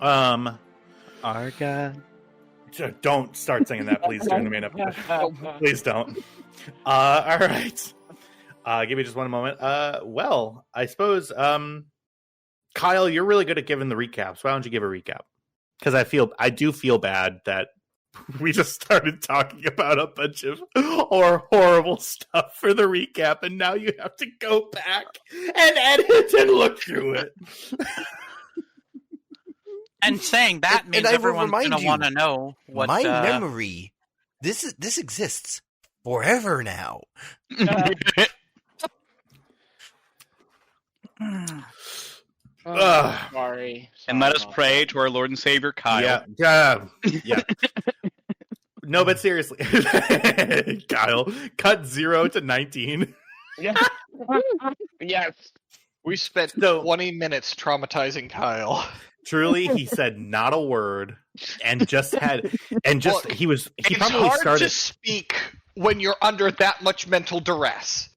Our God. Don't start singing that, please, during the main episode. Please don't. All right. Give me just one moment. Well, I suppose, Kyle, you're really good at giving the recaps. Why don't you give a recap? Because I do feel bad that we just started talking about a bunch of horrible stuff for the recap, and now you have to go back and edit and look through it. And saying that means everyone's going to want to know what my memory. This exists forever now. Sorry. And let us pray to our Lord and Savior Kyle. Yeah. No, but seriously, Kyle, cut 0 to 19. Yeah. Yes. We spent 20 minutes traumatizing Kyle. Truly, he said not a word, and just Look, he it's probably hard started to speak when you're under that much mental duress.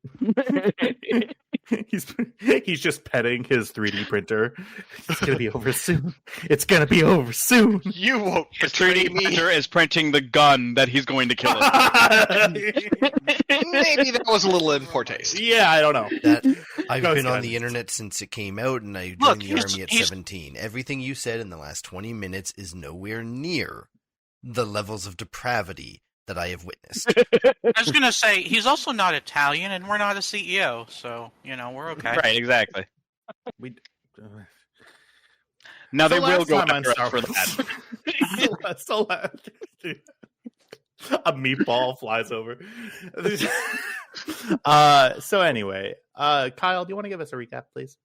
He's just petting his 3D printer. It's gonna be over soon. It's gonna be over soon. You won't His betray 3D me. printer is printing the gun that he's going to kill us. Maybe that was a little in poor taste. Yeah, I don't know. I've Go been on ahead. the internet since it came out, and I Look, joined the army at 17. Everything you said in the last 20 minutes is nowhere near the levels of depravity that I have witnessed. I was going to say, he's also not Italian, and we're not a CEO, so, we're okay. Right, exactly. We. Now So they will last go time on after us Star for that. A meatball flies over. So anyway, Kyle, do you want to give us a recap, please?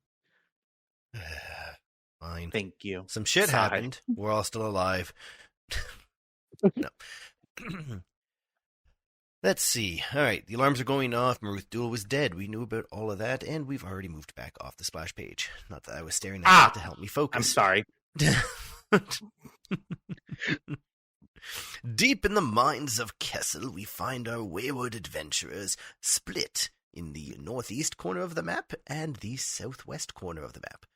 Fine. Thank you. Some shit Sigh. happened. We're all still alive. No. Let's see. All right, the alarms are going off. Maruth Duel was dead. We knew about all of that, and we've already moved back off the splash page. Not that I was staring at it to help me focus. I'm sorry. Deep in the mines of Kessel, we find our wayward adventurers split in the northeast corner of the map and the southwest corner of the map.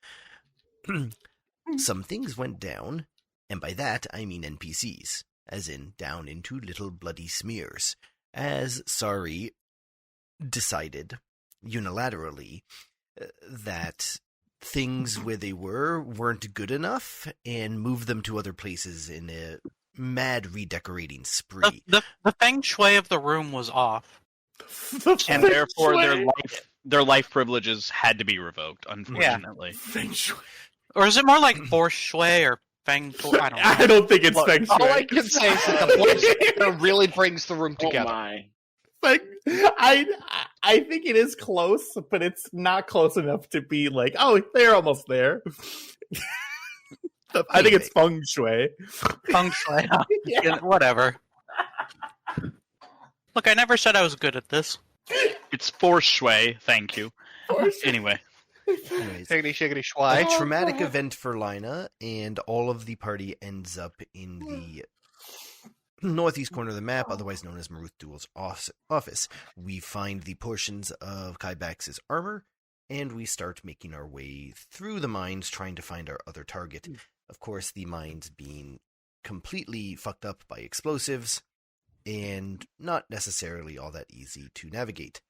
Some things went down, and by that I mean NPCs, as in down into little bloody smears, as Sari decided unilaterally that things where they weren't good enough and moved them to other places in a mad redecorating spree. The feng shui of the room was off. And therefore their life privileges had to be revoked, unfortunately. Feng Shui. Or is it more like feng shui or feng shui? I don't know. I don't think it's Look, Feng Shui. all I can say is that the voice really brings the room Oh together. my. Like, I think it is close, but it's not close enough to be like, oh, they're almost there. I think it's Feng Shui. Feng shui. Yeah. Whatever. Look, I never said I was good at this. It's force shui, thank you. Anyway. Anyways, Shiggity shiggity a schwai. traumatic event for Lina, and all of the party ends up in the northeast corner of the map, otherwise known as Maruth Duel's office. We find the portions of Kybax's armor, and we start making our way through the mines, trying to find our other target. Of course, the mines being completely fucked up by explosives, and not necessarily all that easy to navigate.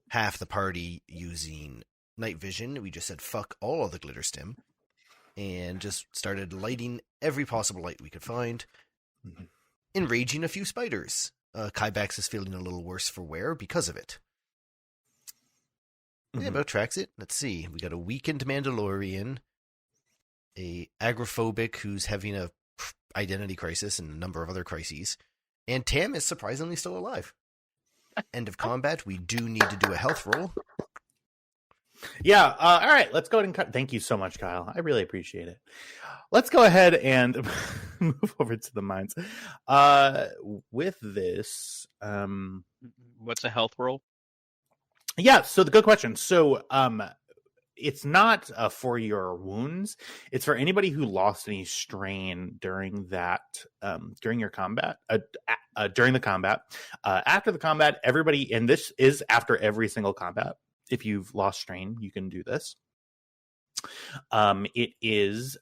Half the party using night vision, we just said fuck all of the glitter stim, and just started lighting every possible light we could find, enraging a few spiders. Kybax is feeling a little worse for wear because of it. Yeah, about tracks it. Let's see. We got a weakened Mandalorian, a agoraphobic who's having a identity crisis and a number of other crises, and Tam is surprisingly still alive. End of combat. We do need to do a health roll. Yeah, all right, let's go ahead and cut. Thank you so much, Kyle. I really appreciate it. Let's go ahead and move over to the mines. With this, What's a health roll? yeah, so the good question. So, it's not for your wounds. It's for anybody who lost any strain during that, during your combat, during the combat. After the combat, everybody, and this is after every single combat. If you've lost strain, you can do this. It is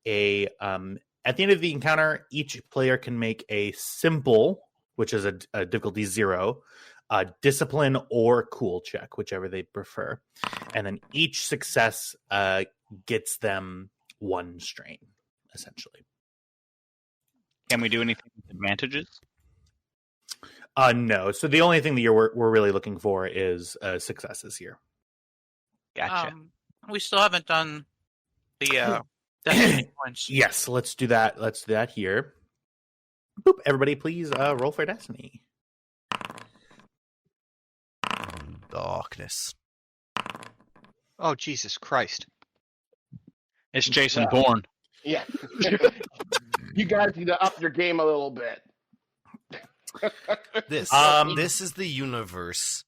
at the end of the encounter, each player can make a simple, which is a difficulty 0, discipline or cool check, whichever they prefer, and then each success gets them 1 strain, essentially. Can we do anything with advantages? No. So the only thing that we're really looking for is successes here. Gotcha. We still haven't done the destiny points. Yes, let's do that. Let's do that here. Boop. Everybody, please roll for destiny. Darkness. Oh, Jesus Christ. It's Jason Bourne. Yeah. You guys need to up your game a little bit. This is the universe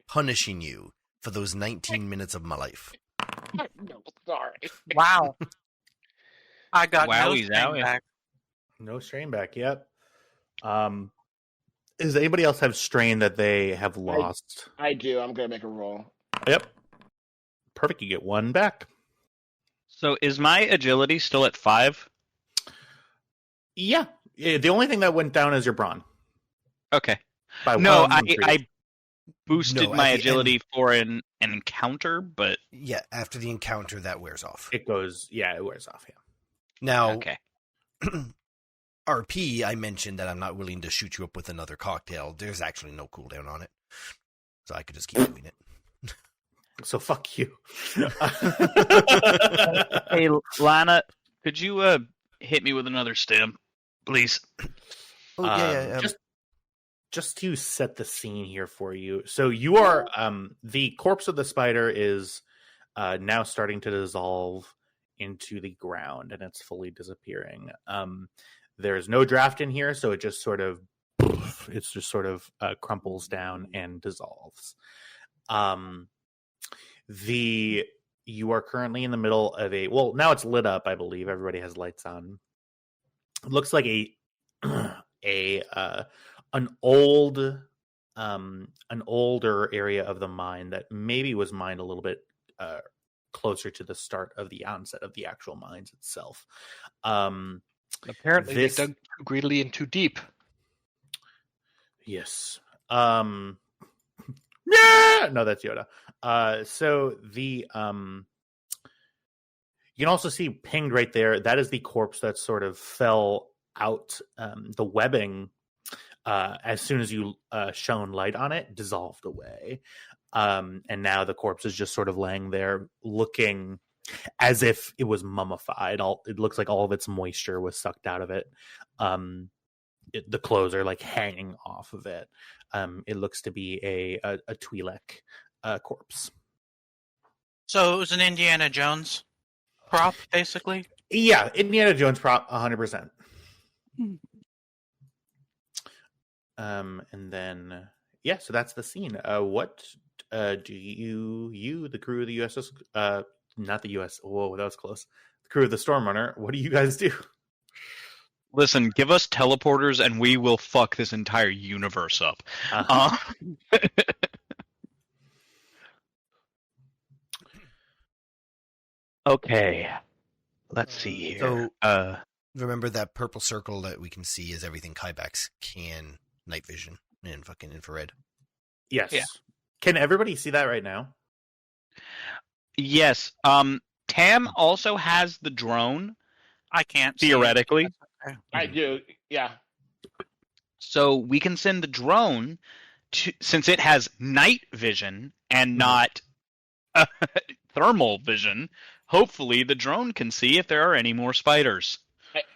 punishing you for those 19 minutes of my life. No, sorry. Wow. I got Wowie no zowie. back. No strain back yet. Does anybody else have strain that they have lost? I do. I'm going to make a roll. Yep. Perfect. You get 1 back. So is my agility still at 5? Yeah. The only thing that went down is your brawn. Okay. By No, one increase. I boosted No, at my the agility end. for an encounter, but Yeah, after the encounter, that wears off. It goes. Yeah, it wears off. Yeah. Now, okay. RP, I mentioned that I'm not willing to shoot you up with another cocktail. There's actually no cooldown on it. So I could just keep doing it. So fuck you. Hey, Lana, could you hit me with another stem, please? Oh, yeah. Just to set the scene here for you. So you are the corpse of the spider is now starting to dissolve into the ground, and it's fully disappearing. There's no draft in here, so it just sort of crumples down and dissolves. You are currently in the middle of now it's lit up, I believe. Everybody has lights on. It looks like an older area of the mine that maybe was mined a little bit closer to the start of the onset of the actual mines itself. Apparently they dug too greedily and too deep. Yes. Yeah, no, that's Yoda. So the you can also see pinged right there. That is the corpse that sort of fell out. The webbing, as soon as you shone light on it, dissolved away. And now the corpse is just sort of laying there, looking as if it was mummified. It looks like all of its moisture was sucked out of it. The clothes are like hanging off of it. It looks to be a Twi'lek corpse. So it was an Indiana Jones prop, basically? Yeah, Indiana Jones prop, 100%. And then, yeah, so that's the scene. What do you, the crew of the USS, not the US, whoa, that was close. The crew of the Stormrunner, what do you guys do? Listen, give us teleporters and we will fuck this entire universe up. Okay. Let's see here. So, remember that purple circle that we can see is everything Kybax can night vision and fucking infrared. Yes. Yeah. Can everybody see that right now? Yes. Tam also has the drone, I can't see it. theoretically. I do. Yeah. So we can send the drone to, since it has night vision and not thermal vision. Hopefully, the drone can see if there are any more spiders.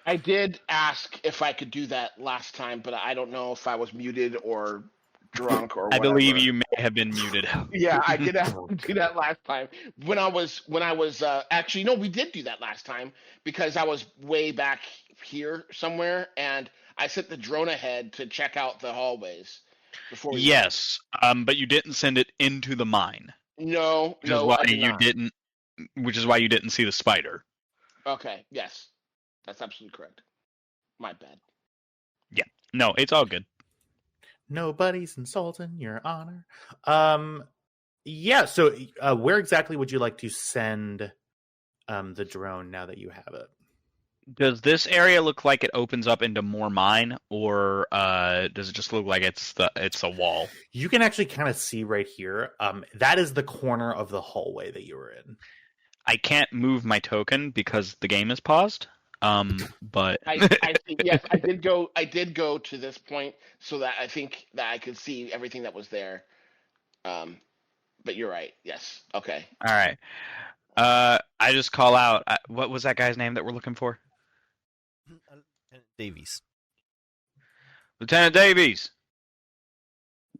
I did ask if I could do that last time, but I don't know if I was muted or drunk or whatever. I believe you may have been muted. Yeah, I did ask to do that last time. When I was actually, no, we did do that last time because I was way back here somewhere, and I sent the drone ahead to check out the hallways before. Yes, but you didn't send it into the mine. No, Which is why you didn't see the spider. Okay, yes, that's absolutely correct. My bad. Yeah, no, it's all good. Nobody's insulting your honor. Yeah. So, where exactly would you like to send the drone now that you have it? Does this area look like it opens up into more mine, or does it just look like it's a wall? You can actually kind of see right here. That is the corner of the hallway that you were in. I can't move my token because the game is paused. But I see. Yes, I did go. I did go to this point so that I think that I could see everything that was there. But you're right. Yes. Okay. all right. I just call out. What was that guy's name that we're looking for? Davies. Lieutenant Davies.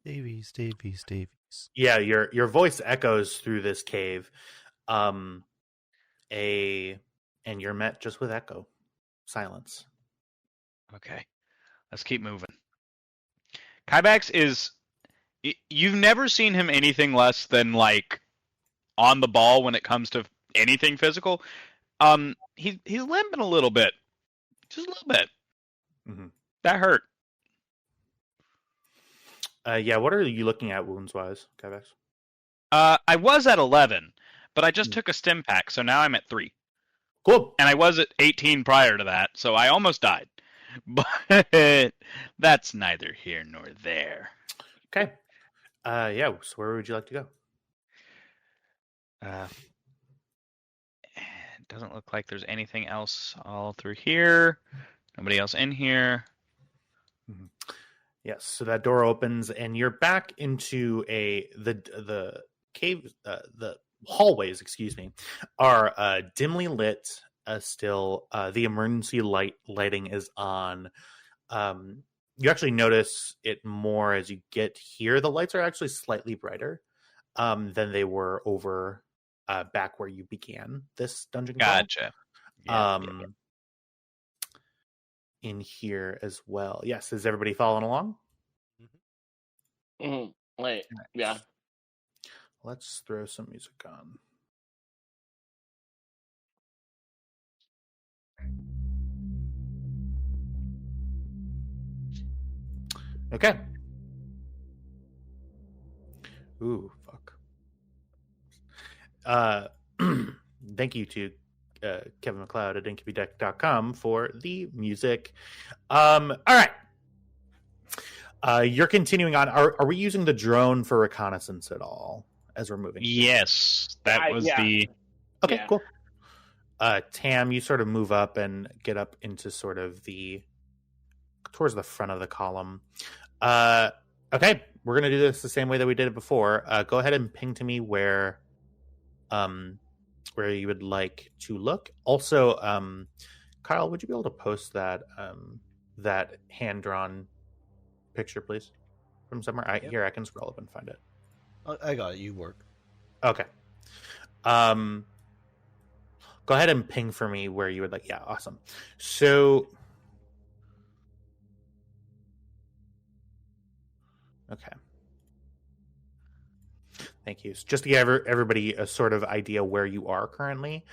Davies. Yeah, your voice echoes through this cave. And you're met just with echo. Silence. Okay, let's keep moving. Kybax is. You've never seen him anything less than like on the ball when it comes to anything physical. He's limping a little bit, just a little bit. Mm-hmm. That hurt. Yeah, what are you looking at wounds wise, Kevex? I was at 11, but I just took a stim pack, so now I'm at 3. Cool. And I was at 18 prior to that, so I almost died. But that's neither here nor there. Okay. Yeah, so where would you like to go? It doesn't look like there's anything else all through here. Nobody else in here. Mm-hmm. Yes, so that door opens and you're back into the cave. The hallways, excuse me, are dimly lit. Still, the emergency lighting is on. You actually notice it more as you get here. The lights are actually slightly brighter than they were over back where you began this dungeon crawl. Gotcha. Yeah. In here as well. Yes, is everybody following along? Mm-hmm. Wait, yeah. Let's throw some music on. Okay. Ooh, fuck. Thank you to Kevin MacLeod at incubideck.com for the music. All right. You're continuing on. Are we using the drone for reconnaissance at all as we're moving? Yes, that was the... Okay, Yeah. cool. Tam, you sort of move up and get up into sort of towards the front of the column. Okay, we're going to do this the same way that we did it before. Go ahead and ping to me where you would like to look. Also, Kyle, would you be able to post that that hand-drawn picture, please, from somewhere? Here, I can scroll up and find it. I got it. You work. Okay. Go ahead and ping for me where you would like. Yeah, awesome. So, okay. Thank you. So just to give everybody a sort of idea where you are currently,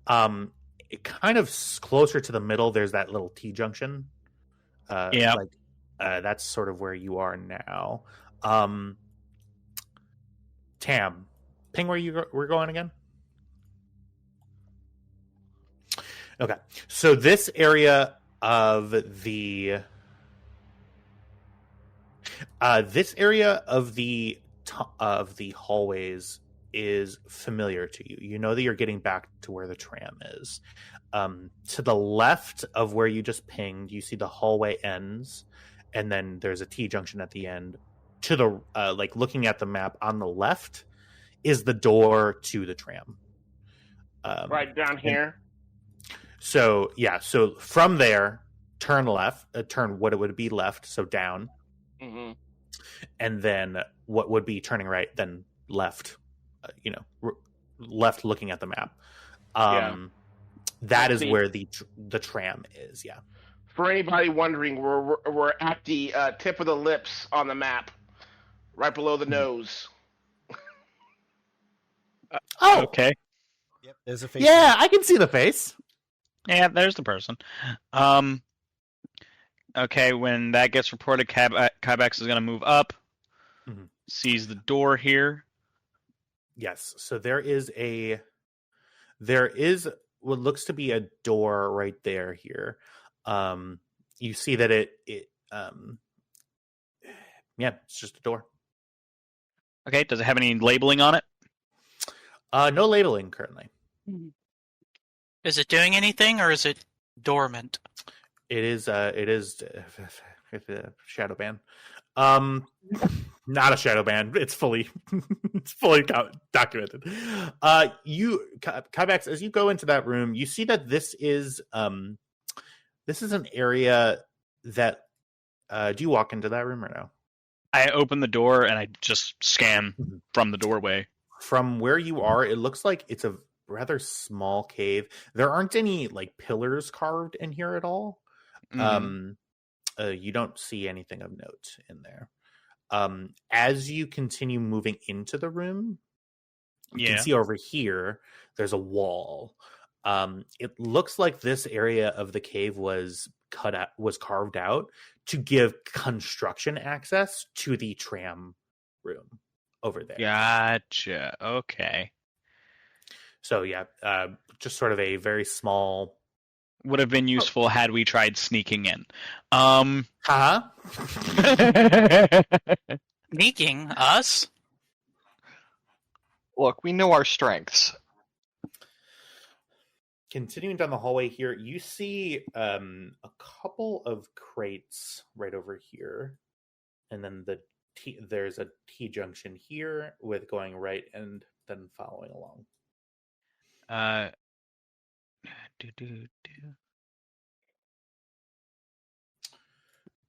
it kind of closer to the middle. There's that little T junction. Yeah. That's sort of where you are now. Tam, ping where we're going again. Okay, so this area of the hallways is familiar to you. You know that you're getting back to where the tram is. To the left of where you just pinged, you see the hallway ends, and then there's a T junction at the end. To the looking at the map on the left is the door to the tram. Right down here. So from there, turn left, turn what it would be left, so down, and then what would be turning right, then left, left looking at the map. That is where the tram is. Yeah. For anybody wondering, we're at the tip of the lips on the map, right below the nose. Oh, okay. Yep. There's a face. Yeah, I can see the face. Yeah, there's the person. Okay, when that gets reported, Kybex is going to move up, sees the door here. Yes, so there is what looks to be a door right there here. You see that it it's just a door. Okay, does it have any labeling on it? No labeling currently. Is it doing anything, or is it dormant? It is shadow ban. Not a shadow ban. It's fully documented. Kybax, as you go into that room, you see that this is an area that do you walk into that room or no? I open the door and I just scan from the doorway. From where you are, it looks like it's a rather small cave. There aren't any like pillars carved in here at all. You don't see anything of note in there. As you continue moving into the room, you can see over here there's a wall. It looks like this area of the cave was carved out to give construction access to the tram room over there. Gotcha. Okay. So just sort of a very small. Would have been useful had we tried sneaking in. Sneaking us? Look, we know our strengths. Continuing down the hallway here, you see a couple of crates right over here, and then there's a T-junction here with going right and then following along.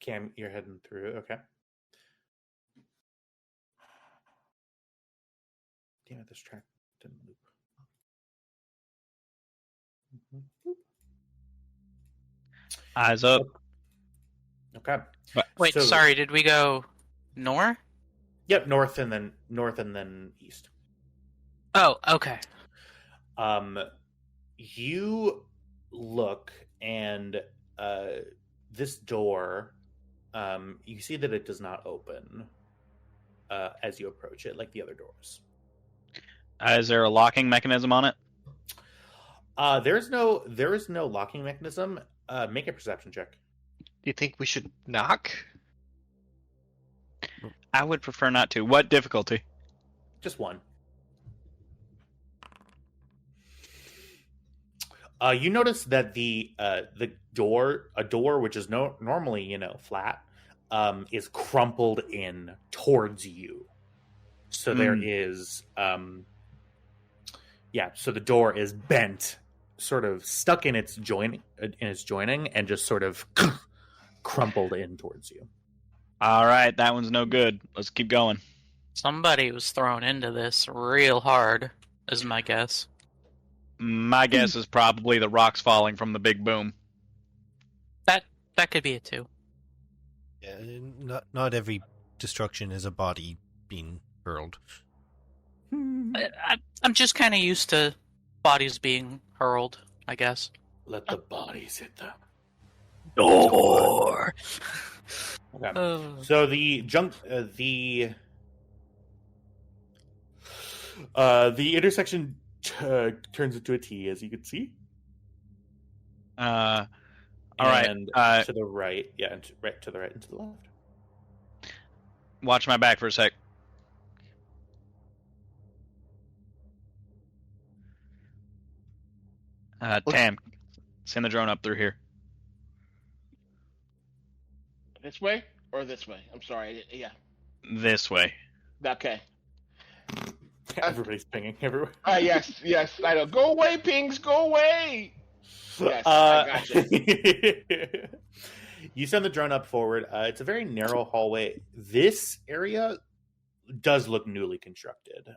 Cam, you're heading through. Okay. Damn it, this track didn't loop. Eyes up. Okay. Wait, So- sorry, did we go north? Yep, north and then east. Oh, okay. You look and this door, you see that it does not open as you approach it, like the other doors. Is there a locking mechanism on it? There is no locking mechanism. Make a perception check. Do you think we should knock? I would prefer not to. What difficulty? Just one. You notice that the door which is normally flat, is crumpled in towards you. So there is so the door is bent, sort of stuck in its joining, and just sort of crumpled in towards you. All right, that one's no good. Let's keep going. Somebody was thrown into this real hard, is my guess. My guess is probably the rocks falling from the big boom. That could be it too. Yeah, not every destruction is a body being hurled. I'm just kind of used to bodies being hurled, I guess. Let the bodies hit them. Door. Okay. So the intersection turns into a T, as you can see. All right. To the right, right to the right and to the left. Watch my back for a sec. Tam, send the drone up through here. This way or this way? I'm sorry. Yeah. This way. Okay. Everybody's pinging everywhere. Yes, I know. Go away, pings. Go away. Yes, I gotcha. You send the drone up forward. It's a very narrow hallway. This area does look newly constructed.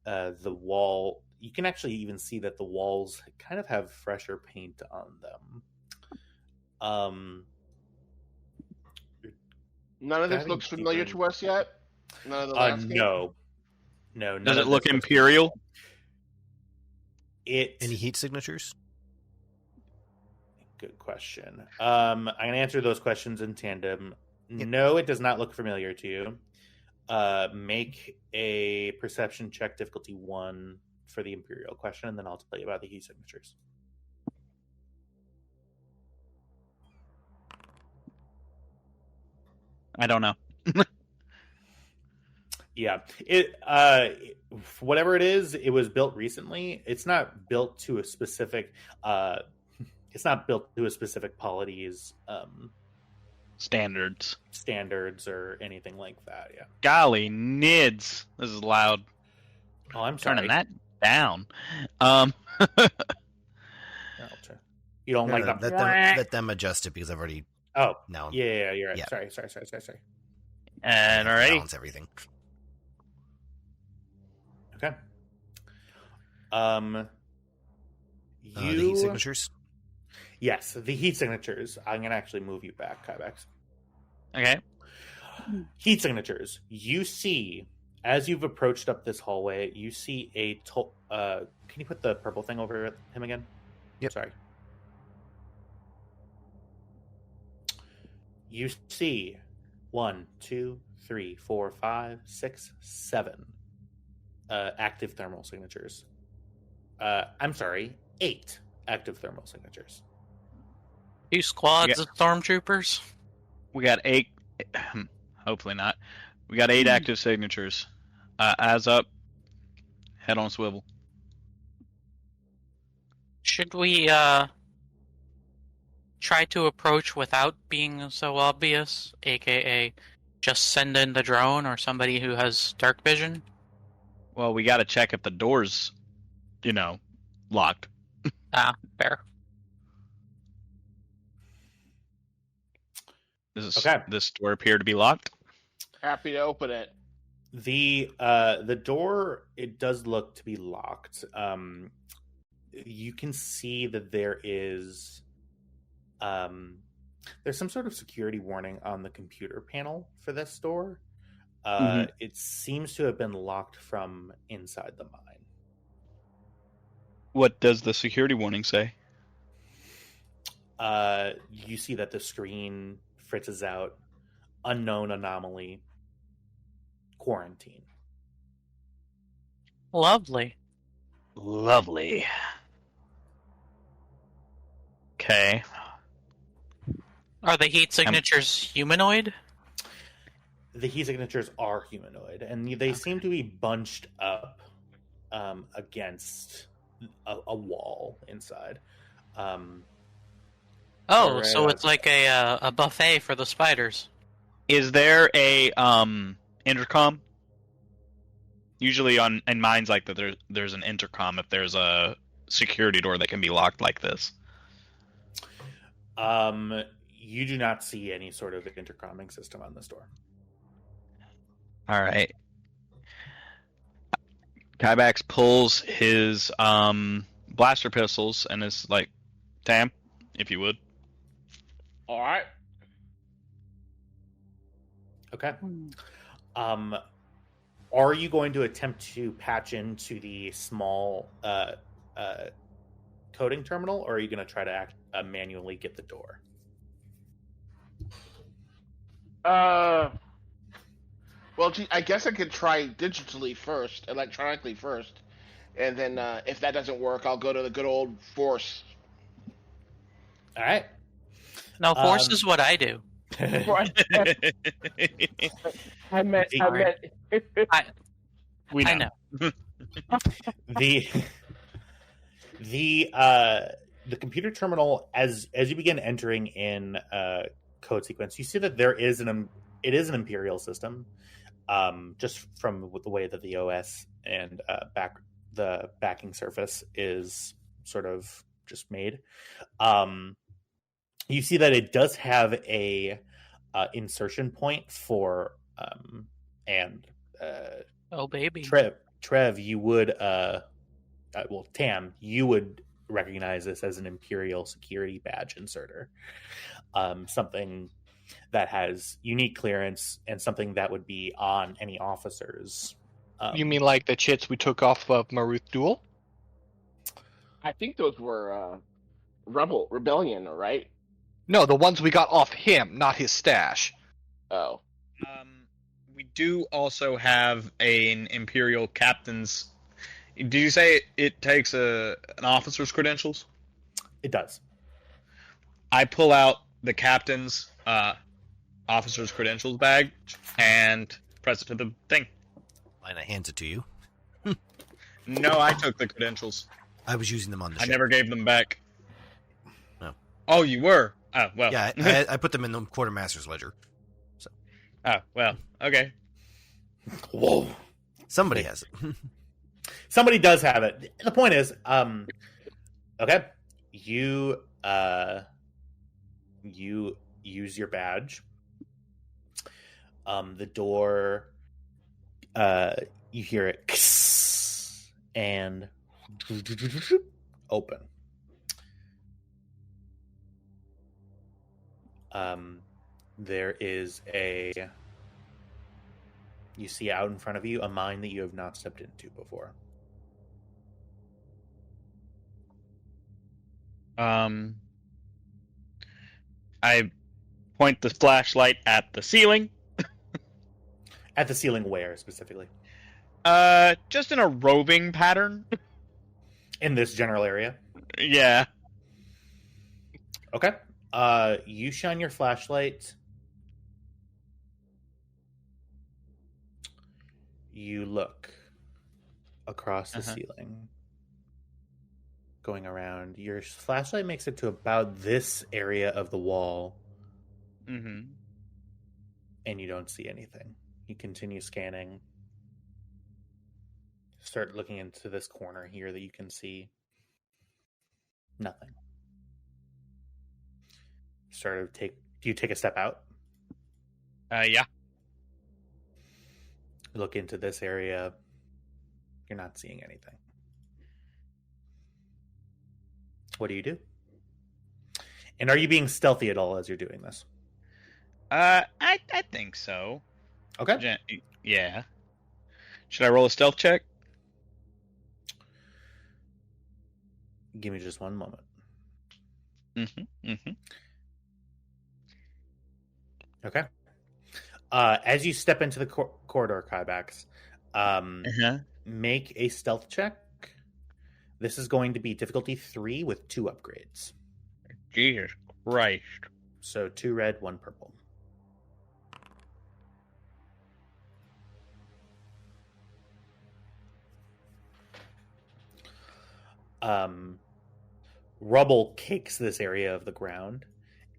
The wall, you can actually even see that the walls kind of have fresher paint on them. None of this looks familiar to us yet? None of the landscape? No. Does it look imperial? Any heat signatures? Good question. I'm going to answer those questions in tandem. Yep. No, it does not look familiar to you. Make a perception check, difficulty 1. for the Imperial question, and then I'll tell you about the heat signatures. I don't know. Yeah, whatever it is, it was built recently. It's not built to a specific. It's not built to a specific polity's standards or anything like that. Yeah. Golly, nids. This is loud. Oh, I'm sorry. Turning that down. You don't like that? Let them adjust it because I've already. Oh no. Yeah, you're right. Yeah. Sorry. And alrighty. Balance everything. Okay. The heat signatures. Yes, the heat signatures. I'm gonna actually move you back, Kybex. Okay. Heat signatures. You see, as you've approached up this hallway, you see can you put the purple thing over him again? Yep. Sorry. You see 1, 2, 3, 4, 5, 6, 7 active thermal signatures. I'm sorry, 8 active thermal signatures. 2 squads of stormtroopers. We got 8. Hopefully not. We got 8 active signatures. Eyes up. Head on swivel. Should we try to approach without being so obvious, aka just send in the drone or somebody who has dark vision? Well, we got to check if the door's, locked. Fair. This door appear to be locked. Happy to open it. The door, it does look to be locked. You can see that there is there's some sort of security warning on the computer panel for this door. It seems to have been locked from inside the mine. What does the security warning say? You see that the screen fritzes out, unknown anomaly, quarantine. Lovely. Okay. Are the heat signatures humanoid? The heat signatures are humanoid, and they seem to be bunched up against a wall inside. So it's like a buffet for the spiders. Is there a intercom? Usually in mines like that, there's an intercom if there's a security door that can be locked like this. You do not see any sort of intercomming system on this door. All right. Kybax pulls his blaster pistols and is like, Tam, if you would. All right. Okay. Are you going to attempt to patch into the small coding terminal, or are you going to try to manually get the door? Well, I guess I could try digitally first, electronically first, and then if that doesn't work, I'll go to the good old Force. All right. No, Force is what I do. I meant. We know. I know. The computer terminal, as you begin entering in code sequence, you see that it is an Imperial system, just from the way that the OS and the backing surface is sort of just made. You see that it does have a insertion point for Oh baby, Trev, you would Tam, you would recognize this as an Imperial security badge inserter, something that has unique clearance and something that would be on any officers. You mean like the chits we took off of Maruth Duel? I think those were rebellion, right? No, the ones we got off him, not his stash. Oh. We do also have an Imperial captain's Did you say it takes an officer's credentials? It does. I pull out the captain's officer's credentials bag and press it to the thing. Lina hands it to you. No, I took the credentials. I was using them on the I ship. never gave them back. No. Oh, you were? Oh, well. Yeah, I put them in the quartermaster's ledger. So. Oh, well. Okay. Whoa. Somebody has it. Somebody does have it. The point is, okay, you use your badge. The door, you hear it and open. There is you see out in front of you a mine that you have not stepped into before. I point the flashlight at the ceiling. At the ceiling where, specifically? Just in a roving pattern. In this general area? Yeah. Okay. You shine your flashlight. You look across the ceiling. Going around. Your flashlight makes it to about this area of the wall. Mm-hmm. And you don't see anything. You continue scanning. Start looking into this corner here that you can see nothing. Do you take a step out? Yeah. Look into this area. You're not seeing anything. What do you do? And are you being stealthy at all as you're doing this? I think so. Okay. Yeah. Should I roll a stealth check? Give me just one moment. Mm-hmm. Mm-hmm. Okay. As you step into the corridor, Kybax, make a stealth check. This is going to be difficulty 3 with 2 upgrades. Jesus Christ. So 2 red, 1 purple. Rubble cakes this area of the ground,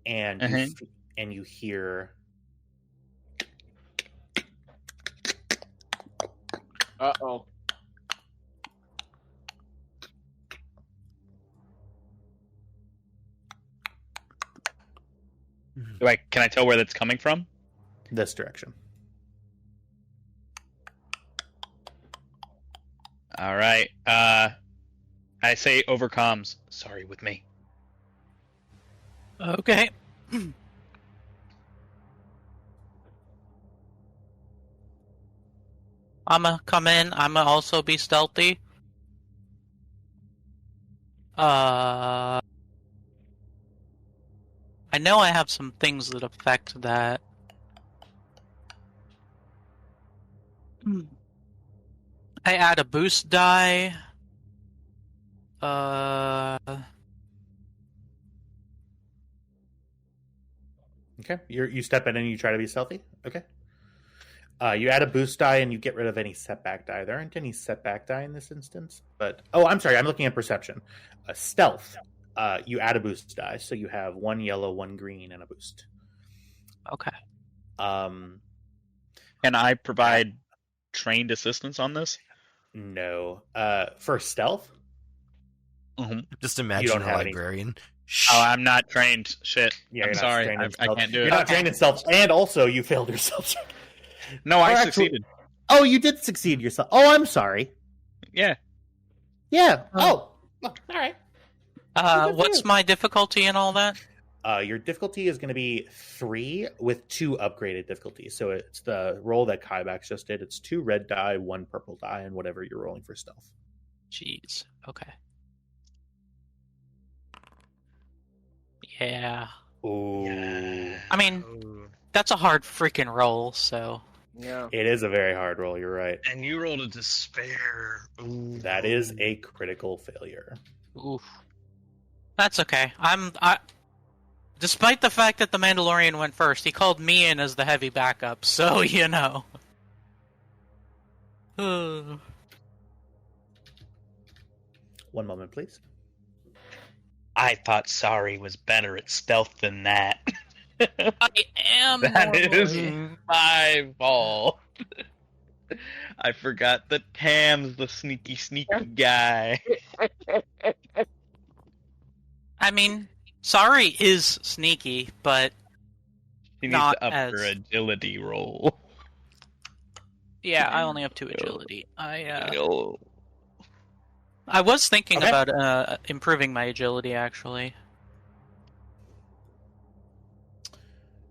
and you hear. Uh-oh. Can I tell where that's coming from? This direction. All right. I say over comms. Sorry, with me. Okay. I'ma come in. I'ma also be stealthy. I know I have some things that affect that. I add a boost die. Okay. You step in and you try to be stealthy. Okay. You add a boost die and you get rid of any setback die. There aren't any setback die in this instance, but I'm sorry. I'm looking at perception. Stealth. You add a boost die, so you have 1 yellow, 1 green, and a boost. Okay. Can I provide trained assistance on this? No. For stealth? Mm-hmm. Just imagine a librarian. Oh, I'm not trained. Shit. Yeah, I'm sorry. I can't do it. You're not trained in stealth, and also you failed your stealth check. No, I succeeded. Oh, you did succeed yourself. Oh, I'm sorry. Yeah. Yeah. All right. What's my difficulty and all that? Your difficulty is going to be 3 with 2 upgraded difficulties. So it's the roll that Kybax just did. It's 2 red die, 1 purple die, and whatever you're rolling for stealth. Jeez. Okay. Yeah. Ooh. I mean, that's a hard freaking roll, so. Yeah. It is a very hard roll. You're right. And you rolled a despair. Ooh. That is a critical failure. Oof. That's okay. Despite the fact that the Mandalorian went first, he called me in as the heavy backup, so you know. 1 moment, please. I thought Sari was better at stealth than that. I am. That is normally. my fault. I forgot that Pam's the sneaky guy. I mean, Sari is sneaky, but She needs Not to up her as- agility roll. yeah, I only have 2 agility. Oh. I was thinking Okay. about improving my agility, actually.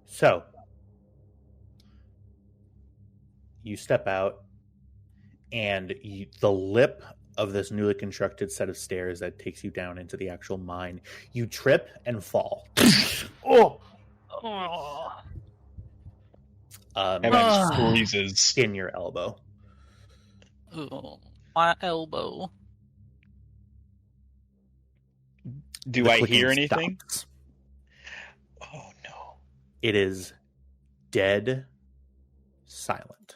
So, you step out, and the lip of this newly constructed set of stairs that takes you down into the actual mine, you trip and fall. Oh! And You then squeezes. skin your elbow. Oh, my elbow. Do The I clicking hear anything? stops. Oh no. It is dead silent.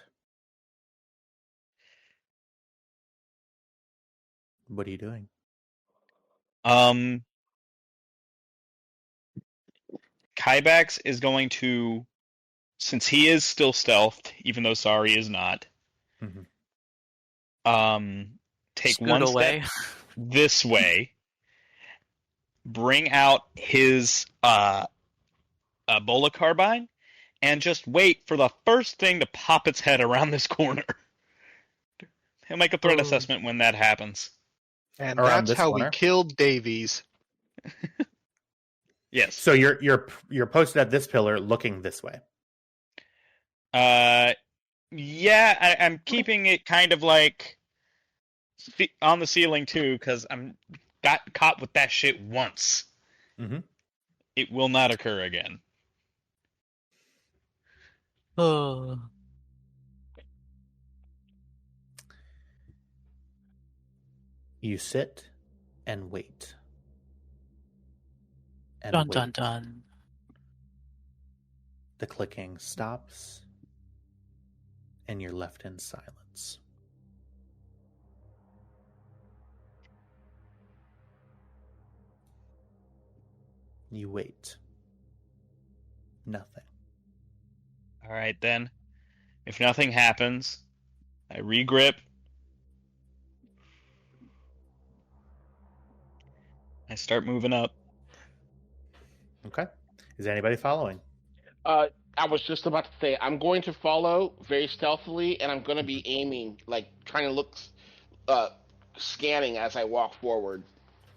What are you doing? Kybax is going to, since he is still stealthed, even though Sari is not, Mhm. take Scoot one away. step this way, bring out his Ebola carbine, and just wait for the first thing to pop its head around this corner. He'll make a threat Oh. assessment when that happens. And Around that's this how corner? we killed Davies. Yes. So you're posted at this pillar, looking this way. Yeah, I'm keeping it kind of like on the ceiling too, because I'm got caught with that shit once. Mhm. It will not occur again. Oh. You sit and wait. And Dun wait. dun dun. The clicking stops, and you're left in silence. You wait. Nothing. All right, then. If nothing happens, I regrip. I start moving up. Okay. Is anybody following? I was just about to say I'm going to follow very stealthily, and I'm going to be aiming, like trying to look, scanning as I walk forward,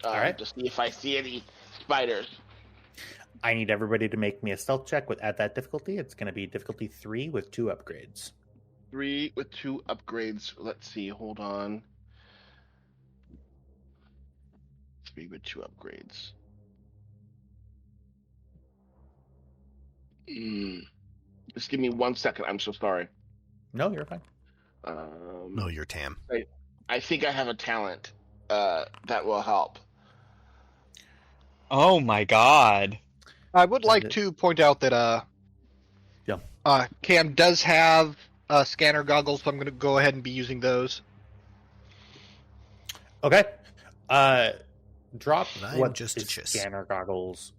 All right. to see if I see any spiders. I need everybody to make me a stealth check at that difficulty. It's going to be difficulty 3 with 2 upgrades. 3 with 2 upgrades. Let's see. Hold on. 3 with 2 upgrades. Just give me 1 second. I'm so sorry. No, you're fine. No, you're Tam. I think I have a talent that will help. Oh my god. I would like it. to point out that Yeah. Cam does have scanner goggles, so I'm going to go ahead and be using those. Okay. Drop But I'm what just a is chiss. scanner goggles.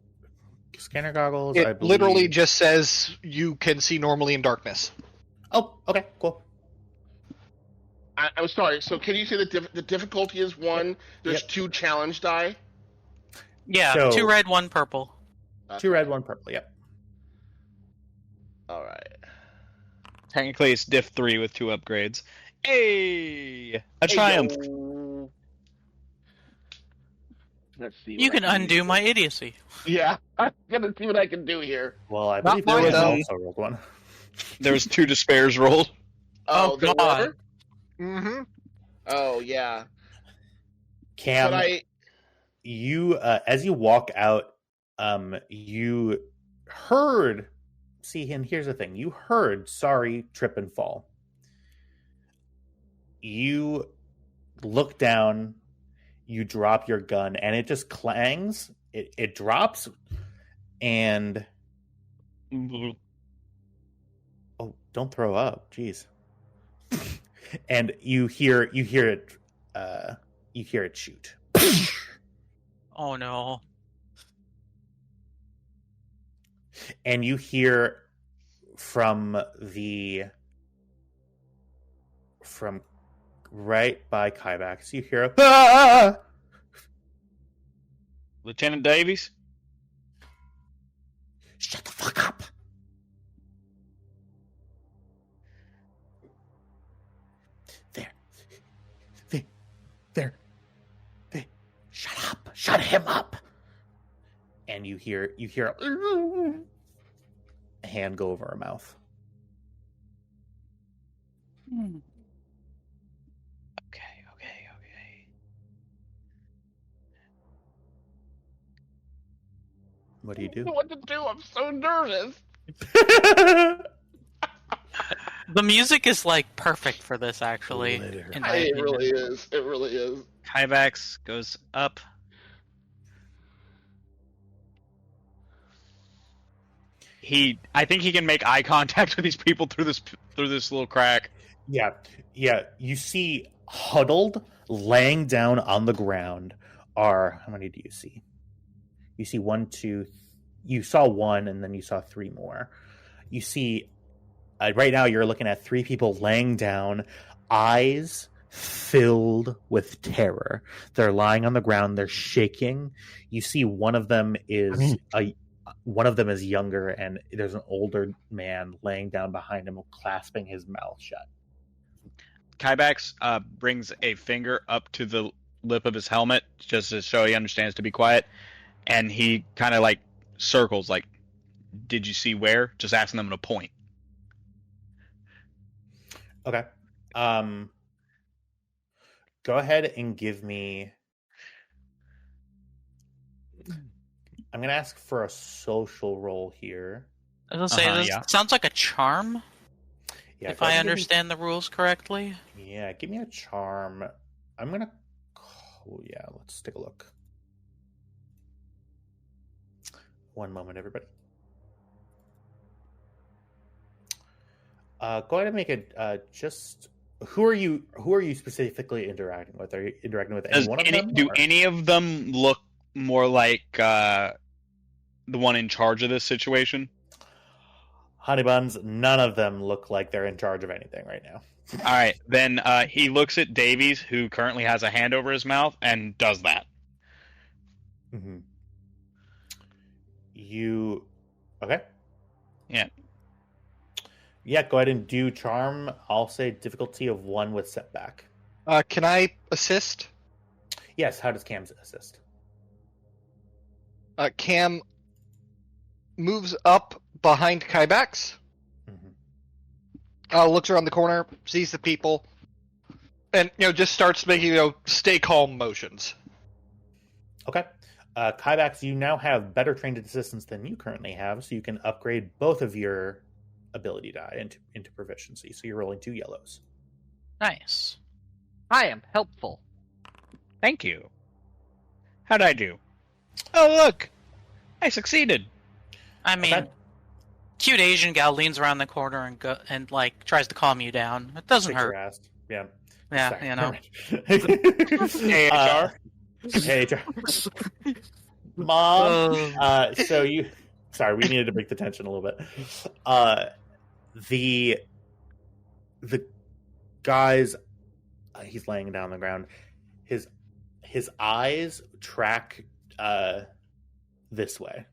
Scanner goggles, It I believe. literally just says you can see normally in darkness. Oh, okay, cool. I'm sorry. So can you say the difficulty is 1? There's Yep. 2 challenge die. Yeah, So- 2 red, 1 purple. 2 red, 1 purple. Yep. All right. Technically, it's diff 3 with 2 upgrades. Hey! A triumph! Yo. Let's see. You what I can undo my idiocy. Yeah, I'm gonna see what I can do here. Well, I Not believe mine, Cam though. also rolled 1. There was 2 despairs rolled. Oh, there God. were? Mm-hmm. Oh yeah. Cam, But you as you walk out, you heard see, and here's the thing: you heard "sorry, trip and fall." You look down, you drop your gun, and it just clangs. It drops, and oh, don't throw up, jeez. And you hear it shoot. Oh no. And you hear from right by Kybax, you hear a ah! Lieutenant Davies? Shut the fuck up. There. Shut up. Shut him up. And you hear a hand go over her mouth. Okay. What do you I don't do? know what to do. I'm so nervous. The music is like perfect for this, actually. Later. in my It opinion. really is. It really is. Kybax goes up. I think he can make eye contact with these people through this little crack. Yeah. You see huddled, laying down on the ground are, how many do you see? You see one, two, you saw one, and then you saw three more. You see, right now you're looking at three people laying down, eyes filled with terror. They're lying on the ground, they're shaking. You see one of them is younger, and there's an older man laying down behind him, clasping his mouth shut. Kybax brings a finger up to the lip of his helmet just to show he understands to be quiet, and he kind of like circles, like, "Did you see where?" Just asking them to point. Okay. Go ahead and give me. I'm going to ask for a social roll here. I was gonna say, this yeah. sounds like a charm, Yeah, if go ahead I and give me- understand the rules correctly. Yeah, give me a charm. I'm going to. Oh, yeah, let's take a look. One moment, everybody. Go ahead and make it just. Who are you specifically interacting with? Are you interacting with any Does one of them? do or- any of them look more like the one in charge of this situation? Honey buns, none of them look like they're in charge of anything right now. All right, then he looks at Davies, who currently has a hand over his mouth, and does that. Mm-hmm. You okay? Yeah. Yeah, go ahead and do charm. I'll say difficulty of 1 with setback. Can I assist? Yes, how does Cam assist? Cam moves up behind Kybax, Mm-hmm. looks around the corner, sees the people, and just starts making stay calm motions. Okay. Kybax, you now have better trained assistants than you currently have, so you can upgrade both of your ability die into proficiency. So you're rolling 2 yellows. Nice. I am helpful. Thank you. How'd I do? Oh, look! I succeeded! I mean, Okay. cute Asian gal leans around the corner and like tries to calm you down. It doesn't Kick your hurt. ass. Yeah. Yeah, Sorry. you know. Hey, HR? Hey, HR. Mom. So you. Sorry, we needed to break the tension a little bit. The guy's he's laying down on the ground. His eyes track this way.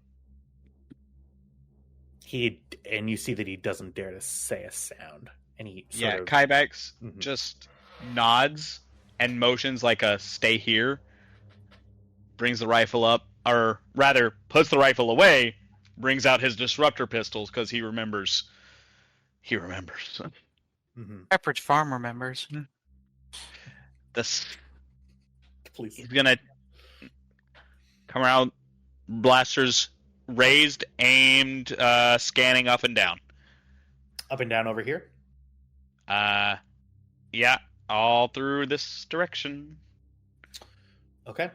And you see that he doesn't dare to say a sound. And he sort of, Kybax Mhm. just nods and motions like a stay here, brings the rifle up, or rather, puts the rifle away, brings out his disruptor pistols, because he remembers. He remembers. Mhm. Pepperidge Farm remembers. This, Please. he's gonna come around, blasters raised, aimed, scanning up and down. Up and down over here. Yeah, all through this direction. Okay.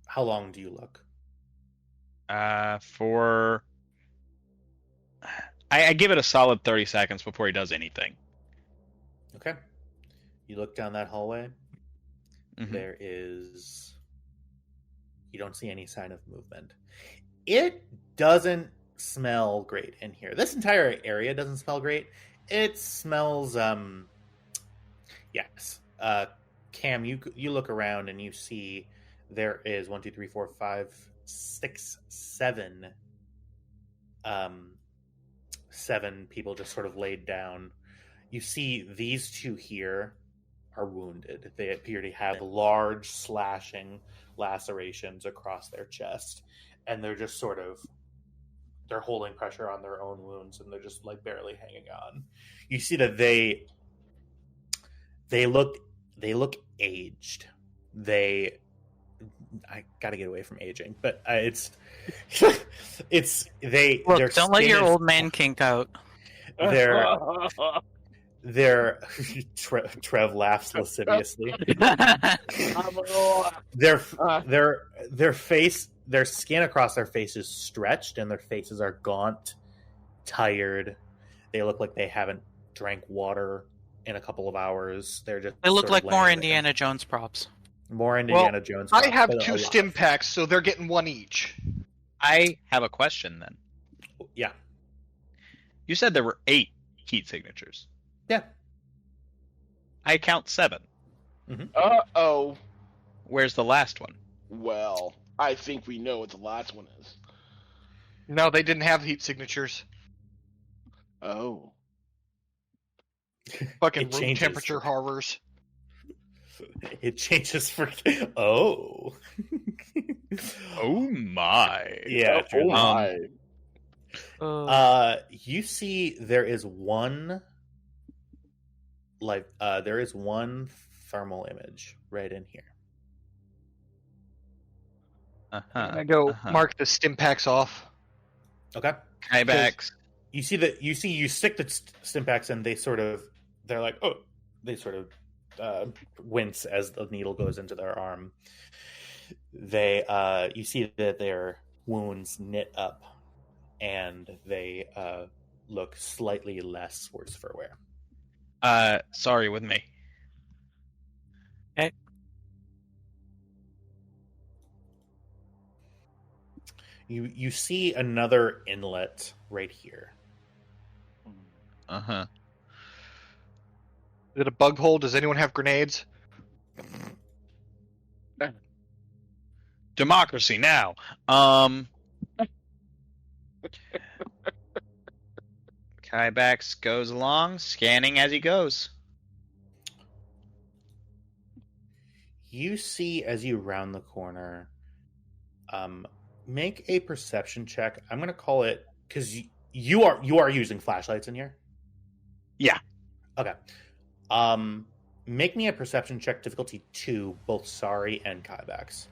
How long do you look? I give it a solid 30 seconds before he does anything. Okay. You look down that hallway. Mhm. There is... You don't see any sign of movement. It doesn't smell great in here. This entire area doesn't smell great. It smells, yes. Cam, you look around and you see there is 1, 2, 3, 4, 5, 6, 7 7 people just sort of laid down. You see these two here are wounded. They appear to have large slashing lacerations across their chest, and they're just sort of they're holding pressure on their own wounds, and they're just like barely hanging on. You see that they look aged. I gotta get away from aging, but it's they. Look, don't let your old man kink out. Trev laughs lasciviously. Their skin across their face is stretched, and their faces are gaunt, tired. They look like they haven't drank water in a couple of hours. They look like more Indiana Jones props. More Indiana Jones props. I have 2 stim packs, so they're getting 1 each. I have a question then. Yeah. You said there were 8 heat signatures. Yeah. I count 7. Mm-hmm. Uh-oh. Where's the last one? Well, I think we know what the last one is. No, they didn't have heat signatures. Oh. Fucking It room changes. temperature horrors. It changes for... Oh. Oh my. Yeah. Oh my. You see there is one... there is one thermal image right in here. I go mark the stim packs off. Okay. Kybax. You stick the stimpaks and they sort of wince as the needle goes into their arm. You see that their wounds knit up and they look slightly less worse for wear. Sorry with me. Okay. You see another inlet right here. Uh-huh. Is it a bug hole? Does anyone have grenades? Democracy now. Kybax goes along, scanning as he goes. You see as you round the corner, make a perception check. I'm going to call it because you are using flashlights in here. Yeah. Okay. Make me a perception check, difficulty 2, both Sari and Kybax,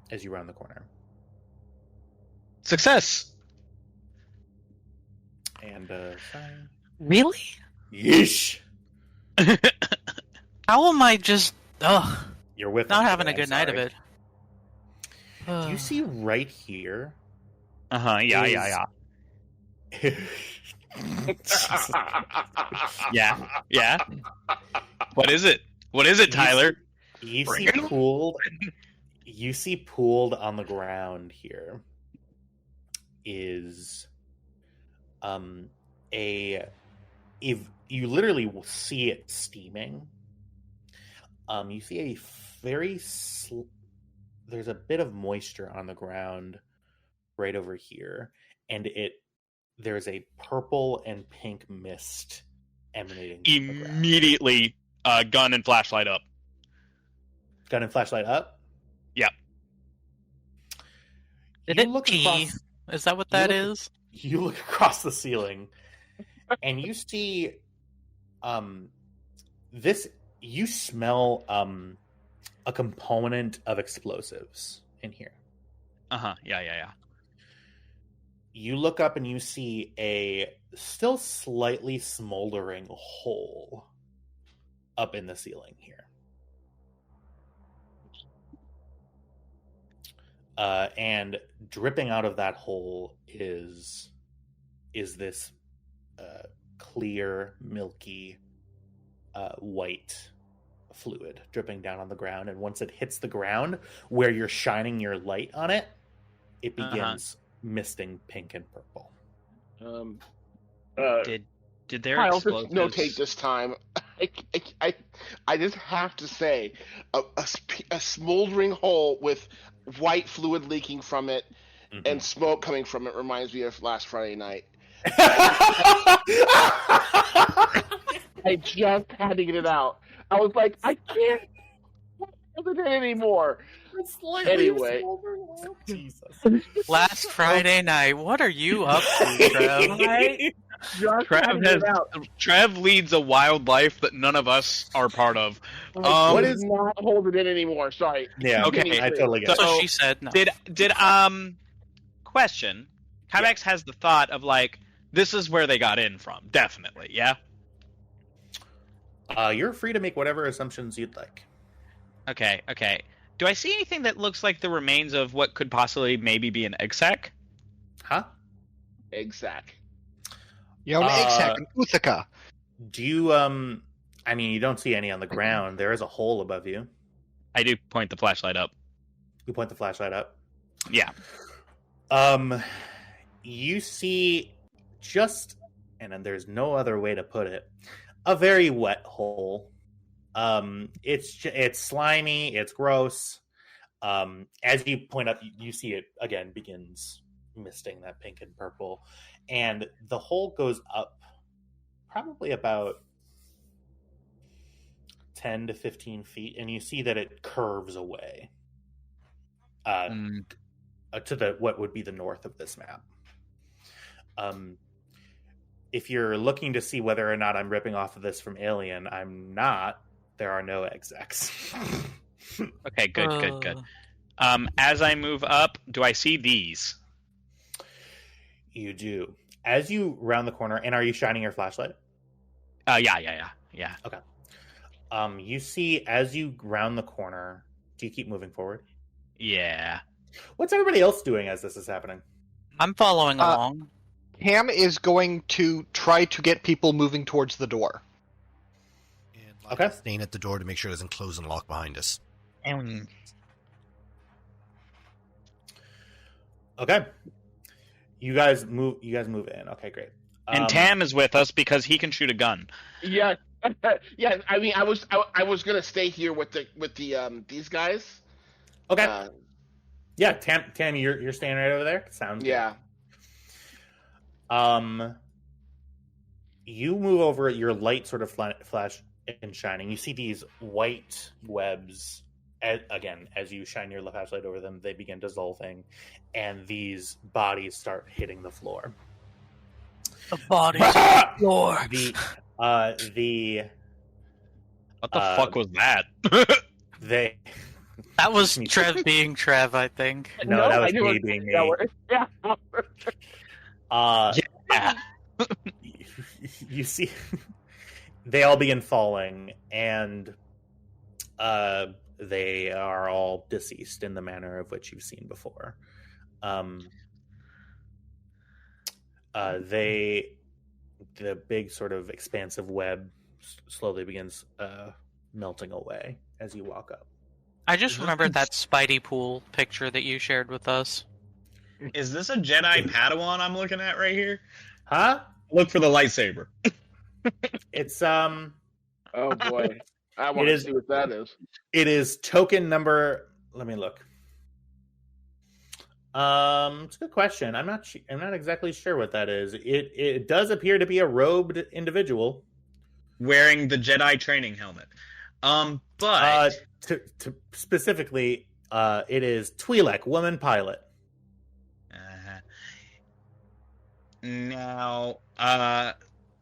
as you round the corner. Success. And Sari. Really? Yeesh. How am I just You're with not me having a today, good night of Sari. it? You see right here. Yeah. Yeah. What is it? What is it, Tyler? You Bring see it pooled. You see pooled on the ground here is if you literally will see it steaming. You see a there's a bit of moisture on the ground right over here, and there's a purple and pink mist emanating from the ground. Immediately, gun and flashlight up. Gun and flashlight up. Yeah. Did You it look pee? across- Is that what that look- is? You look across the ceiling, and you see, this. You smell a component of explosives in here. Yeah. You look up and you see a still slightly smoldering hole up in the ceiling here. And dripping out of that hole is this clear, milky, white fluid dripping down on the ground. And once it hits the ground, where you're shining your light on it, it begins misting pink and purple. Did their Kyle, explosives... just notate this time. I just have to say, a smoldering hole with white fluid leaking from it and smoke coming from it reminds me of last Friday night. I just had to get it out. I was like, I can't hold it anymore. Anyway, Jesus. Last Friday night, what are you up to, Trev? Trev leads a wild life that none of us are part of. What is not holding it anymore? Sorry. Yeah. Okay. I totally get it. So she said no. Did question? Kybex has the thought of like, this is where they got in from. Definitely, yeah. You're free to make whatever assumptions you'd like. Okay. Do I see anything that looks like the remains of what could possibly maybe be an egg sac? Huh? Egg sac. You know, an egg sack in Uthaka. Do you, I mean, you don't see any on the ground. There is a hole above you. I do point the flashlight up. You point the flashlight up? Yeah. You see and then there's no other way to put it, a very wet hole. It's slimy, it's gross. As you point up, you see it again begins misting that pink and purple, and the hole goes up probably about 10 to 15 feet, and you see that it curves away to the what would be the north of this map. If you're looking to see whether or not I'm ripping off of this from Alien, I'm not. There are no execs. Okay, good. As I move up, do I see these? You do. As you round the corner, and are you shining your flashlight? Yeah. Okay. You see as you round the corner. Do you keep moving forward? Yeah. What's everybody else doing as this is happening? I'm following along. Cam is going to try to get people moving towards the door. And Okay. staying at the door to make sure it doesn't close and lock behind us. Okay. You guys move in. Okay, great. And Tam is with us because he can shoot a gun. Yeah, yeah. I mean, I was gonna stay here with the these guys. Okay. Yeah, Tam, you're staying right over there. Sounds yeah. good. You move over. Your light sort of flash and shining. You see these white webs. Again, as you shine your flashlight over them, they begin dissolving, and these bodies start hitting the floor. The bodies on the floor. What the fuck was that? That was Trev being Trev, I think. No, that was me being me. Yeah. Yeah. You see, they all begin falling, and they are all deceased in the manner of which you've seen before. The big sort of expansive web slowly begins melting away as you walk up. I just remembered that Spidey pool picture that you shared with us. Is this a Jedi Padawan I'm looking at right here? Huh? Look for the lightsaber. It's Oh boy, I want to see what that is. It is token number. Let me look. It's a good question. I'm not exactly sure what that is. It does appear to be a robed individual Wearing the Jedi training helmet. But to specifically, it is Twi'lek, woman pilot. Now,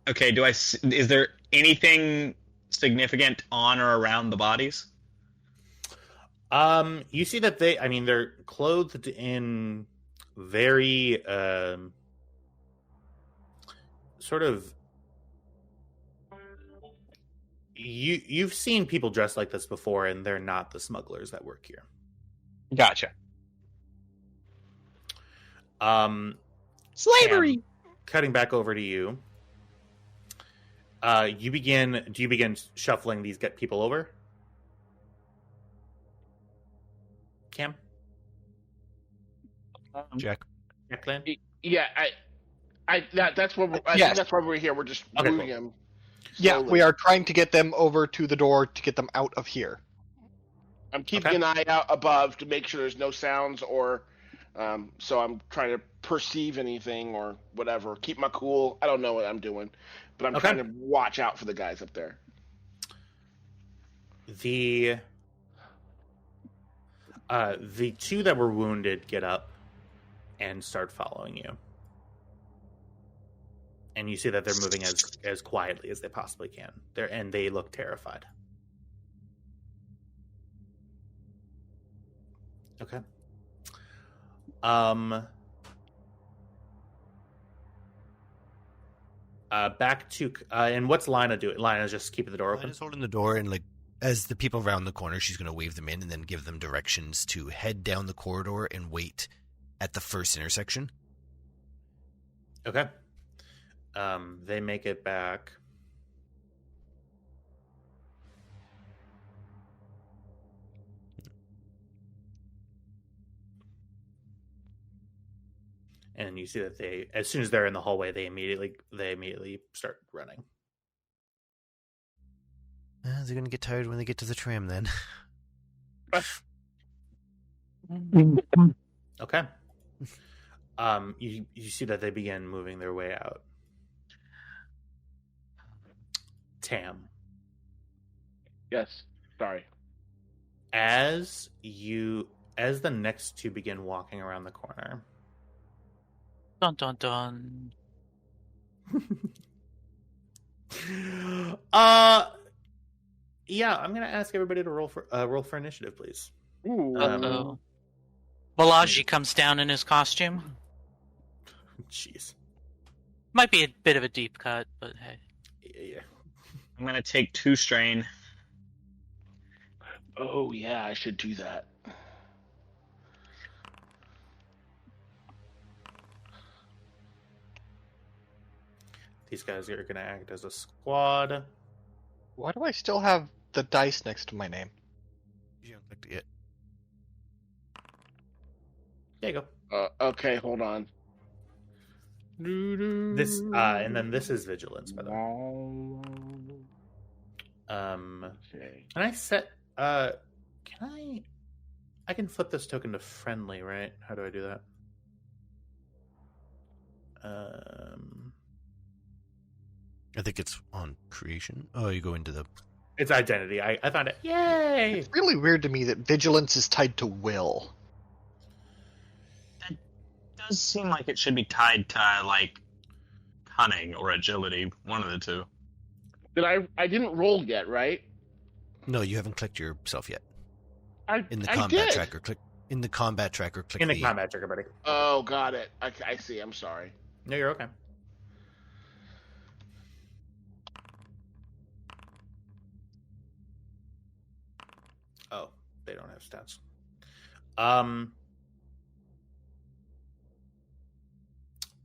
okay. Is there anything significant on or around the bodies? You see that they're clothed in very sort of. You've seen people dressed like this before, and they're not the smugglers that work here. Gotcha. Slavery. Cam, cutting back over to you. Do you begin shuffling these people over? Cam? Jack. Jacqueline? Yeah, that's what I Yes. think that's why we're here. We're just Okay, moving cool. him. Yeah, slowly. we are trying to get them over to the door to get them out of here. I'm keeping Okay. an eye out above to make sure there's no sounds or so I'm trying to perceive anything or whatever. Keep my cool. I don't know what I'm doing, but I'm Okay. trying to watch out for the guys up there. The two that were wounded get up and start following you. And you see that they're moving as quietly as they possibly can. They look terrified. Okay. Back to and what's Lina doing? Lina's just keeping the door open. Lina's holding the door, and like as the people around the corner, she's going to wave them in and then give them directions to head down the corridor and wait at the first intersection. Okay. They make it back. And you see that as soon as they're in the hallway, they immediately start running. They're going to get tired when they get to the tram then. Okay. You see that they begin moving their way out. Tam, Yes. Sorry. as the next two begin walking around the corner, Dun dun dun. yeah, I'm gonna ask everybody to roll for initiative, please. Ooh. Uh-oh. Balaji comes down in his costume. Jeez. Might be a bit of a deep cut, but hey. Yeah. I'm gonna take 2 strain. Oh yeah, I should do that. These guys are gonna act as a squad. Why do I still have the dice next to my name? You haven't clicked it yet. There you Okay, hold on. go. This and then this is vigilance, by the way. Okay. Can I set? I can flip this token to friendly, right? How do I do that? I think it's on creation. Oh, you go into the... It's identity. I found it. Yay! It's really weird to me that vigilance is tied to will. Does seem like it should be tied to like cunning or agility, one of the two. I didn't roll yet, right? No, you haven't clicked yourself yet. In the I combat did. tracker, click in the combat tracker. Click In the combat checker, buddy. Oh, got it. I see. I'm sorry. No, you're okay. Oh, they don't have stats.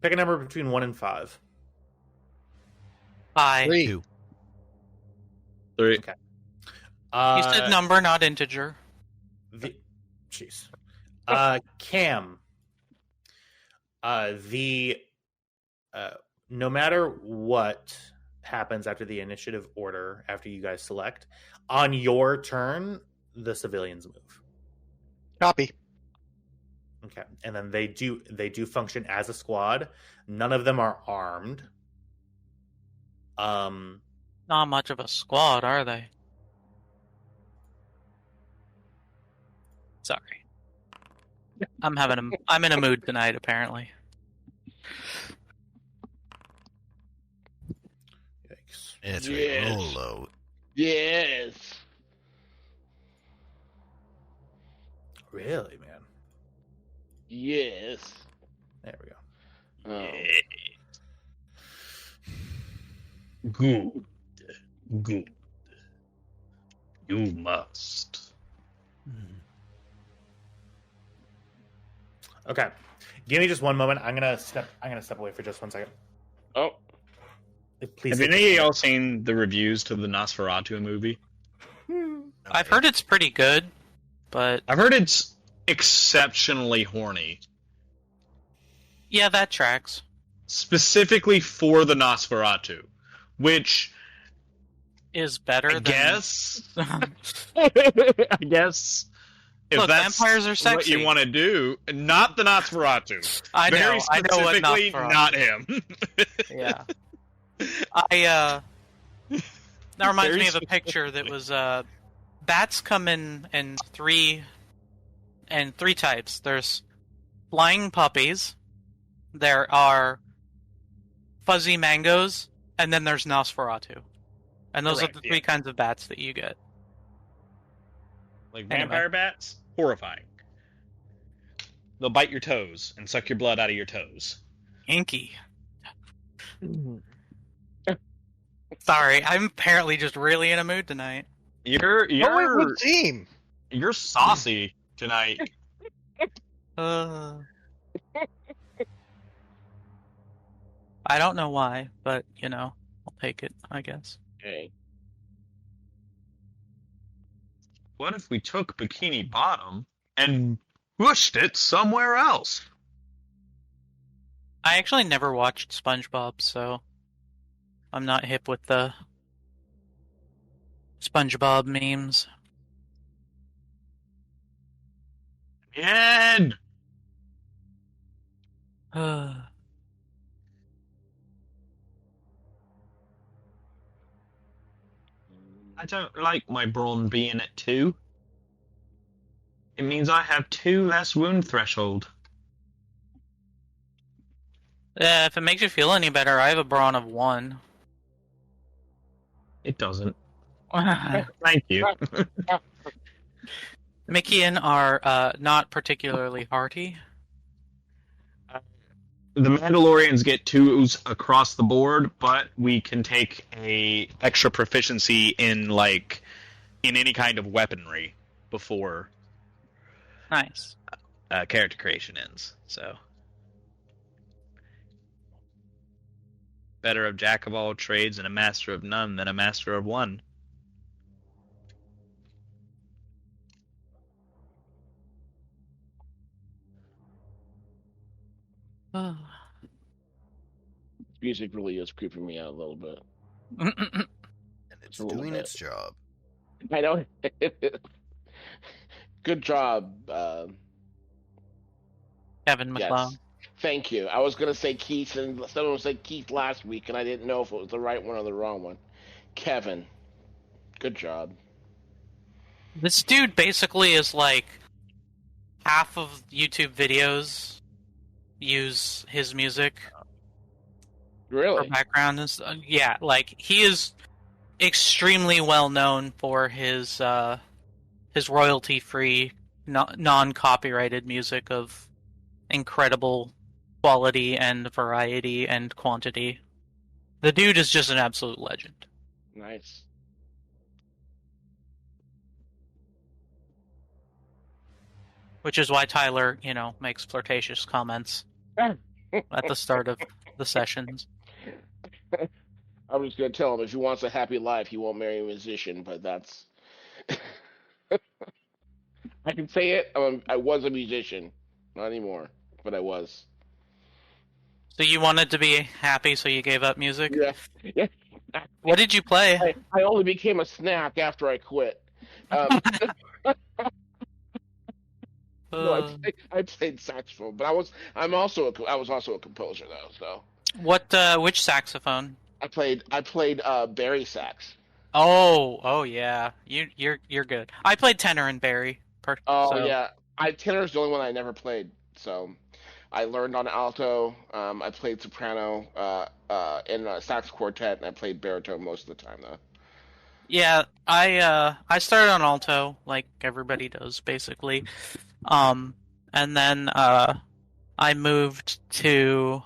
Pick a number between 1 and 5. 5. 3. 2. 3. Okay. You said number, not integer. Jeez. Cam. No matter what happens after the initiative order, after you guys select, on your turn, the civilians move. Copy. Okay, and then they do function as a squad. None of them are armed. Not much of a squad, are they? Sorry. I'm in a mood tonight, apparently. That's right. Yes. Roll low. Yes. Really, man. Yes. There we go. Good. Good. You must. Okay. Give me just one moment. I'm gonna step away for just 1 second. Oh. Please. Have any of y'all seen the reviews to the Nosferatu movie? I've heard it's pretty good, but I've heard it's exceptionally horny. yeah, that tracks. Specifically for the Nosferatu, which Is better I than... guess. I guess. If Look, that's vampires are what sexy. you want to do, not the Nosferatu. I know. Very I know what specifically, Nosferatu. not him. Yeah. That reminds me of a picture that was bats come in three types. There's flying puppies, there are fuzzy mangoes, and then there's Nosferatu. And those Correct, are the three kinds of bats that you get. Like Anyway. vampire bats, horrifying. They'll bite your toes and suck your blood out of your toes. Inky. Sorry, I'm apparently just really in a mood tonight. You're Oh, wait, what team? you're saucy tonight. I don't know why, but, I'll take it, I guess. Okay. What if we took Bikini Bottom and pushed it somewhere else? I actually never watched SpongeBob, so I'm not hip with the SpongeBob memes. Ed! I don't like my brawn being at 2. It means I have 2 less wound threshold. Yeah, if it makes you feel any better, I have a brawn of 1. It doesn't. Thank you. Mickey and are not particularly hearty. The Mandalorians get 2s across the board, but we can take a extra proficiency in any kind of weaponry before Nice. Character creation ends. So better of jack of all trades and a master of none than a master of one. Music really is creeping me out a little bit. And it's A little doing bit. its job. I know. Good job. Kevin MacLeod. Yes. Thank you. I was going to say Keith, and someone said Keith last week, and I didn't know if it was the right one or the wrong one. Kevin. Good job. This dude basically is like half of YouTube videos use his music for Really? background and stuff. Yeah, like he is extremely well known for his royalty-free, non-copyrighted music of incredible quality and variety and quantity. The dude is just an absolute legend. Nice. Which is why Tyler, makes flirtatious comments at the start of the sessions. I'm just going to tell him if he wants a happy life, he won't marry a musician, but that's... I can say it. I was a musician. Not anymore, but I was. So you wanted to be happy, so you gave up music? Yeah. Yeah. What did you play? I only became a snack after I quit. No, I played saxophone, but I was also a composer though. So Which saxophone? I played Barry sax. Oh yeah. You're good. I played tenor and Barry. Yeah, tenor's the only one I never played. So, I learned on alto. I played soprano in a sax quartet, and I played baritone most of the time, though. Yeah, I started on alto like everybody does basically, and then I moved to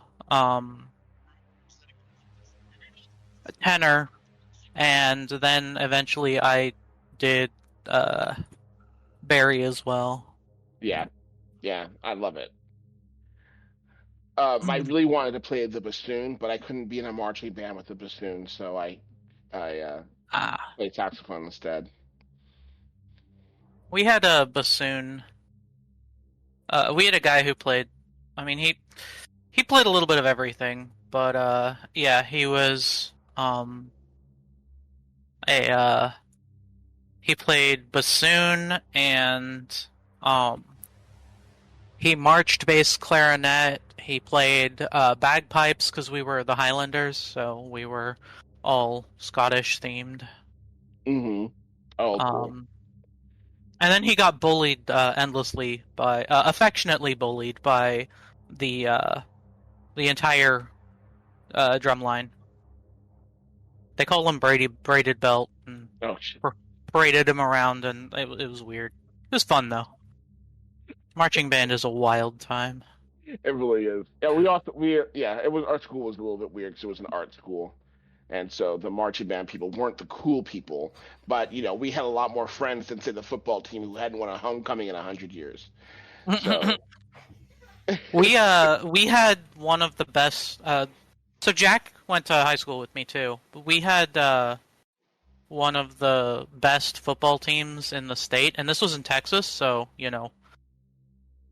tenor, and then eventually I did Barry as well. Yeah, I love it. I really wanted to play the bassoon, but I couldn't be in a marching band with the bassoon, so I played saxophone instead. We had a bassoon. We had a guy who played. I mean, he played a little bit of everything, but yeah, he was he played bassoon and he marched bass clarinet. He played bagpipes because we were the Highlanders, so we were all Scottish themed. Mm-hmm. Oh, cool. And then he got bullied endlessly by, affectionately bullied by the entire drum line. They call him Braided Belt, and paraded him around, and it was weird. It was fun though. Marching band is a wild time. It really is. Yeah, it was our school was a little bit weird because it was an art school, and so the marching band people weren't the cool people. But we had a lot more friends than say the football team who hadn't won a homecoming in 100 years. So we had one of the best. So Jack went to high school with me too. We had one of the best football teams in the state, and this was in Texas, so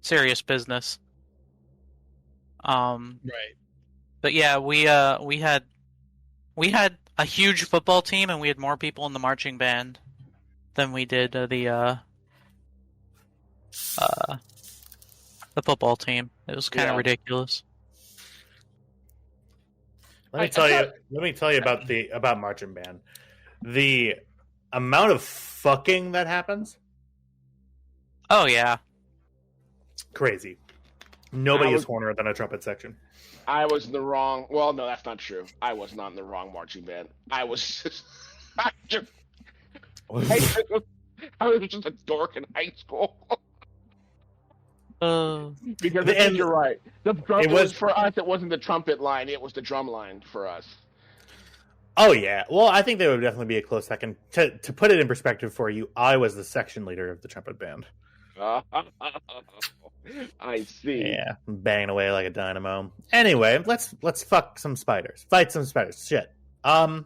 serious business. Right. But yeah, we had a huge football team, and we had more people in the marching band than we did the football team. It was kind of ridiculous. Let me tell you about marching band. The amount of fucking that happens. Oh yeah. Crazy. Nobody is hornier than a trumpet section. I was in the wrong. Well, no, that's not true. I was not in the wrong marching band. I was just a dork in high school. Because you're right. The drum was for us. It wasn't the trumpet line. It was the drum line for us. Oh yeah. Well, I think they would definitely be a close second. To put it in perspective for you, I was the section leader of the trumpet band. I see. Yeah, banging away like a dynamo. Anyway, let's fuck some spiders. Fight some spiders. Shit. All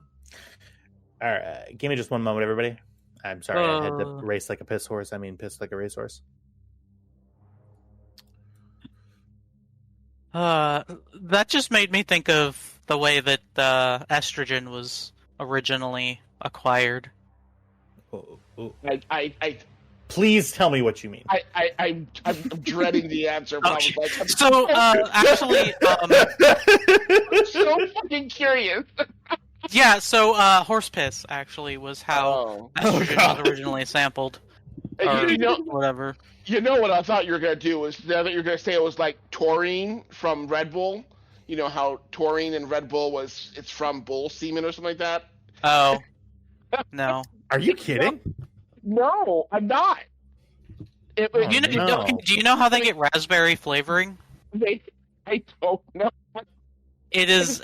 right, give me just one moment, everybody. I'm sorry, I had to race like a piss horse. I mean, piss like a racehorse. That just made me think of the way that estrogen was originally acquired. Please tell me what you mean. I'm dreading the answer. So, actually, I'm so fucking curious. Yeah, so horse piss actually was how estrogen was originally sampled. Whatever. You know what I thought you were gonna do was that you're gonna say it was like taurine from Red Bull. You know how taurine in Red Bull it's from bull semen or something like that. Oh, no. Are you kidding? No, I'm not. Do you know how they get raspberry flavoring? I don't know. It is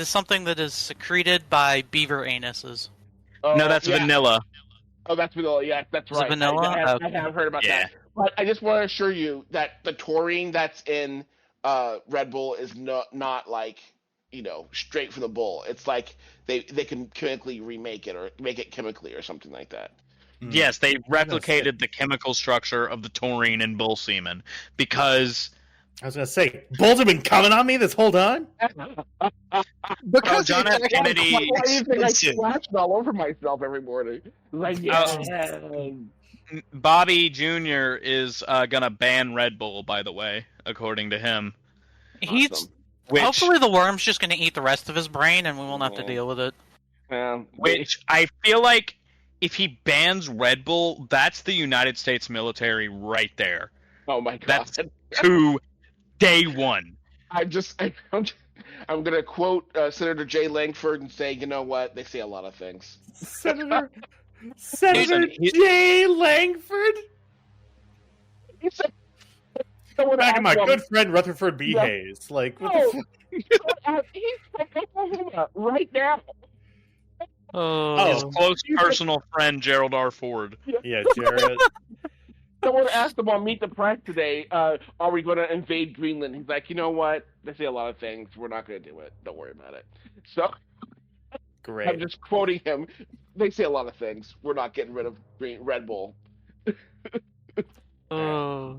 something that is secreted by beaver anuses. No, that's vanilla. Oh, that's vanilla. Yeah, that's right. Vanilla? I have heard about that. But I just want to assure you that the taurine that's in Red Bull is not like straight from the bull. It's like they can chemically remake it or make it chemically or something like that. Yes, they replicated the chemical structure of the taurine in bull semen because I was going to say, bulls have been coming on me this whole time? Because John F. Kennedy. Why do you think I splashed all over myself every morning? Like, Bobby Jr. is going to ban Red Bull, by the way, according to him. Hopefully the worm's just going to eat the rest of his brain and we won't have to deal with it. Which I feel like if he bans Red Bull, that's the United States military right there. Oh my god. That's too Day one. I'm gonna quote Senator Jay Langford and say, you know what? They say a lot of things. Senator Listen, Jay Langford. He said, someone Back in my asked him- good friend Rutherford B. Yeah. Hayes. Like, what No. the fuck? He's from Oklahoma right now. His close personal friend Gerald R. Ford. Yeah, Jared. Someone asked him on Meet the Press today, are we going to invade Greenland? He's like, you know what? They say a lot of things. We're not going to do it. Don't worry about it. So Great. I'm just quoting him. They say a lot of things. We're not getting rid of Red Bull. Okay.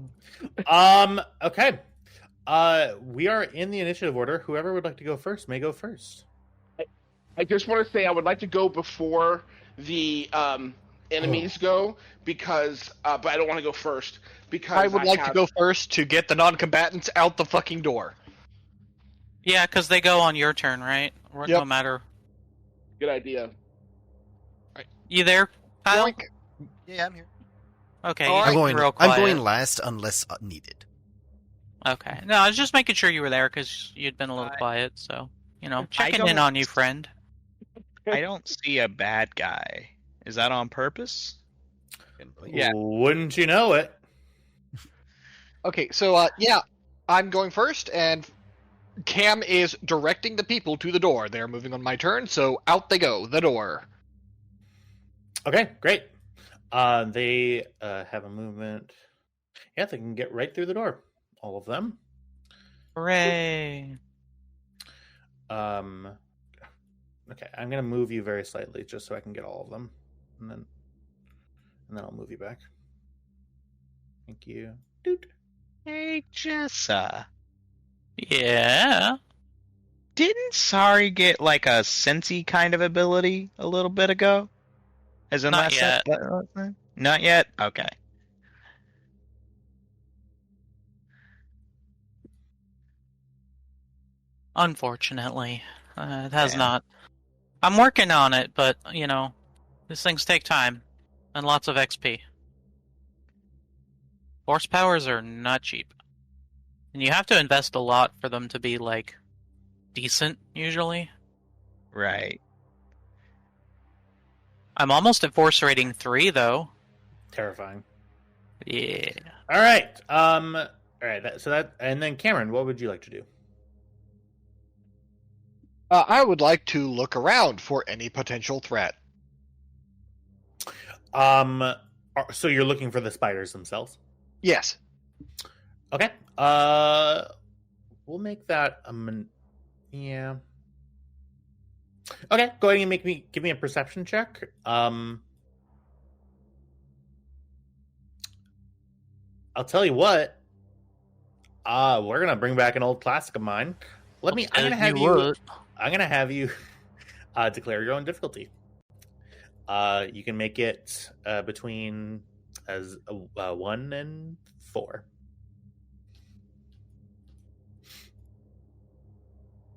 We are in the initiative order. Whoever would like to go first may go first. I just want to say I would like to go before the enemies go because, but I don't want to go first because I would like to go first to get the non-combatants out the fucking door. Yeah, because they go on your turn, right? Or Yep. No matter. Good idea. You there, Kyle? Yoink. Yeah, I'm here. Okay, All you right. I'm seem going. real I'm quiet. going last unless needed. Okay. No, I was just making sure you were there because you'd been a little quiet. So, checking in don't- on you, friend. I don't see a bad guy. Is that on purpose? Yeah. Wouldn't you know it? Okay, so I'm going first, and Cam is directing the people to the door. They're moving on my turn, so out they go, the door. Okay, great. They have a movement. Yeah, they can get right through the door. All of them. Hooray! Okay, I'm gonna move you very slightly just so I can get all of them, and then I'll move you back. Thank you. Doot. Hey, Jessa. Yeah. Didn't Sari get like a Sensi kind of ability a little bit ago? As in Not last yet. Not yet? Okay. Unfortunately, it has Yeah. not. I'm working on it, but these things take time and lots of XP. Force powers are not cheap, and you have to invest a lot for them to be like decent. Usually, Right. I'm almost at force rating 3 though. Terrifying. Yeah. All right. All right. And then Cameron, what would you like to do? I would like to look around for any potential threat. So you're looking for the spiders themselves? Yes. Okay. We'll make that yeah. Okay, go ahead and give me a perception check. I'll tell you what. We're gonna bring back an old classic of mine. I'm gonna have you declare your own difficulty. You can make it between as 1 and 4.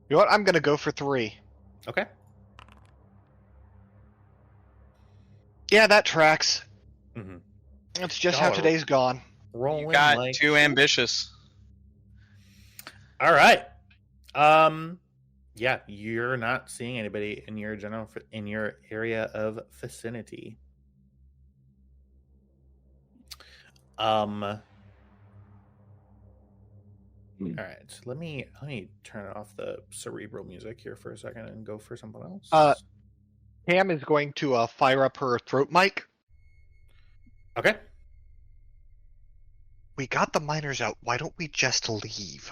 You know what? I'm going to go for 3. Okay. Yeah, that tracks. Mm-hmm. That's just how today's gone. Rolling You got like... too ambitious. All right. Yeah, you're not seeing anybody in your area of vicinity. All right. Let me turn off the cerebral music here for a second and go for something else. Cam is going to fire up her throat mic. Okay. We got the miners out. Why don't we just leave?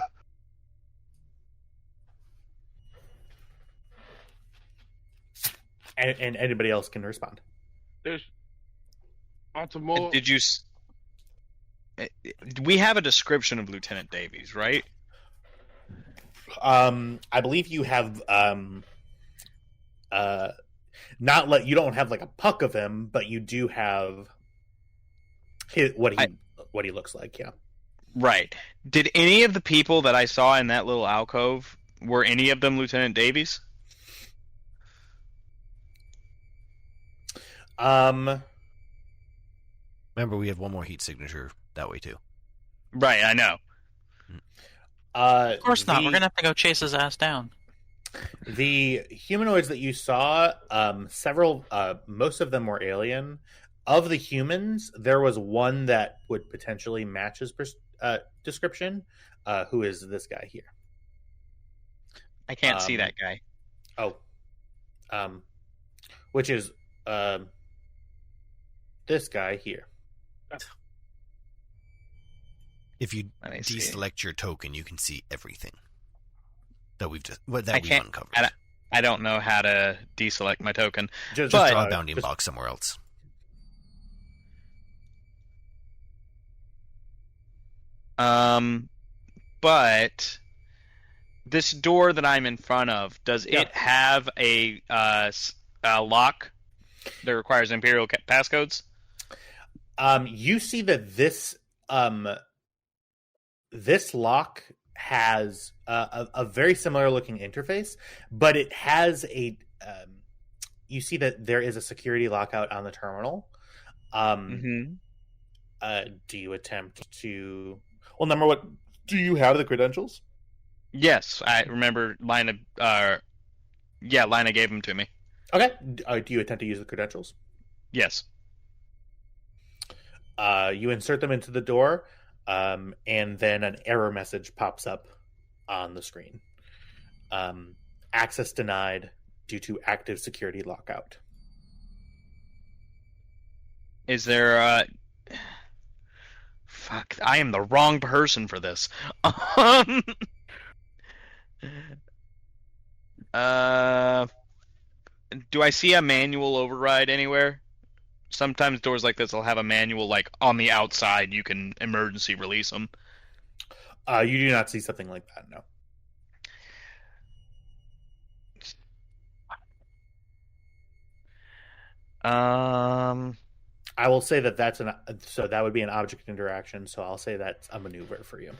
And anybody else can respond. There's Altamore. Did you? We have a description of Lieutenant Davies, right? I believe you have you don't have like a puck of him, but you do have what he looks like. Yeah. Right. Did any of the people that I saw in that little alcove, were any of them Lieutenant Davies? Remember, we have one more heat signature that way too. Right, I know. Of course not. We're gonna have to go chase his ass down. The humanoids that you saw, most of them were alien. Of the humans, there was one that would potentially match his description, who is this guy here. I can't see that guy. Oh. Which is this guy here. If you deselect your token, you can see everything that we've uncovered. I don't know how to deselect my token. Just draw a bounding box somewhere else. But this door that I'm in front of, does it have a lock that requires Imperial passcodes? You see that this lock has a very similar looking interface, but it has a. You see that there is a security lockout on the terminal. Do you attempt to? Well, number one, do you have the credentials? Yes, I remember Lina gave them to me. Okay. Do you attempt to use the credentials? Yes. You insert them into the door, and then an error message pops up on the screen. Access denied due to active security lockout. Is there Fuck, I am the wrong person for this. Do I see a manual override anywhere? Sometimes doors like this will have a manual, like, on the outside. You can emergency release them. You do not see something like that, no. I will say that so that would be an object interaction, so I'll say that's a maneuver for you.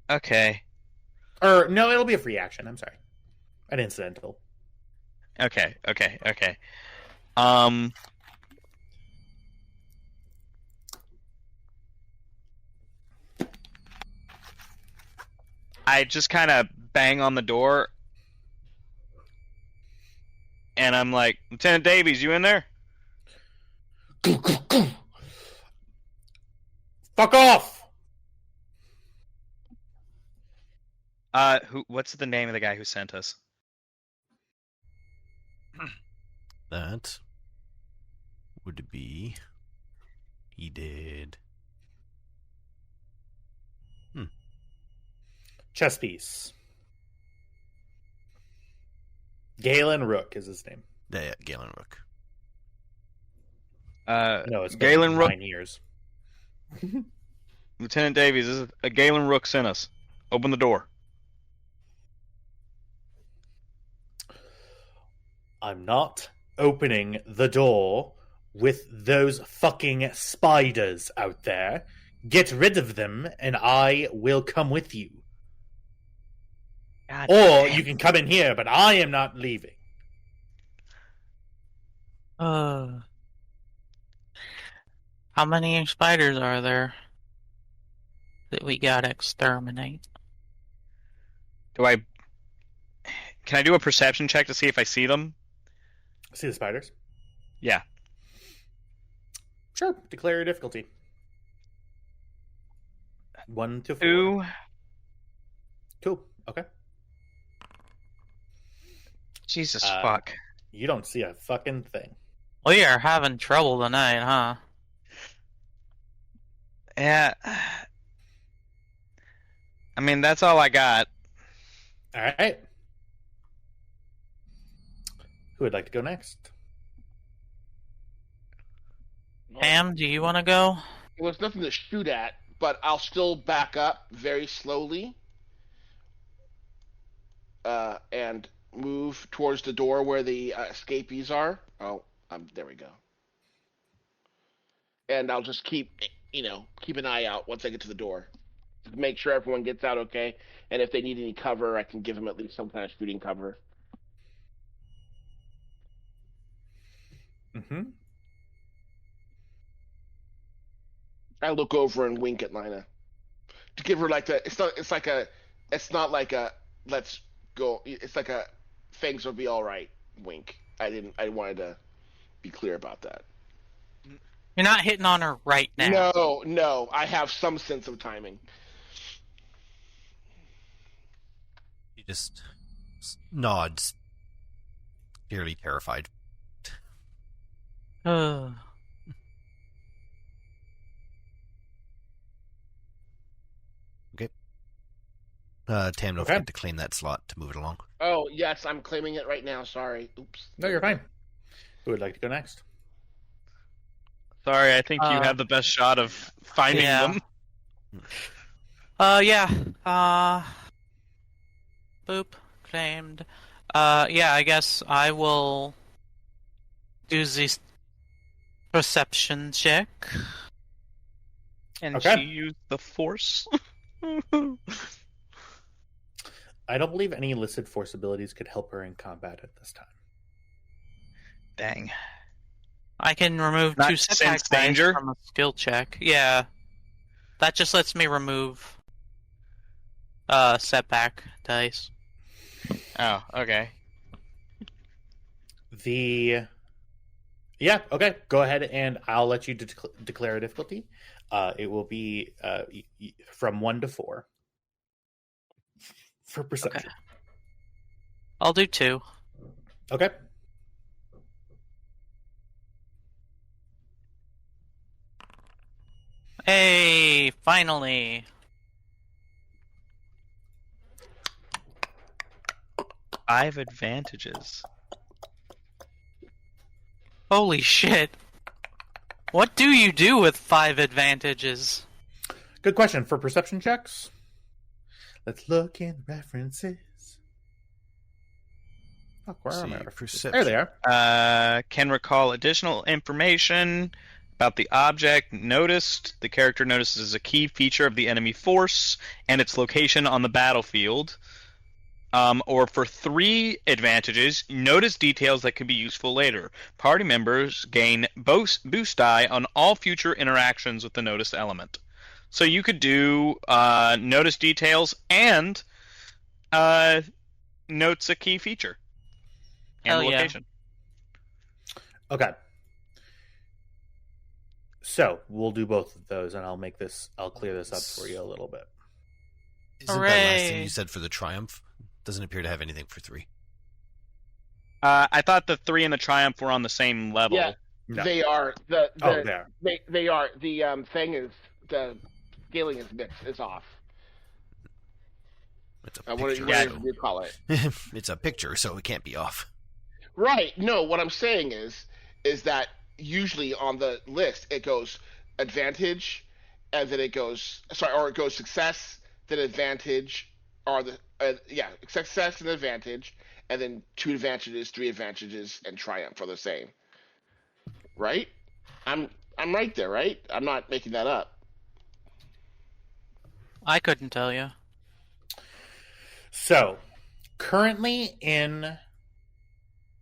Okay. Or, no, it'll be a free action, I'm sorry. An incidental. Okay. I just kind of bang on the door, and I'm like, Lieutenant Davies, you in there? Fuck off! What's the name of the guy who sent us? That would be... He did... Chess piece. Galen Rook is his name. Yeah, Galen Rook. No, it's Galen Rook. 9 years. Lieutenant Davies, this is a Galen Rook sent us. Open the door. I'm not opening the door with those fucking spiders out there. Get rid of them, and I will come with you. God or damn. you can come in here, but I am not leaving. How many spiders are there that we gotta exterminate? Can I do a perception check to see if I see them? See the spiders? Yeah. Sure. Declare your difficulty. 1 to 4. 2. 2. Okay. Jesus fuck. You don't see a fucking thing. We are having trouble tonight, huh? Yeah. I mean, that's all I got. All right. Who would like to go next? Pam, do you want to go? Well, there's nothing to shoot at, but I'll still back up very slowly and move towards the door where the escapees are. Oh, there we go. And I'll just keep an eye out once I get to the door. Just make sure everyone gets out okay. And if they need any cover, I can give them at least some kind of shooting cover. Mm-hmm. I look over and wink at Lina. to give her like the. It's not like a let's go. It's like a things will be all right. Wink. I wanted to be clear about that. You're not hitting on her right now. No. I have some sense of timing. He just nods, clearly terrified. Tam, don't forget to claim that slot to move it along. Oh, yes, I'm claiming it right now. Sorry. Oops. No, you're fine. Who would like to go next? Sorry, I think you have the best shot of finding them. Boop. Claimed. I guess I will do the perception check. And she used the force? I don't believe any listed force abilities could help her in combat at this time. Dang. I can remove Not 2 setback dice from a skill check. Yeah. That just lets me remove setback dice. Oh, okay. Okay. Go ahead and I'll let you declare a difficulty. It will be from 1 to 4 for perception. Okay. I'll do 2. Okay. Hey, finally. Five advantages. Holy shit. What do you do with 5 advantages? Good question. For perception checks, let's look in references. Oh, where are my references? There they are. Can recall additional information about the object noticed. The character notices a key feature of the enemy force and its location on the battlefield. Or for 3 advantages, notice details that could be useful later. Party members gain boost die on all future interactions with the noticed element. So you could do notice details and notes a key feature and location. Okay. So we'll do both of those, and I'll clear this up for you a little bit. Isn't that last thing you said for the Triumph? Doesn't appear to have anything for 3. I thought the 3 and the Triumph were on the same level. Yeah, no. They are. They are. The thing is, the scaling is off. It's a picture. What do you call it? It's a picture, so it can't be off. Right. No, what I'm saying is that usually on the list it goes advantage, and then it goes success, then advantage, or success and advantage, and then 2 advantages, 3 advantages, and triumph are the same. Right? I'm right there, right? I'm not making that up. I couldn't tell you. So, currently in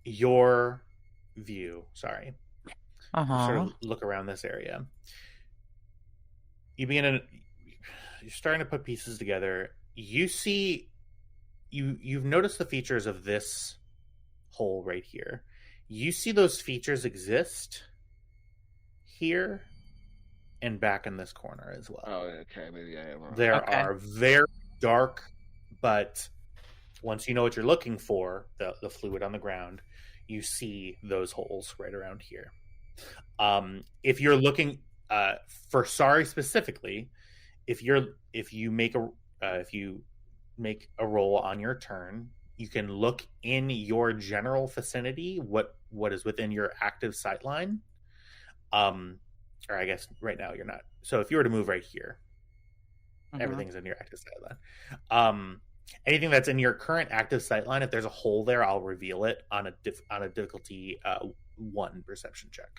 your view, sort of look around this area. You're starting to put pieces together. You see, you've noticed the features of this hole right here. You see those features exist here and back in this corner as well. Oh, okay. Maybe I am wrong. There are very dark, but once you know what you're looking for, the fluid on the ground, you see those holes right around here. If you're looking for Sorry specifically, if you make a roll on your turn, you can look in your general vicinity what is within your active sight line. Or I guess right now you're not. So if you were to move right here, everything's in your active sight line. Anything that's in your current active sight line, if there's a hole there, I'll reveal it on a difficulty 1 perception check.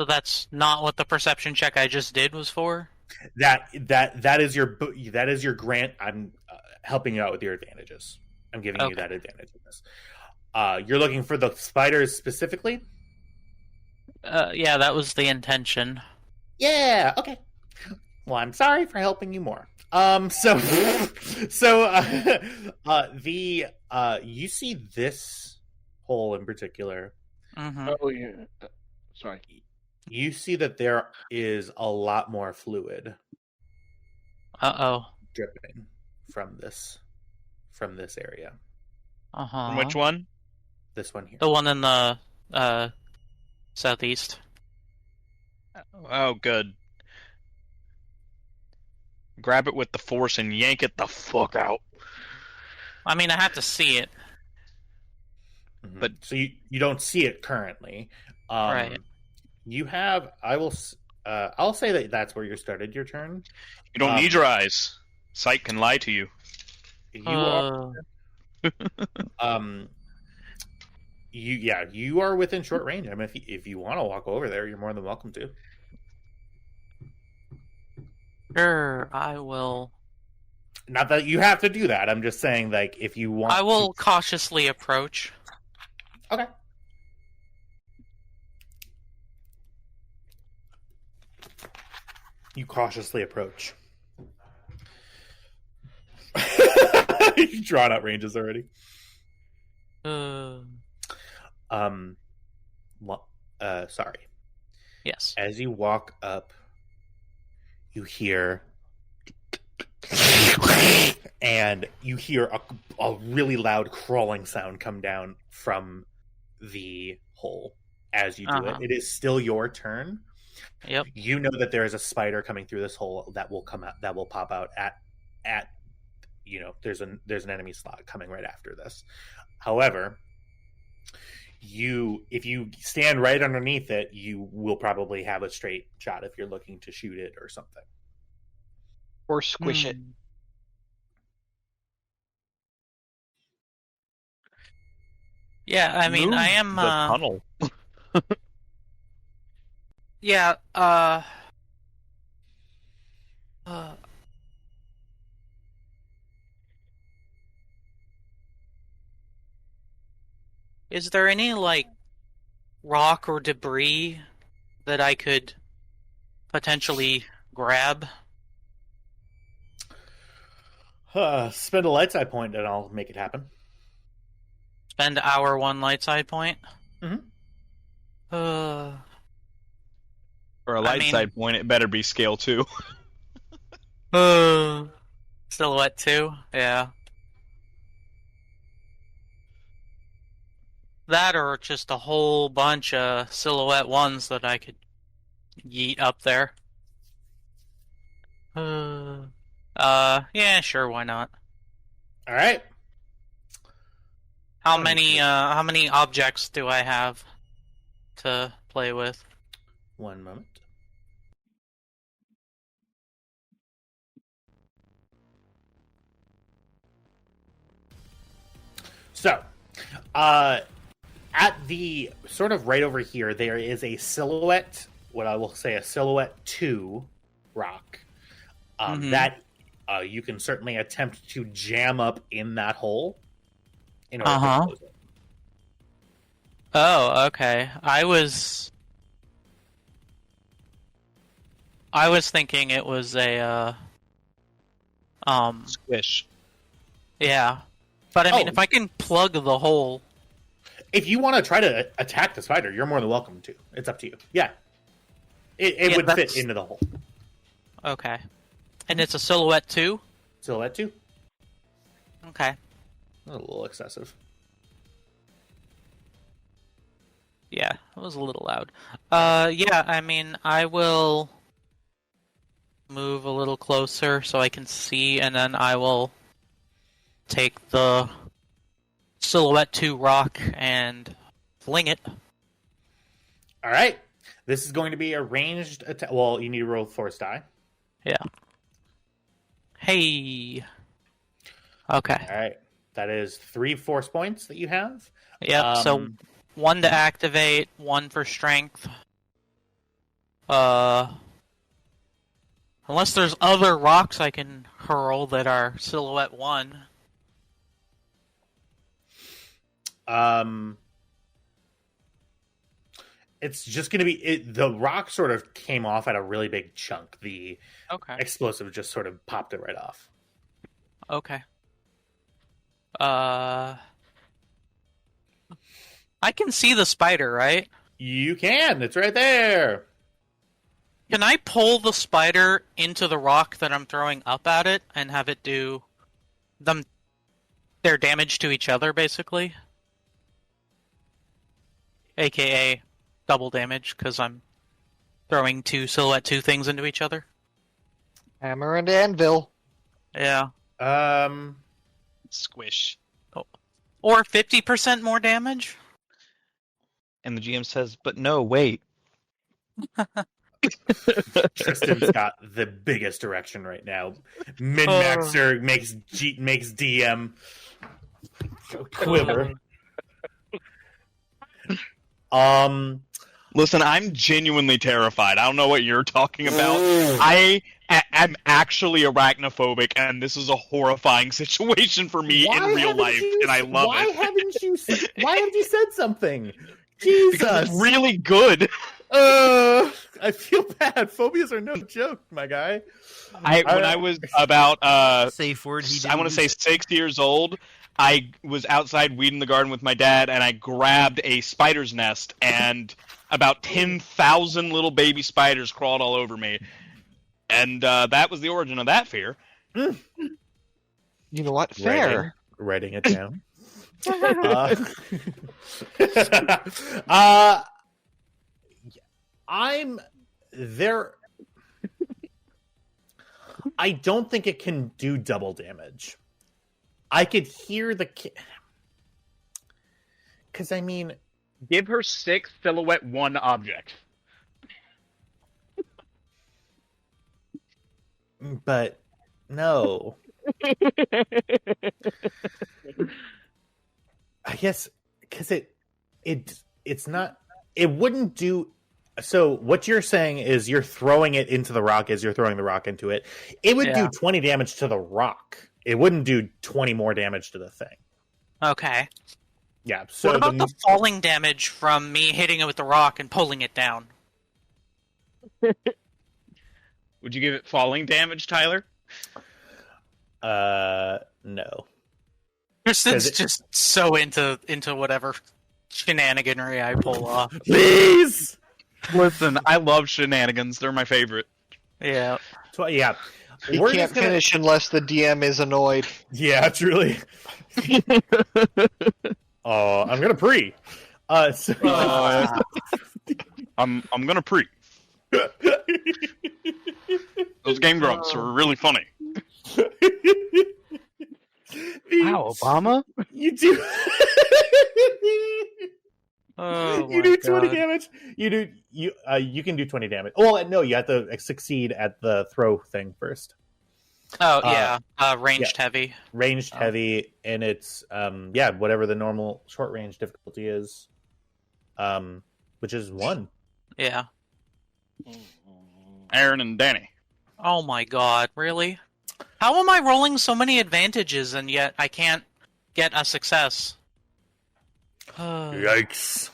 So that's not what the perception check I just did was for? That is your grant. I'm helping you out with your advantages. I'm giving you that advantage in this. You're looking for the spiders specifically? Yeah, that was the intention. Yeah, okay. Well, I'm sorry for helping you more. You see this hole in particular. Mm-hmm. Oh yeah. Sorry. You see that there is a lot more fluid Uh-oh. dripping from this area. Uh-huh. From which one? This one here. The one in the southeast. Oh, good. Grab it with the force and yank it the fuck out. I mean, I have to see it. Mhm. But so you don't see it currently. Right. You have. I'll say that that's where you started your turn. you don't need your eyes. Sight can lie to you. You are. You are within short range. I mean, if you want to walk over there, you're more than welcome to. Sure, I will. Not that you have to do that. I'm just saying, like, if you want. I will cautiously approach. Okay. You cautiously approach. You've drawn out ranges already. Sorry. Yes. As you walk up, you hear, and you hear a really loud crawling sound come down from the hole. As you do it, it is still your turn. Yep. You know that there is a spider coming through this hole that will come out, that will pop out at there's an enemy slot coming right after this. However, if you stand right underneath it, you will probably have a straight shot if you're looking to shoot it or something. Or squish it. Yeah, I mean, Move I am. the tunnel. Yeah. Is there any rock or debris that I could potentially grab? Spend a light side point and I'll make it happen. Spend hour one light side point? Mhm. For a light side point, it better be scale 2. Silhouette 2? Yeah. That or just a whole bunch of silhouette 1s that I could yeet up there. Yeah, sure, why not? All right. How many objects do I have to play with? One moment. So, at the sort of right over here, there is a silhouette, what I will say a silhouette 2 rock. That you can certainly attempt to jam up in that hole in order to close it. Oh, okay. I was thinking it was a Squish. Yeah. But I mean, if I can plug the hole. If you want to try to attack the spider, you're more than welcome to. It's up to you. Yeah. It would fit into the hole. Okay. And it's a silhouette 2? Silhouette 2? Okay. A little excessive. Yeah, it was a little loud. Yeah, I mean, I will move a little closer so I can see, and then I will take the silhouette 2 rock and fling it. All right. This is going to be a ranged attack. Well, you need to roll force die. Yeah. Hey. Okay. All right. That is 3 force points that you have. Yep, so 1 to activate, 1 for strength. Unless there's other rocks I can hurl that are silhouette 1. It's just going to be the rock sort of came off at a really big chunk. The Okay. explosive just sort of popped it right off. Okay. I can see the spider, right? You can. It's right there. Can I pull the spider into the rock that I'm throwing up at it and have it do their damage to each other, basically? AKA double damage, because I'm throwing two Silhouette 2 things into each other? Hammer and anvil. Yeah. Squish. Or 50% more damage? And the GM says, but no, wait. Tristan's got the biggest erection right now. Min-maxer makes DM quiver. Listen, I'm genuinely terrified. I don't know what you're talking about. I am actually arachnophobic, and this is a horrifying situation for me in real life, and I love why it. Why haven't you said something? Jesus. Because it's really good. I feel bad. Phobias are no joke, my guy. When I was about Safe word. I want to say 6 years old, I was outside weeding the garden with my dad, and I grabbed a spider's nest, and about 10,000 little baby spiders crawled all over me. And that was the origin of that fear. You know what? Fair. Writing it down. I'm there. I don't think it can do double damage. I could hear the because I mean, Give her 6 Silhouette 1 object. but no. I guess because it's not. It wouldn't do. So what you're saying is you're throwing it into the rock as you're throwing the rock into it. It would do 20 damage to the rock. It wouldn't do 20 more damage to the thing. Okay. Yeah. So what about the falling damage from me hitting it with the rock and pulling it down? Would you give it falling damage, Tyler? No. Kristen's just so into whatever shenaniganry I pull off. Please. Listen, I love shenanigans. They're my favorite. Yeah. So, yeah. You can't finish unless the DM is annoyed. Yeah, truly. Oh, I'm gonna pre. So... I'm gonna pre. Those Game Grumps were really funny. Wow, Obama? You do. Oh, you do 20 damage. You can do 20 damage. Well, no, you have to succeed at the throw thing first. Oh yeah, ranged heavy. Ranged heavy, and it's whatever the normal short range difficulty is, which is 1. Yeah. Aaron and Danny. Oh my god, really? How am I rolling so many advantages and yet I can't get a success? Yikes.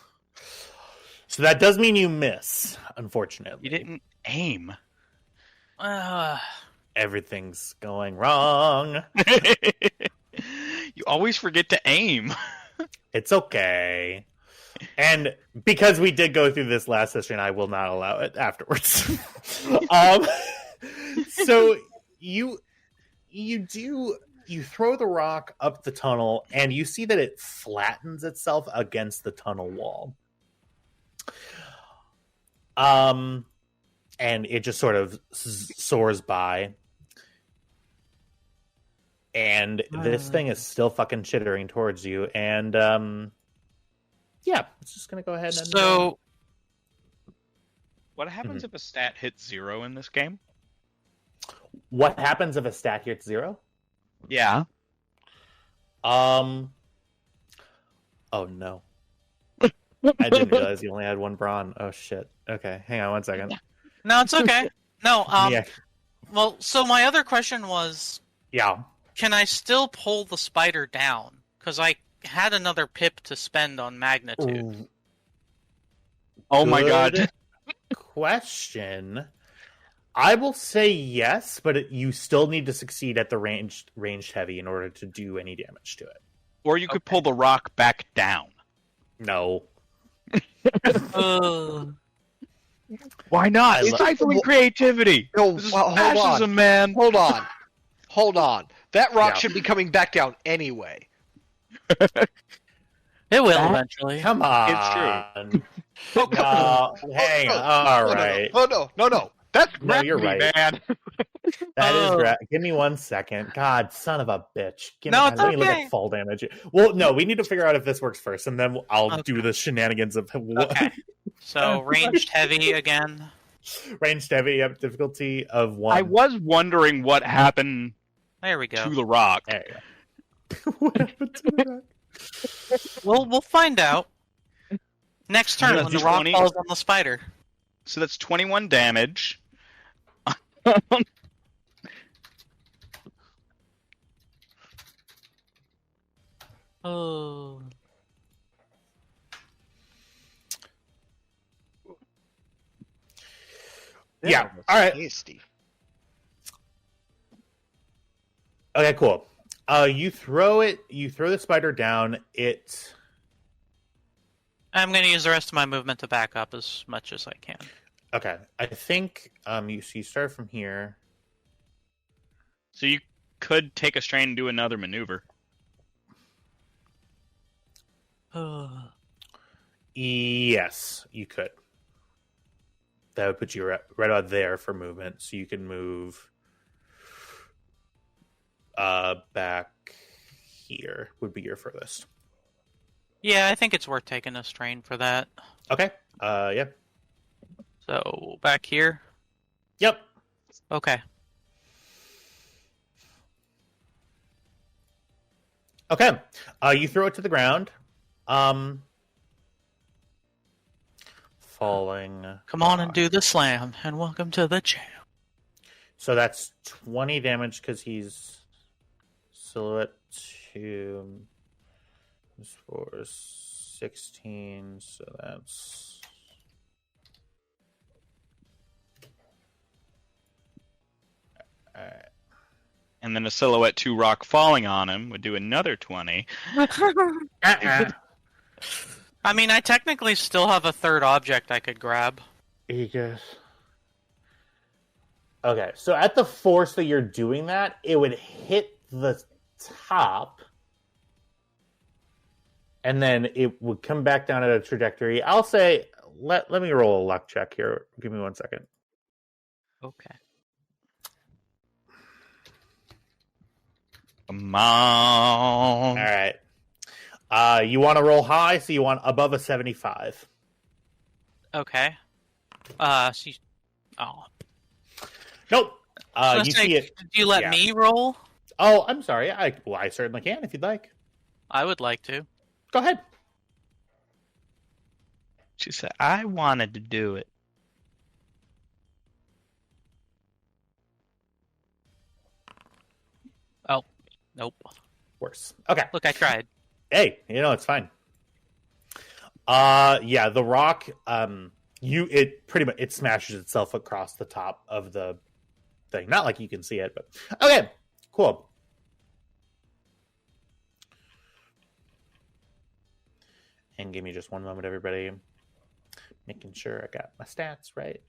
So that does mean you miss, unfortunately. You didn't aim. Everything's going wrong. You always forget to aim. It's okay. And because we did go through this last session, I will not allow it afterwards. So you throw the rock up the tunnel, and you see that it flattens itself against the tunnel wall. And it just sort of soars by. And this thing is still fucking chittering towards you, and it's just gonna go ahead and. So, what happens if a stat hits 0 in this game? What happens if a stat hits 0? Yeah. Oh no! I didn't realize you only had 1 brawn. Oh shit! Okay, hang on 1 second. no, it's okay. No, Yeah. Well, so my other question was, Yeah. can I still pull the spider down? Because I had another pip to spend on magnitude. Oh my god. Good question. I will say yes, but you still need to succeed at the ranged heavy in order to do any damage to it. Or you could pull the rock back down. No. Why not? It's stifling creativity. No, This is hold fascism, on. man. Hold on. That rock Yeah. should be coming back down anyway. It will eventually. Come on. It's true. No, hang on. All right. No. That's No, you're right. man. That is right. Give me 1 second. God, son of a bitch. No, Let me look okay. at fall damage. Well, no, we need to figure out if this works first, and then I'll do the shenanigans of Okay. So ranged heavy again. ranged heavy difficulty of 1. I was wondering what happened There we go. to the rock. There you go. What happened to that? We'll find out. Next turn Yeah, when the just rock 20. falls on the spider. So that's 21 damage. Oh. Yeah. All right. Tasty. Okay, cool. You throw the spider down. I'm going to use the rest of my movement to back up as much as I can. Okay. I think you start from here. So you could take a strain and do another maneuver. Yes, you could. That would put you right about there for movement, so you can move back here would be your furthest. Yeah, I think it's worth taking a strain for that. Okay. Yeah. So back here. Yep. Okay. Okay. You throw it to the ground. Falling. Come on and do the slam, and welcome to the jam. So that's 20 damage because he's silhouette 2 for 16. So that's all right. And then a silhouette 2 rock falling on him would do another 20. I mean, I technically still have a third object I could grab. Aegis. Okay, so at the force that you're doing that, it would hit the top, and then it would come back down at a trajectory. I'll say, let me roll a luck check here. Give me 1 second. Okay. Come on. All right. You want to roll high, so you want above a 75. Okay. Oh. Nope. So You see it. Do you let yeah. me roll? Oh, I'm sorry. I certainly can if you'd like. I would like to. Go ahead. She said, I wanted to do it. Oh, nope. Worse. Okay. Look, I tried. Hey, it's fine. Yeah, the rock, it pretty much it smashes itself across the top of the thing. Not like you can see it, but okay, cool. And give me just 1 moment, everybody. Making sure I got my stats right.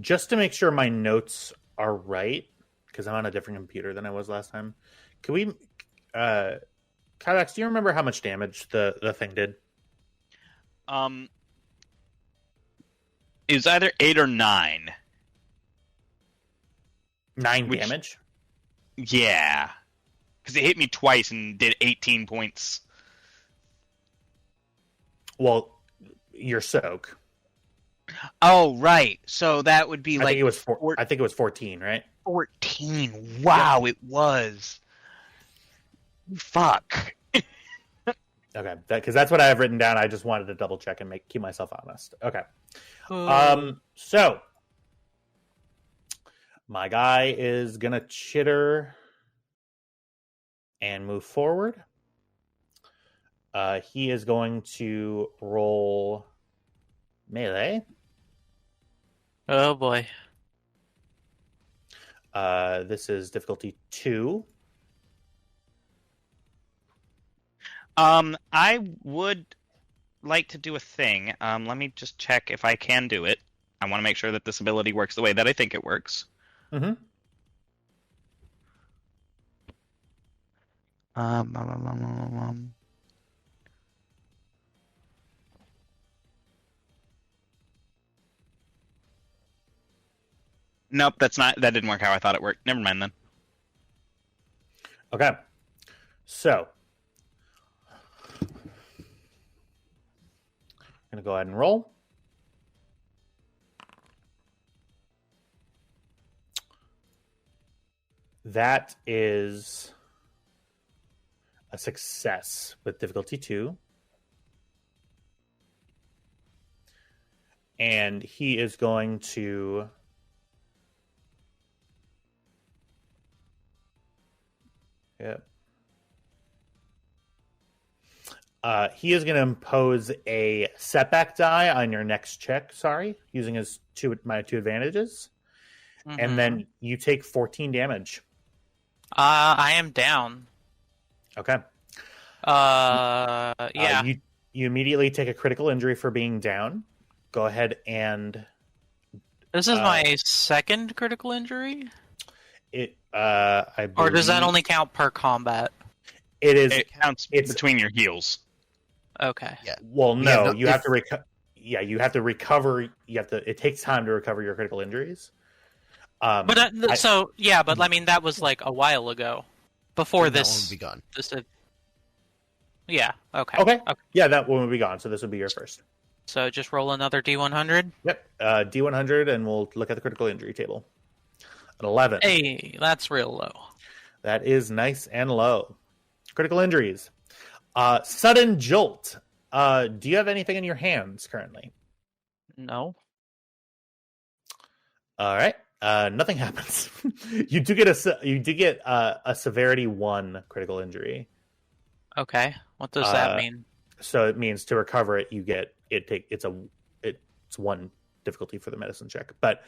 Just to make sure my notes are right, because I'm on a different computer than I was last time. Can we, Kyrax, do you remember how much damage the thing did? It was either 8 or 9. 9 damage? Yeah. Because it hit me twice and did 18 points. Well, your soak. Oh, right. So that would be I like think it was 14, right? 14. Wow, it was. Fuck. Okay, because that's what I have written down. I just wanted to double check and keep myself honest. Okay. So my guy is gonna chitter and move forward. He is going to roll melee. Oh boy. This is difficulty 2. I would like to do a thing. Let me just check if I can do it. I want to make sure that this ability works the way that I think it works. Mm-hmm. Nope, that didn't work how I thought it worked. Never mind then. Okay. So I'm gonna go ahead and roll. That is a success with difficulty 2. And he is going to he is going to impose a setback die on your next check. Sorry, using my 2 advantages, and then you take 14 damage. I am down. Okay. Yeah. You immediately take a critical injury for being down. Go ahead and. This is my second critical injury. I believe, or does that only count per combat? It counts between your heals. Okay. Yeah. Well, no, you have to recover. Yeah, you have to recover. It takes time to recover your critical injuries. But I mean that was like a while ago, before this. That one will be gone. Yeah. Okay. Okay. Yeah, that one will be gone. So this will be your first. So just roll another D100. Yep. D100, and we'll look at the critical injury table. An 11. Hey, that's real low. That is nice and low. Critical injuries. Sudden jolt. Do you have anything in your hands currently? No. All right. Nothing happens. You do get a severity 1 critical injury. Okay. What does that mean? So it means to recover it, you get it's 1 difficulty for the medicine check. But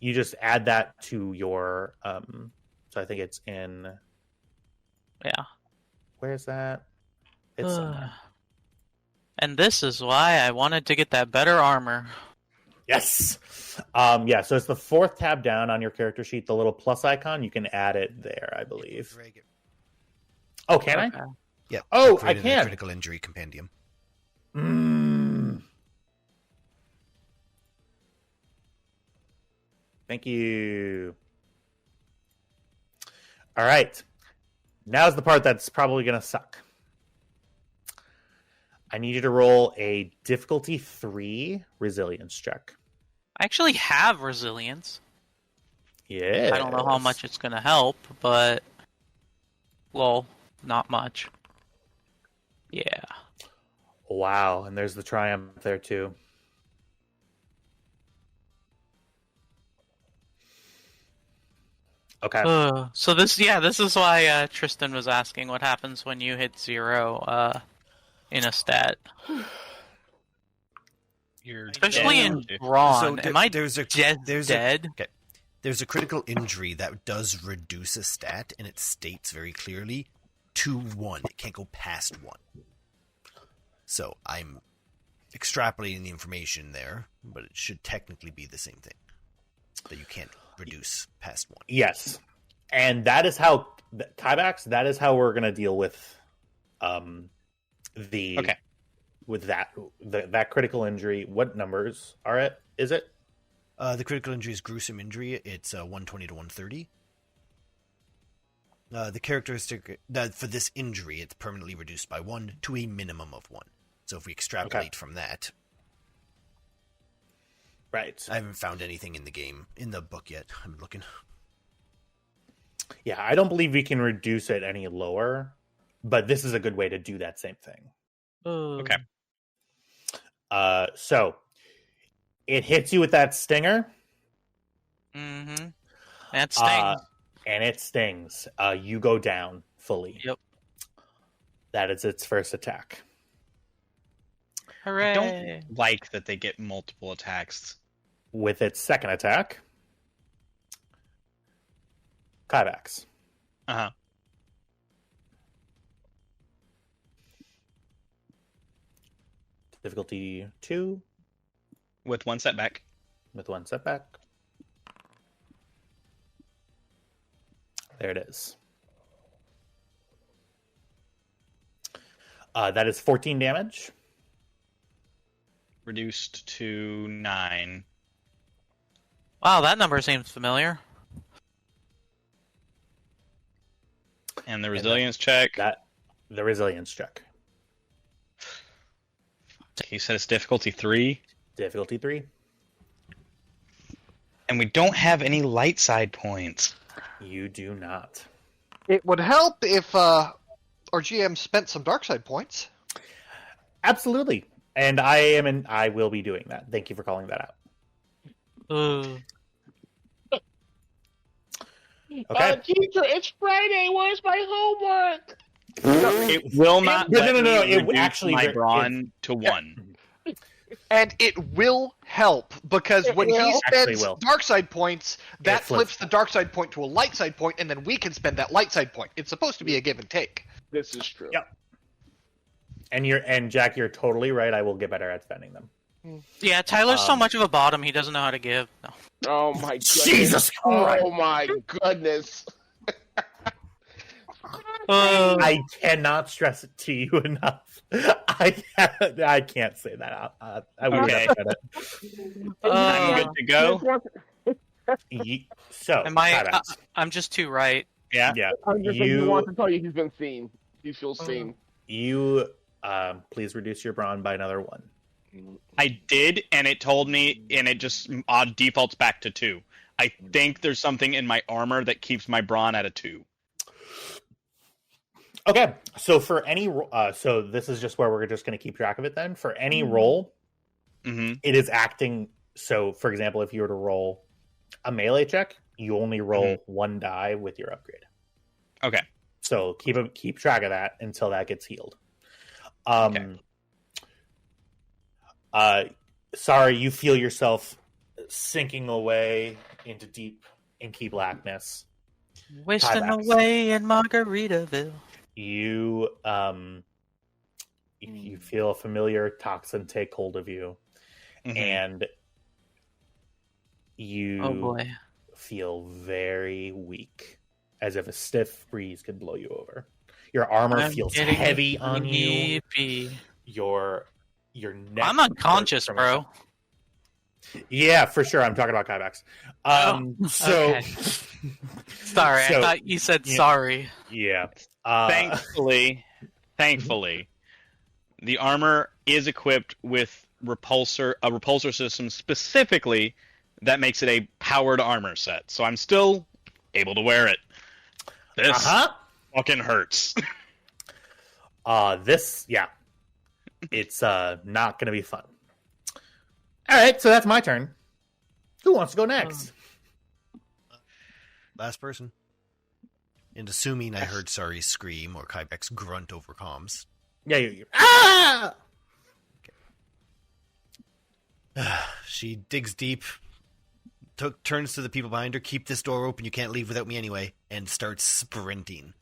you just add that to your so I think it's in. Yeah. Where's that? It's and this is why I wanted to get that better armor. Yes. Yeah, so it's the 4th tab down on your character sheet, the little plus icon. You can add it there, I believe. Oh, can I? Yeah. Oh, I can. Critical injury compendium. Thank you. All right. Now's the part that's probably going to suck. I need you to roll a difficulty 3 resilience check. I actually have resilience. Yeah. I don't know how much it's going to help, but well, not much. Yeah. Wow, and there's the triumph there too. Okay. So this is why Tristan was asking what happens when you hit 0 in a stat. Especially in Brawn. Am I dead? Okay. There's a critical injury that does reduce a stat, and it states very clearly to 1. It can't go past 1. So I'm extrapolating the information there, but it should technically be the same thing. That you can't reduce past 1. Yes. And that is how Kybax, that is how we're going to deal with with that critical injury. What numbers are it? Is it? The critical injury is gruesome injury. It's 120 to 130. The characteristic for this injury, it's permanently reduced by 1 to a minimum of 1. So if we extrapolate from that, right? I haven't found anything in the game in the book yet. I'm looking. Yeah, I don't believe we can reduce it any lower, but this is a good way to do that same thing. Okay. So it hits you with that stinger. Mm-hmm. That stings. And it stings. You go down fully. Yep. That is its first attack. Hooray! I don't like that they get multiple attacks. With its second attack, Kyvax. Uh-huh. Difficulty 2 With 1 setback. with 1 setback. There it is. That is 14 damage. Reduced to 9. Wow, that number seems familiar. And the resilience check. The resilience check. You said it's difficulty 3. Difficulty 3. And we don't have any light side points. You do not. It would help if our GM spent some dark side points. Absolutely. And I will be doing that. Thank you for calling that out. Okay. Teacher, it's Friday. Where's my homework? It will not. No, let no, me it reduce actually- my brawn to 1. And it will help, because when he Actually spends will. dark side points, that flips. flips the dark side point to a light side point, and then we can spend that light side point. It's supposed to be a give and take. This is true. Yep. And Jack, you're totally right. I will get better at spending them. Yeah, Tyler's so much of a bottom, he doesn't know how to give. No. Oh my goodness. Jesus Christ. Oh my goodness. I cannot stress it to you enough. I can't say that out. I would Okay. have said it. I'm good to go. So, Am Kyvax. I'm just too right. Yeah. Yeah. I'm just he wants to tell you he's been seen. He feels seen. You please reduce your brawn by another 1. I did, and it told me, and it just defaults back to 2. I think there's something in my armor that keeps my brawn at a 2. Okay, so for any so this is just where we're just going to keep track of it then. For any roll, Mm-hmm. it is acting. So, for example, if you were to roll a melee check, you only roll 1 die with your upgrade. Okay. So keep track of that until that gets healed. Okay. Sorry, you feel yourself sinking away into deep inky blackness. Wasting Kyvax. away in Margaritaville. You you feel a familiar toxin take hold of you, Mhm. and you Oh boy. feel very weak, as if a stiff breeze could blow you over. Your armor I'm feels getting heavy on you. sleepy. Your neck I'm unconscious, hurts from bro. Yeah, for sure. I'm talking about Kyvax. So, okay. Sorry, So- I thought you said yeah. sorry. yeah. Thankfully, the armor is equipped with a repulsor system specifically that makes it a powered armor set. So I'm still able to wear it. This fucking hurts. It's not going to be fun. All right, so that's my turn. Who wants to go next? Last person. And assuming I heard Sorry scream or Kybex grunt over comms. Yeah, you. Ah! She digs deep, turns to the people behind her, keep this door open, you can't leave without me anyway, and starts sprinting.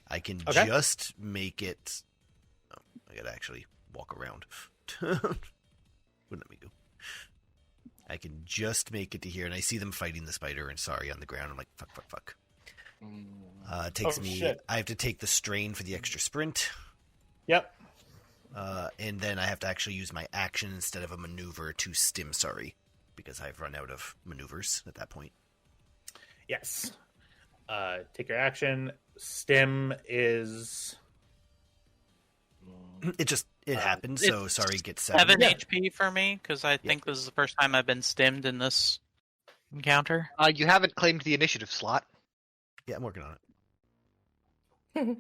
I can Okay. just make it... Oh, I gotta actually walk around. Wouldn't let me go. I can just make it to here, and I see them fighting the spider and Sorry on the ground. I'm like, fuck. It takes me... shit. I have to take the strain for the extra sprint. Yep. And then I have to actually use my action instead of a maneuver to stim Sorry, because I've run out of maneuvers at that point. Yes. take your action. Stim is... It happened, so sorry, get 7 Yeah. HP for me, because I think this is the first time I've been stimmed in this encounter. You haven't claimed the initiative slot. Yeah, I'm working on it.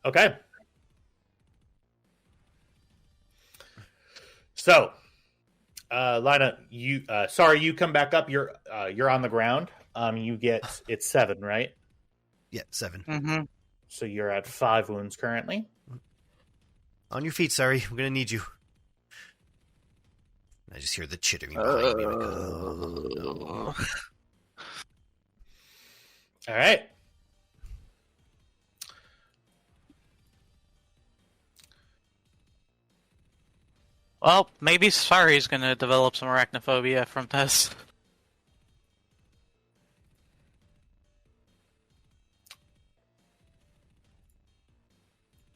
Okay. So, Lina, you come back up. You're on the ground. You get it's 7, right? Yeah, 7. Mm-hmm. So you're at 5 wounds currently. On your feet, sorry. We're gonna need you. I just hear the chittering behind me. Like, oh, no. All right. Well, maybe Sari's going to develop some arachnophobia from this.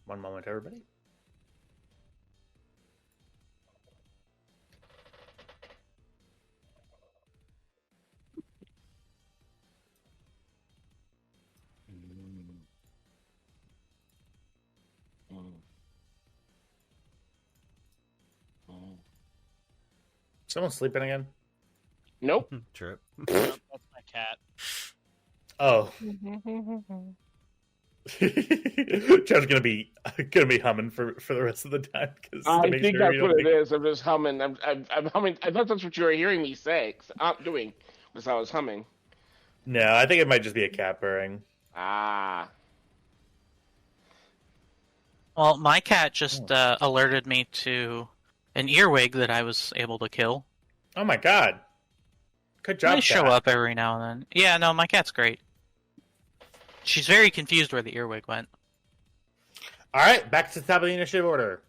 One moment, everybody. Someone sleeping again? Nope. Trip. That's my cat. Oh. Joe's gonna be humming for the rest of the time. I think that's what it is. I'm just humming. I'm humming. I thought that's what you were hearing me say. I'm doing was I was humming. No, I think it might just be a cat purring. Ah. Well, my cat just alerted me to an earwig that I was able to kill. Oh my god! Good job. They show up every now and then. Yeah, no, my cat's great. She's very confused where the earwig went. All right, back to the top of the initiative order.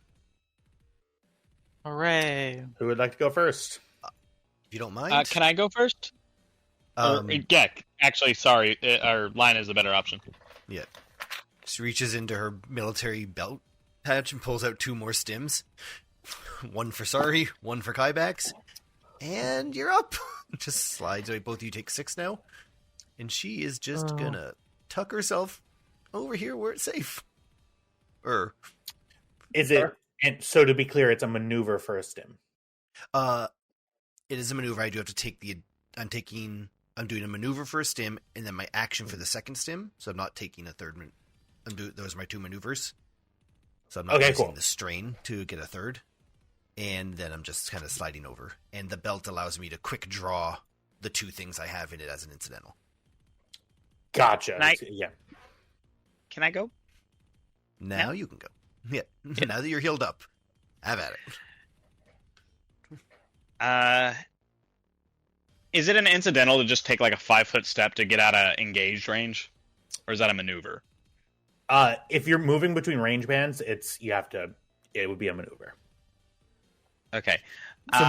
Hooray! Who would like to go first? If you don't mind. Can I go first? Yeah, actually, sorry. Our line is a better option. Yeah. She reaches into her military belt patch and pulls out 2 more stims. One for Sari, one for Kybax. And you're up. Just slides away. Both of you take 6 now. And she is just gonna tuck herself over here where it's safe. Is it? And so to be clear, it's a maneuver for a stim. It is a maneuver. I do have to take I'm doing a maneuver for a stim, and then my action for the second stim. So I'm not taking a third. Those are my 2 maneuvers. So I'm not using the strain to get a third. And then I'm just kind of sliding over. And the belt allows me to quick draw the 2 things I have in it as an incidental. Gotcha. Yeah. Can I go? Now you can go. Yeah. Now that you're healed up, have at it. Is it an incidental to just take like a 5-foot step to get out of engaged range? Or is that a maneuver? If you're moving between range bands, it would be a maneuver. Okay. So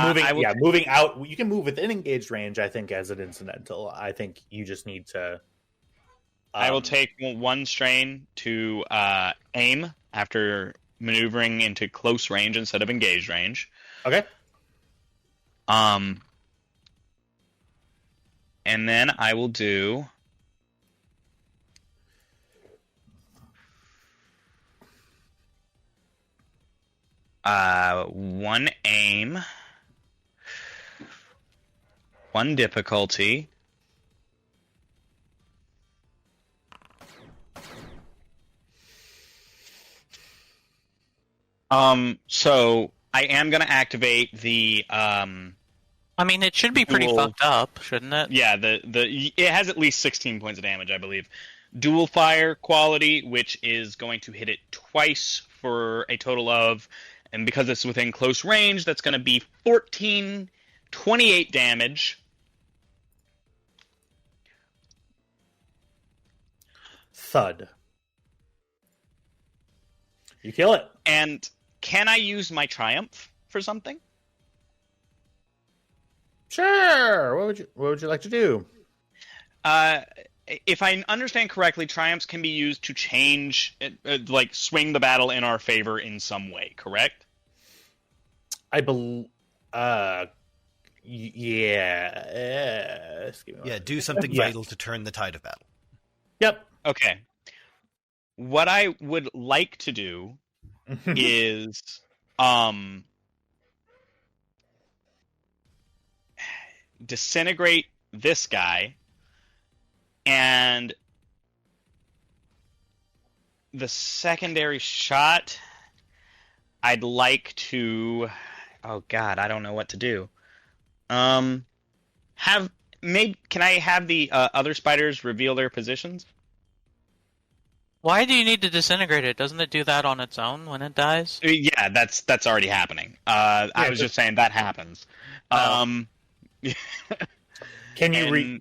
moving out, you can move within engaged range, I think, as an incidental. I think you just need to... I will take 1 strain to aim after maneuvering into close range instead of engaged range. Okay. And then I will do... 1 aim, 1 difficulty, so I am going to activate the I mean, it should be pretty fucked up, shouldn't it? Yeah, it has at least 16 points of damage, I believe. Dual fire quality, which is going to hit it twice for a total of, and because it's within close range, that's going to be 28 damage. Thud. You kill it. And can I use my triumph for something? Sure. What would you like to do? If I understand correctly, triumphs can be used to change, like swing the battle in our favor in some way. Correct? Yeah. Yeah, do something vital to turn the tide of battle. Yep. Okay. What I would like to do is disintegrate this guy, and the secondary shot I'd like to, oh god, I don't know what to do. Can I have the other spiders reveal their positions? Why do you need to disintegrate it? Doesn't it do that on its own when it dies? Yeah, that's already happening. I was just saying that happens. Can you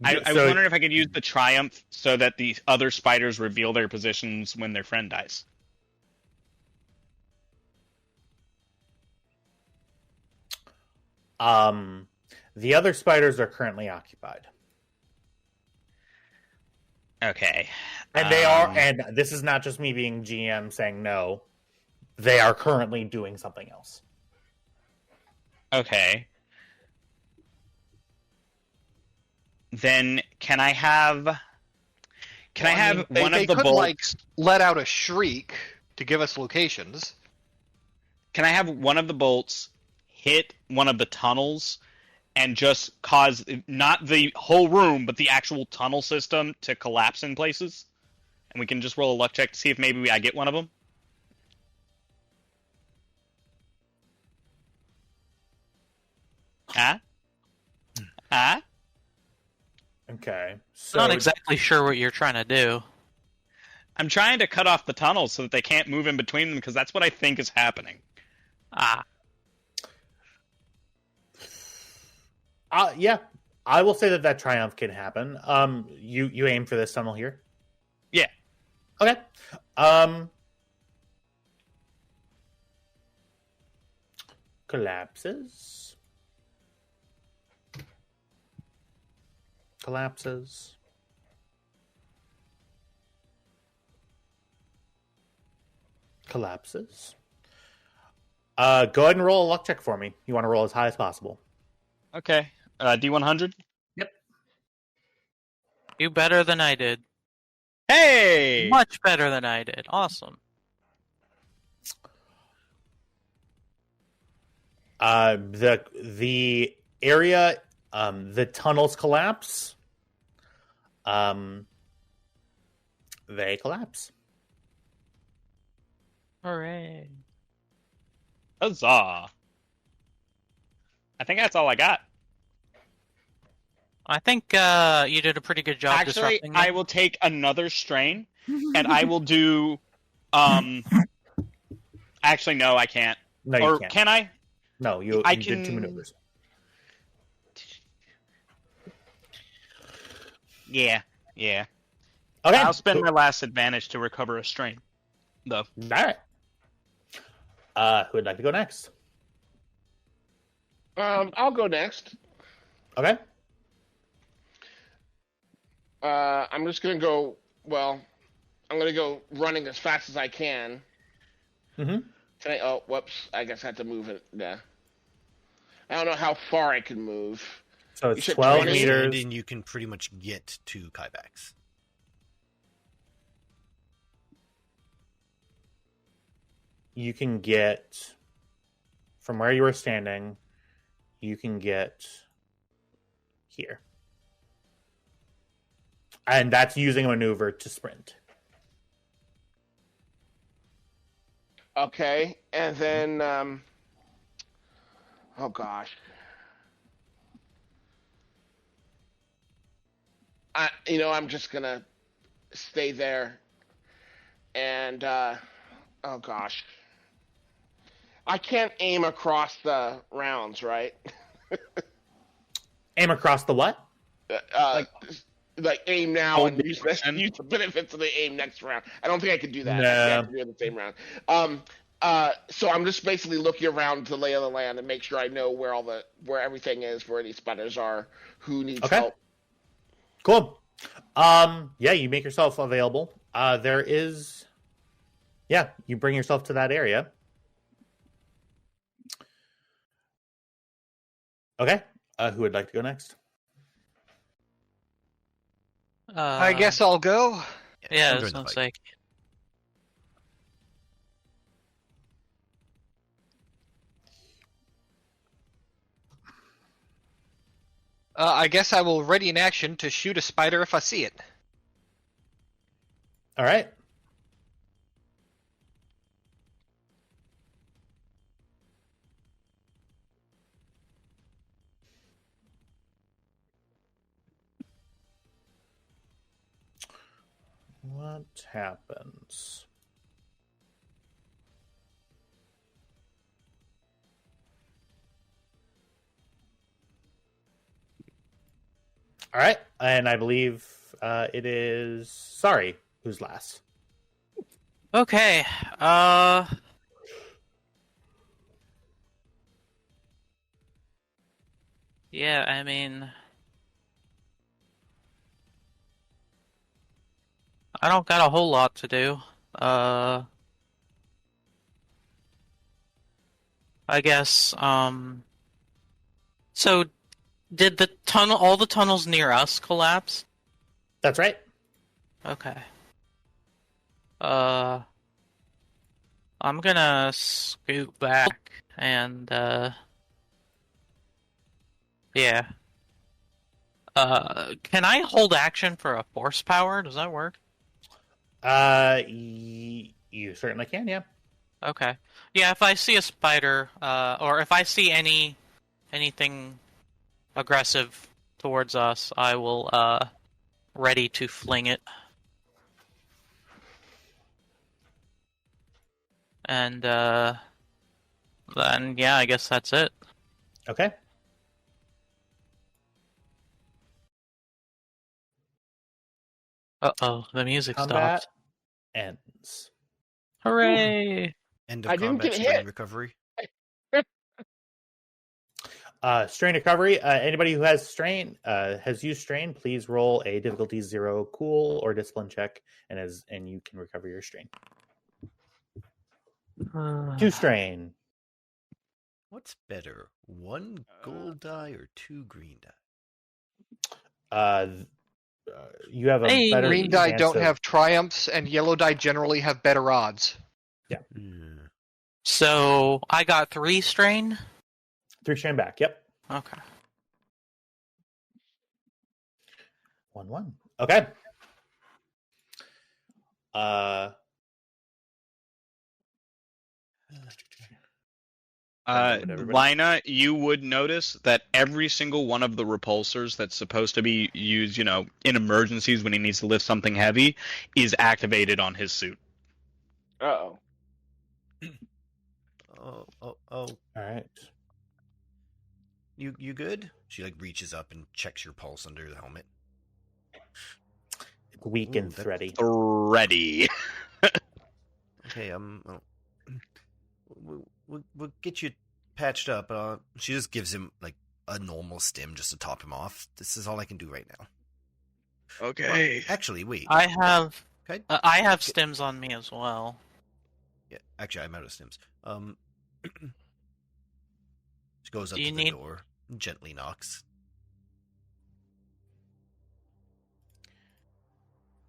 I was wondering if I could use the triumph so that the other spiders reveal their positions when their friend dies. The other spiders are currently occupied. Okay. And they are, and this is not just me being GM saying no. They are currently doing something else. Okay. Then can I have one they of the could, bolts? let out a shriek to give us locations. Can I have one of the bolts hit one of the tunnels and just cause not the whole room, but the actual tunnel system to collapse in places? And we can just roll a luck check to see if maybe I get one of them. Okay. I'm not exactly sure what you're trying to do. I'm trying to cut off the tunnels so that they can't move in between them, because that's what I think is happening. Yeah. I will say that triumph can happen. You aim for this tunnel here? Yeah. Okay. Collapses. Collapses. Collapses. Go ahead and roll a luck check for me. You want to roll as high as possible. Okay. D100? Yep. You better than I did. Hey! Much better than I did. Awesome. The area, the tunnels collapse. They collapse. Hooray. Huzzah. I think that's all I got. I think you did a pretty good job Actually, disrupting them. I will take another strain, and I will do... Actually, no, I can't. No, you or can't. Can I? No, you I did two maneuvers. Yeah. Okay. I'll spend my last advantage to recover a strain, though. All right. Who would like to go next? I'll go next. Okay. I'm just gonna go. Well, I'm gonna go running as fast as I can. Mm-hmm. Can I? Oh, whoops! I guess I have to move it. Yeah. I don't know how far I can move. So You it's said 12 20? meters. And you can pretty much get to Kybax. You can get from where you were standing. You can get here, and that's using a maneuver to sprint. Okay, and then oh gosh, I'm just gonna stay there, and oh gosh, I can't aim across the rounds, right? Aim across the what? Like aim now Hold and the use action. the benefits of the aim next round. I don't think I could do that. No. I think I have to do it in the same round. So I'm just basically looking around to lay of the land and make sure I know where everything is, where these spiders are, who needs help. Cool. Yeah, you make yourself available. You bring yourself to that area. Okay. Who would like to go next? I guess I'll go. Yeah, I'm I was doing the gonna fight. say. I guess I will ready in action to shoot a spider if I see it. All right. What happens? All right, and I believe it is Sorry who's last. Okay. Yeah, I mean, I don't got a whole lot to do. I guess. So did all the tunnels near us collapse? That's right. Okay. I'm gonna scoot back and, yeah. Can I hold action for a force power? Does that work? You certainly can, yeah. Okay. Yeah, if I see a spider, or if I see anything aggressive towards us, I will, ready to fling it. And, then, yeah, I guess that's it. Okay. Uh-oh, the music Combat stopped. ends. Hooray! End I of didn't combat get strain hit. recovery. Strain recovery. Anybody who has strain has used strain, please roll a difficulty 0 cool or discipline check, and you can recover your strain. 2 strain. What's better, 1 gold die or 2 green die? You have a Hey, better Green die chance don't of- have triumphs, and yellow die generally have better odds. Hmm. So, I got 3 strain? 3 strain back. Yep. Okay. 1-1. Okay. Lina, you would notice that every single one of the repulsors that's supposed to be used, in emergencies when he needs to lift something heavy, is activated on his suit. Uh-oh. Oh. All right. You good? She reaches up and checks your pulse under the helmet. Weak and thready. Ready. Okay, we'll get you patched up. She just gives him a normal stim just to top him off. This is all I can do right now. Okay. Well, actually, wait. I have Okay. I have stims on me as well. Yeah, actually, I'm out of stims. She goes up Do to you the need- door, and gently knocks.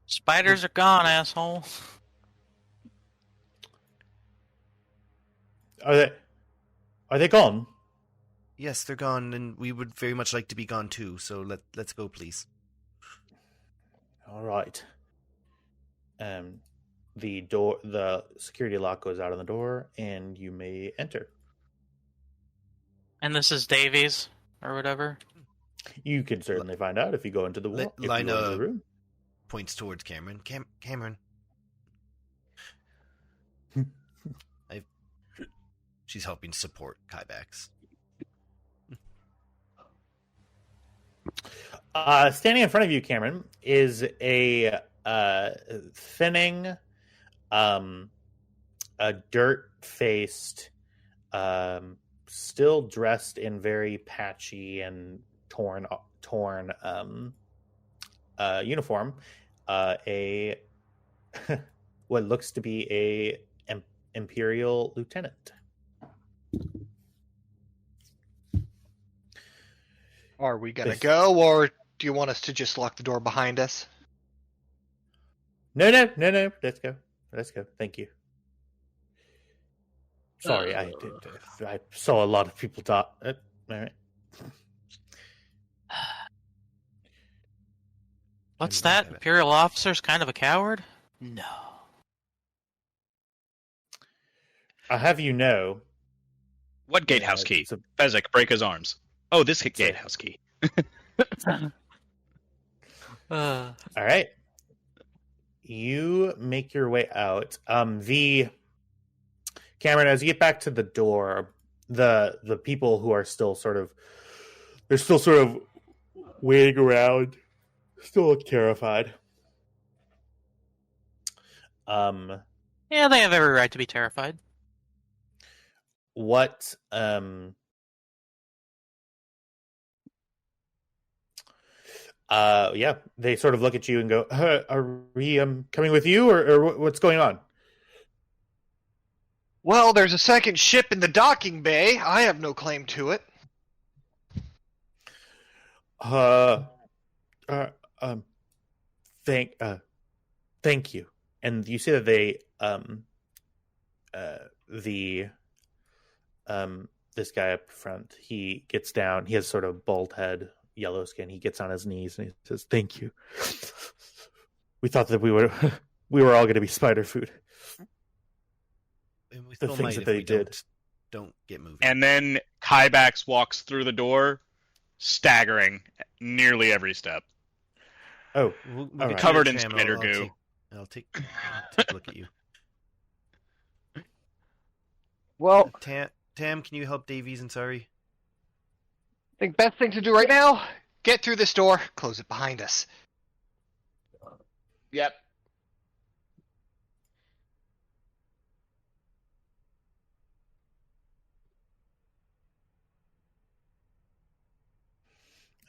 Spiders are gone, asshole. Are they gone? Yes, they're gone, and we would very much like to be gone too. So let's go, please. All right. The security lock goes out on the door, and you may enter. And this is Davies or whatever. You can certainly find out if you go into the Lina room. points towards Cameron. Cameron. She's helping support Kybax. Standing in front of you, Cameron, is a thinning, a dirt-faced, still dressed in very patchy and torn uniform. A what looks to be a Imperial lieutenant. Are we gonna go, or do you want us to just lock the door behind us? No. Let's go. Thank you. Sorry, I saw a lot of people talk. All right. What's that? Imperial officer's kind of a coward? No. I'll have you know. What gatehouse key? Fezzik, break his arms. Oh, this gatehouse key. All right. You make your way out. Cameron, as you get back to the door, the people who are still sort of waiting around, still look terrified. Yeah, they have every right to be terrified. What yeah, they sort of look at you and go, are we coming with you, or what's going on? Well, there's a second ship in the docking bay. I have no claim to it. Thank you. And you see that they this guy up front, he gets down, he has sort of bald head, yellow skin, he gets on his knees and he says, "Thank you. We thought that we were all going to be spider food." And we The still things might that if they we did. Don't get moving. And then Kybax walks through the door, staggering nearly every step. Oh, We'll all right. Covered in Tram, spider goo. I'll take a look at you. Well, Tam, can you help Davies and Sari? I think best thing to do right now. Get through this door, close it behind us. Yep.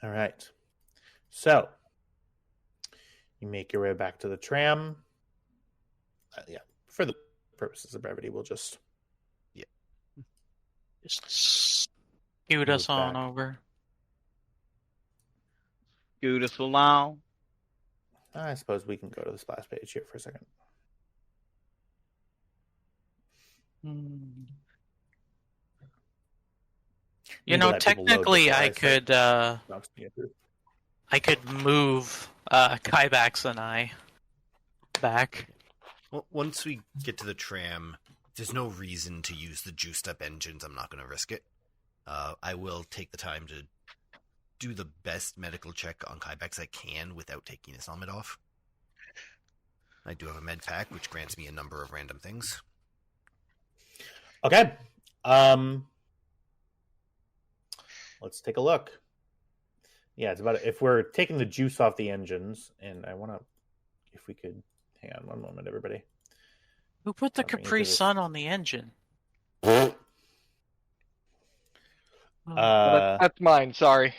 All right. So, you make your way back to the tram. Yeah, for the purposes of brevity, we'll just... Just scoot us Move on back. over. Scoot us along. I suppose we can go to the splash page here for a second. You know, technically, I could move Kybax and I back. Well, once we get to the tram, there's no reason to use the juiced up engines. I'm not going to risk it. I will take the time to do the best medical check on Kybax I can without taking his helmet off. I do have a med pack, which grants me a number of random things. Okay. Let's take a look. Yeah, it's about if we're taking the juice off the engines, and I want to, if we could, hang on one moment, everybody. Who put the Let me Capri do this. Sun on the engine? That's mine. Sorry.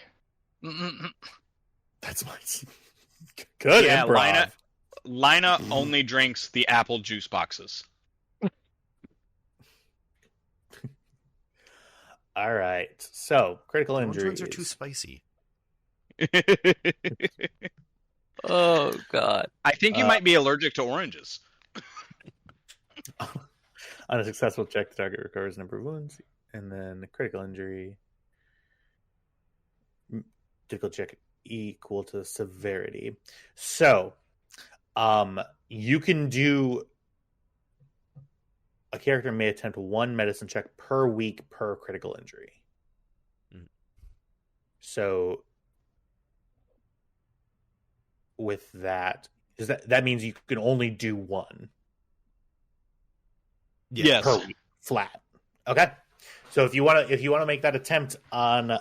That's my good Yeah, improv. Lina only drinks the apple juice boxes. All right. So critical Orange injuries. ones are too spicy. Oh God! I think you might be allergic to oranges. On a successful check, the target recovers a number of wounds, and then the critical injury. Difficult check equal to severity. So, you can do. A character may attempt one medicine check per week per critical injury. So, with that, that means you can only do one. Yes. Per week, flat. Okay. So if you want to make that attempt on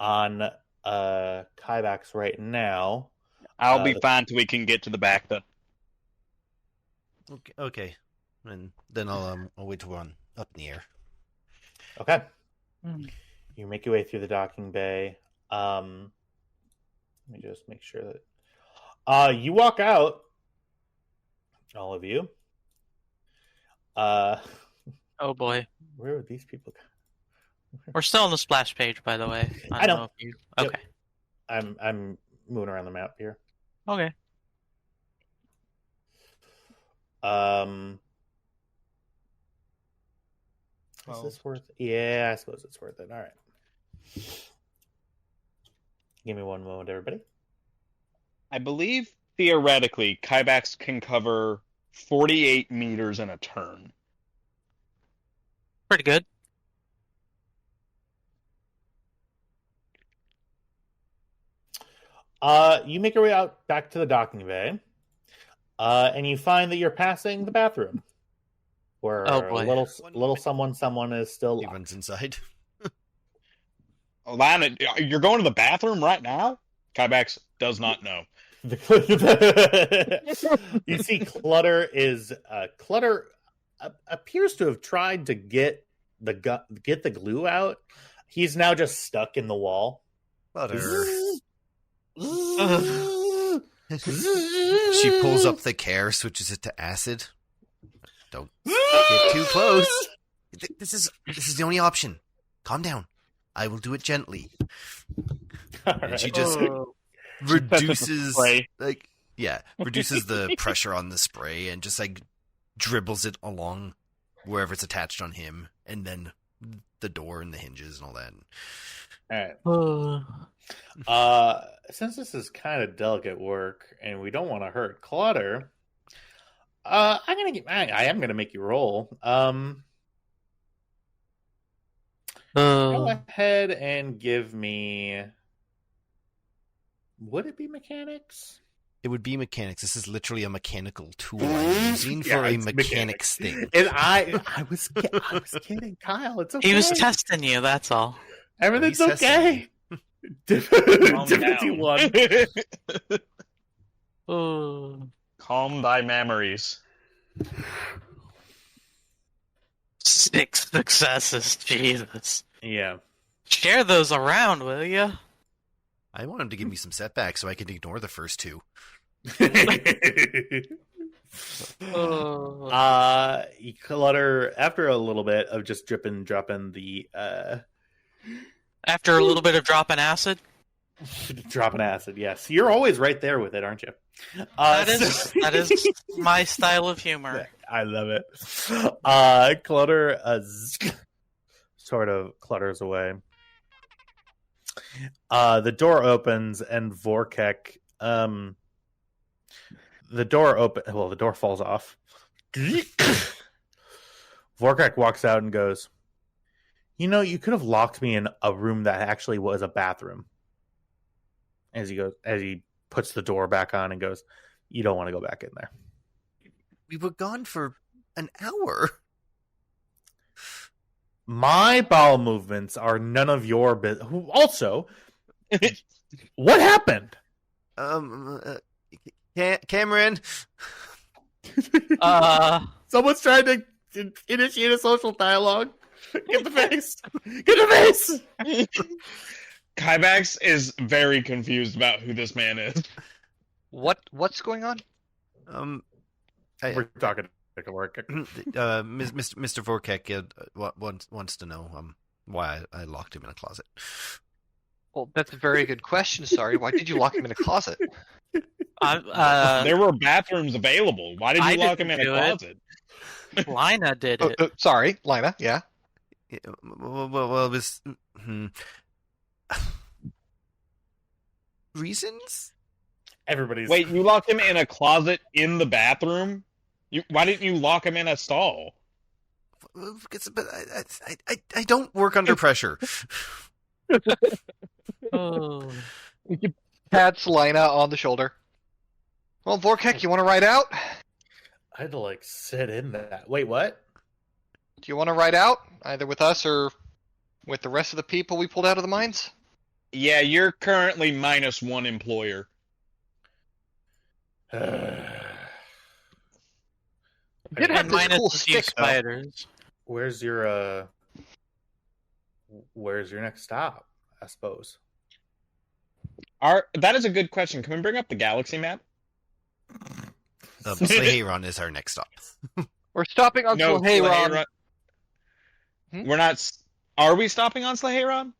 Kybax right now, I'll be fine till we can get to the back, though. Okay. And then I'll wait till we're up in the air. okay. You make your way through the docking bay. Let me just make sure that you walk out. All of you. Oh boy! Where would these people go? We're still on the splash page, by the way. I don't know. if you... Yep. Okay. I'm moving around the map here. Okay. Is this worth? Yeah, I suppose it's worth it. All right. Give me one moment, everybody. I believe theoretically, Kybax can cover 48 meters in a turn. Pretty good. You make your way out back to the docking bay, and you find that you're passing the bathroom, where Oh, boy. little someone is still He locked. runs inside. Lana, you're going to the bathroom right now? Kybax does not know. You see, Clutter appears to have tried to get the glue out. He's now just stuck in the wall. Butter. She pulls up the care, switches it to acid. Don't get too close. This is the only option. Calm down. I will do it gently. And she just reduces reduces the pressure on the spray and just like dribbles it along wherever it's attached on him, and then the door and the hinges and all that. All right. Since this is kind of delicate work and we don't want to hurt Clutter, I am gonna make you roll. Go ahead and give me. Would it be mechanics? It would be mechanics. This is literally a mechanical tool I'm using for a mechanics thing. And I was kidding, Kyle. It's okay. He was testing you, that's all. Everything's He's okay. Calm Difficulty down. 1. Calm thy memories. 6 successes, Jesus. Yeah. Share those around, will ya? I want him to give me some setbacks so I can ignore the first two. Clutter, after a little bit of just dropping the After a little bit of dropping acid? dropping acid, yes. You're always right there with it, aren't you? That is my style of humor. I love it. Clutter sort of clutters away. The door opens and Vorkek. The door falls off. Vorkek walks out and goes, you could have locked me in a room that actually was a bathroom. As he puts the door back on and goes, you don't want to go back in there. We were gone for an hour. My bowel movements are none of your business. Also, what happened? Cameron. Someone's trying to initiate a social dialogue. Get the face. Get the face. Kybax is very confused about who this man is. What's going on? We're talking to work. Mr. Vorkek wants to know why I locked him in a closet. Well, that's a very good question. Sorry, why did you lock him in a closet? There were bathrooms available. Why did you lock him in a closet? Lina did it. Sorry, Lina. Yeah. Well, it was reasons. Wait, you locked him in a closet in the bathroom? Why didn't you lock him in a stall? But I don't work under pressure. He pats Lina on the shoulder. Well, Vorkek, you want to ride out? I had to sit in that. Wait, what? Do you want to ride out, either with us or with the rest of the people we pulled out of the mines? Yeah, you're currently -1 employer. Did have this cool stick, spiders. Where's your next stop? I suppose. That is a good question. Can we bring up the galaxy map? Slaheyron is our next stop. We're stopping on Slaheyron. We're not. Are we stopping on Slaheron?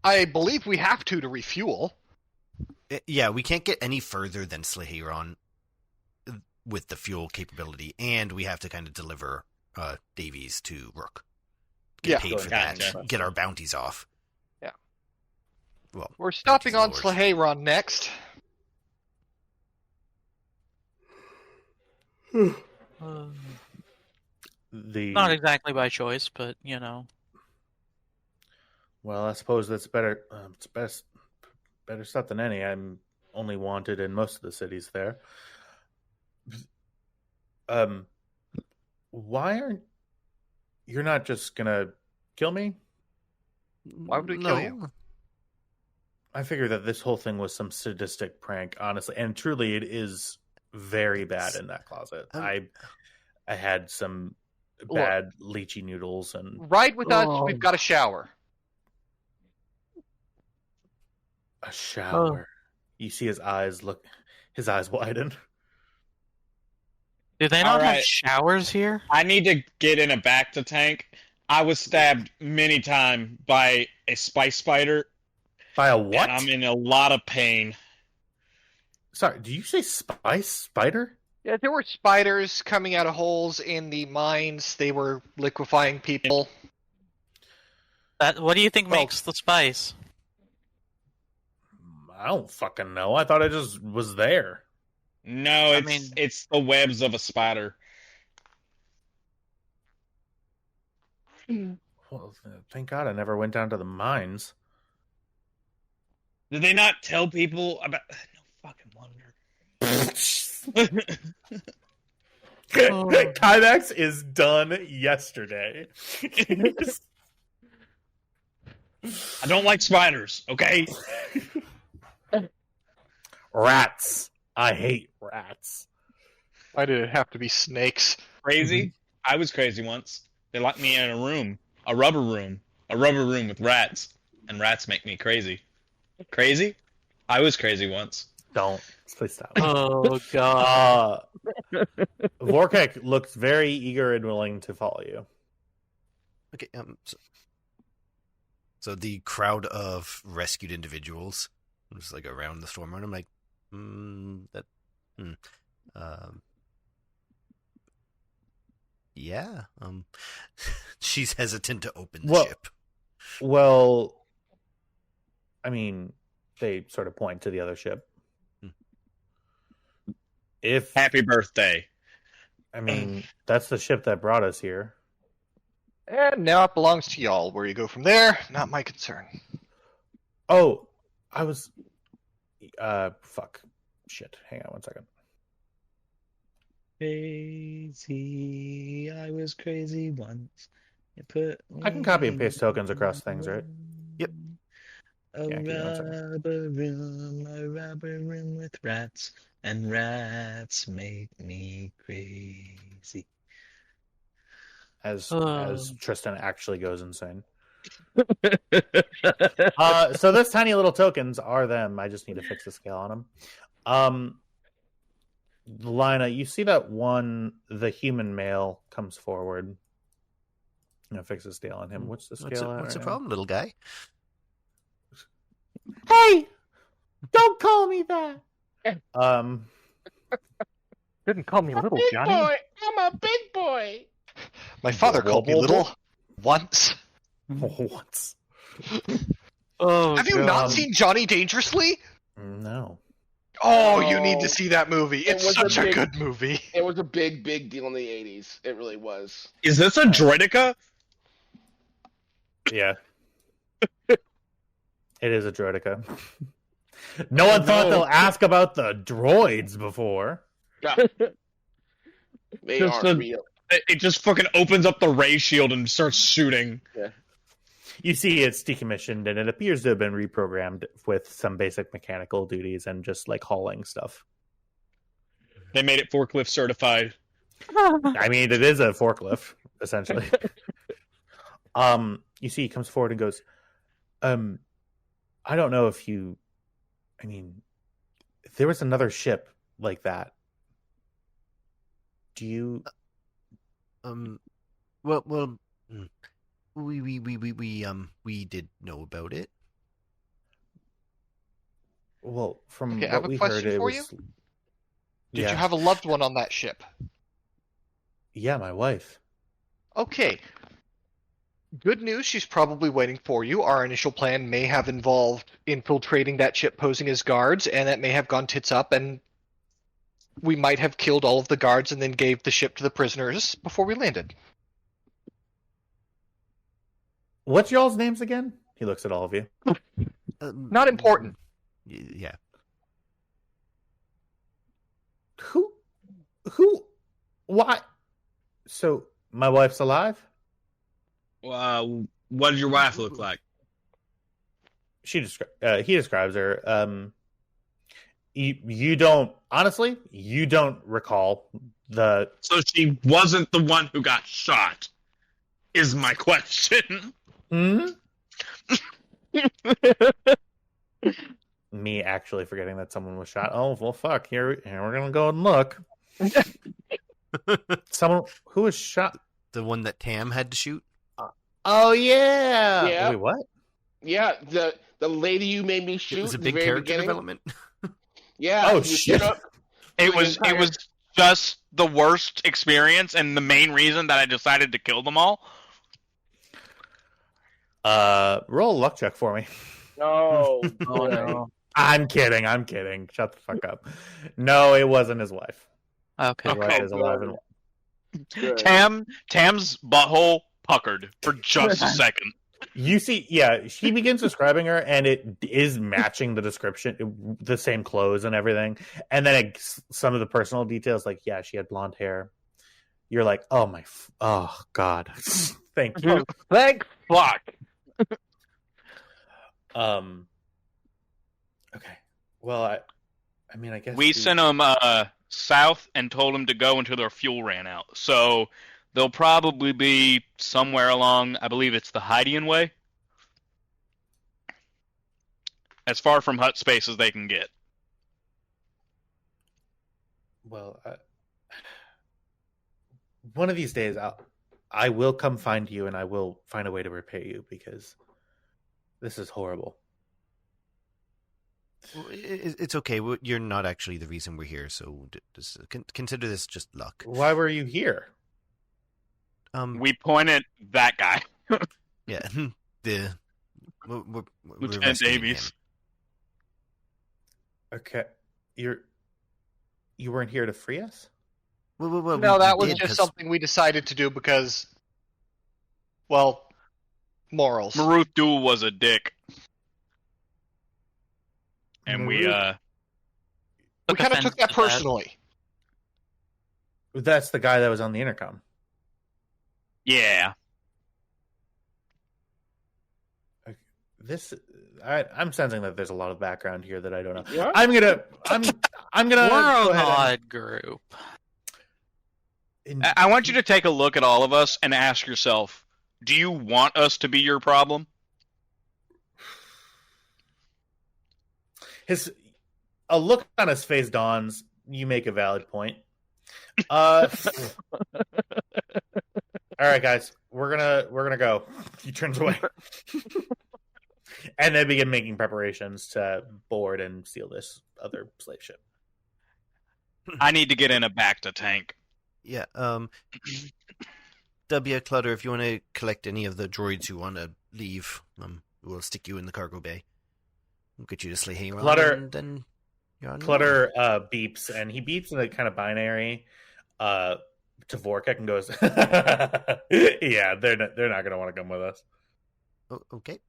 I believe we have to refuel. Yeah, we can't get any further than Slaheron with the fuel capability, and we have to kind of deliver Davies to Rook. Get paid for gotcha. that. Get our bounties off. Yeah. Well, We're stopping on lords. Slaheron next. Not exactly by choice, but Well, I suppose that's better. It's better stuff than any. I'm only wanted in most of the cities there. Why aren't you're not just gonna kill me? Why would we kill you? I figure that this whole thing was some sadistic prank, honestly, and truly, it is very bad in that closet. I had some bad lychee noodles and Ride with us. We've got a shower. a shower. You see his eyes widen. Do they not have Alright. showers here? I need to get in a back to tank. I was stabbed many times by a spice spider, By a what? and I'm in a lot of pain. Sorry, did you say spider? Yeah, there were spiders coming out of holes in the mines. They were liquefying people. What do you think Well- makes the spice? I don't fucking know. I thought I just was there. No, I mean- it's the webs of a spider. Well, thank God I never went down to the mines. Did they not tell people about? No fucking wonder. Kymax is done yesterday. I don't like spiders. Okay. Rats. I hate rats. Why did it have to be snakes? Crazy. I was crazy once. They locked me in a rubber room with rats, and rats make me crazy. Crazy? I was crazy once. Don't. Please stop. Oh god. Vorkek looks very eager and willing to follow you. Okay. So the crowd of rescued individuals was like around the storm run. I'm like, yeah. She's hesitant to open the ship. Well, I mean, they sort of point to the other ship. If Happy birthday. I mean, that's the ship that brought us here. And now it belongs to y'all. Where you go from there, not my concern. Oh, I was. Fuck. Shit. Hang on one second. Crazy. I was crazy once. You put. I can copy and paste tokens across things, right? Yep. A Yeah, give me 1 second. a rubber room with rats, and rats make me crazy. As Tristan actually goes insane. Uh, So those tiny little tokens are them. I just need to fix the scale on them. Lina, you see that the human male comes forward. I'm gonna fix the scale on him. What's the scale? What's the problem, little guy? Hey, don't call me that. Didn't call me little, Big Johnny. boy. I'm a big boy. My father called me little once. Once. Oh, Have you God. not seen Johnny Dangerously? No. Oh, you need to see that movie. It It's was such a a big- good movie. It was a big deal in the 80s. It really was. is this a droidica? Yeah. It is a droidica. No one thought they'll ask about the droids before. Yeah. They Just are a- real. It just fucking opens up the ray shield and starts shooting. You see it's decommissioned and it appears to have been reprogrammed with some basic mechanical duties and just like hauling stuff. They made it forklift certified. I mean, it is a forklift, essentially. You see he comes forward and goes, I don't know if you, I mean, if there was another ship like that. Do you? Well, We did know about it. Well, from Okay, I what have a we question heard, it for was. you. Yeah. Did you have a loved one on that ship? Yeah, my wife. Okay. Good news, she's probably waiting for you. Our initial plan may have involved infiltrating that ship posing as guards, and that may have gone tits up, and we might have killed all of the guards and then gave the ship to the prisoners before we landed. What's y'all's names again? He looks at all of you. Not important. Yeah. Who? Why? So, my wife's alive? What does your wife look like? He describes her. You don't, honestly, you don't recall the. So she wasn't the one who got shot, is my question. Hmm? Me actually forgetting that someone was shot. Oh, well, fuck. Here we're gonna go and look. Someone who was shot. The one that Tam had to shoot? Oh, yeah. Yeah. Wait, what? Yeah, the lady you made me shoot. It was a at the big very character beginning. development. Yeah. Oh, you shit. stood up It for was the it was just the worst experience and the main reason that I decided to kill them all. Roll a luck check for me. No. Oh no. I'm kidding. Shut the fuck up. No, it wasn't his wife. Okay. His wife is alive and Good. Tam's butthole puckered for just a second. you see, yeah, she begins describing her, and it is matching the description, the same clothes and everything. And then some of the personal details, like, yeah, she had blonde hair. You're like, oh God, thank you. Thanks, fuck. Okay. Well, I mean, I guess We sent them south and told them to go until their fuel ran out. So they'll probably be somewhere along, I believe it's the Hydian Way. As far from hut space as they can get. Well, one of these days, I will come find you, and I will find a way to repay you, because this is horrible. It's okay. You're not actually the reason we're here, so just consider this just luck. Why were you here? We pointed that guy. Yeah, we're Lieutenant rescuing Davies. him. Okay, you weren't here to free us? Well, No, that we was did, just 'cause something we decided to do because, well, morals. Maruth Duel was a dick. And we We kind of took that personally. That's the guy that was on the intercom. yeah. I'm sensing that there's a lot of background here that I don't know. Yeah. I'm gonna We're go an ahead odd group. and- I want you to take a look at all of us and ask yourself, do you want us to be your problem? a look on his face dawns. You make a valid point. All right, guys, we're gonna go. He turns away, and they begin making preparations to board and steal this other slave ship. I need to get in a back to tank. Yeah. W. Clutter, if you want to collect any of the droids who want to leave, we'll stick you in the cargo bay. We'll get you to Slay Hayron, Clutter- and then you're on your Clutter beeps, and he beeps in a kind of binary to Vorkek and goes, "Yeah, they're not going to want to come with us." Oh, okay.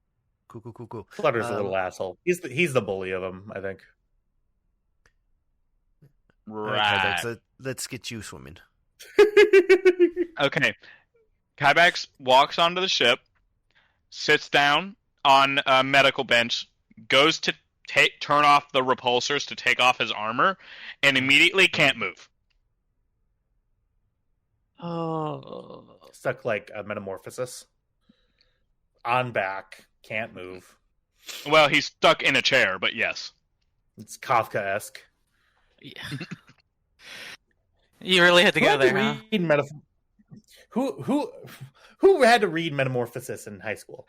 Cool. Clutter's a little asshole. He's the bully of them, I think. Right. so let's get you swimming. Okay. Kybax walks onto the ship, sits down on a medical bench, goes to turn off the repulsors to take off his armor, and immediately can't move. Oh. Stuck like a metamorphosis. On back, can't move. Well, he's stuck in a chair, but yes. It's Kafka-esque. Yeah. You really had to go there, huh? Who had to read Metamorphosis in high school?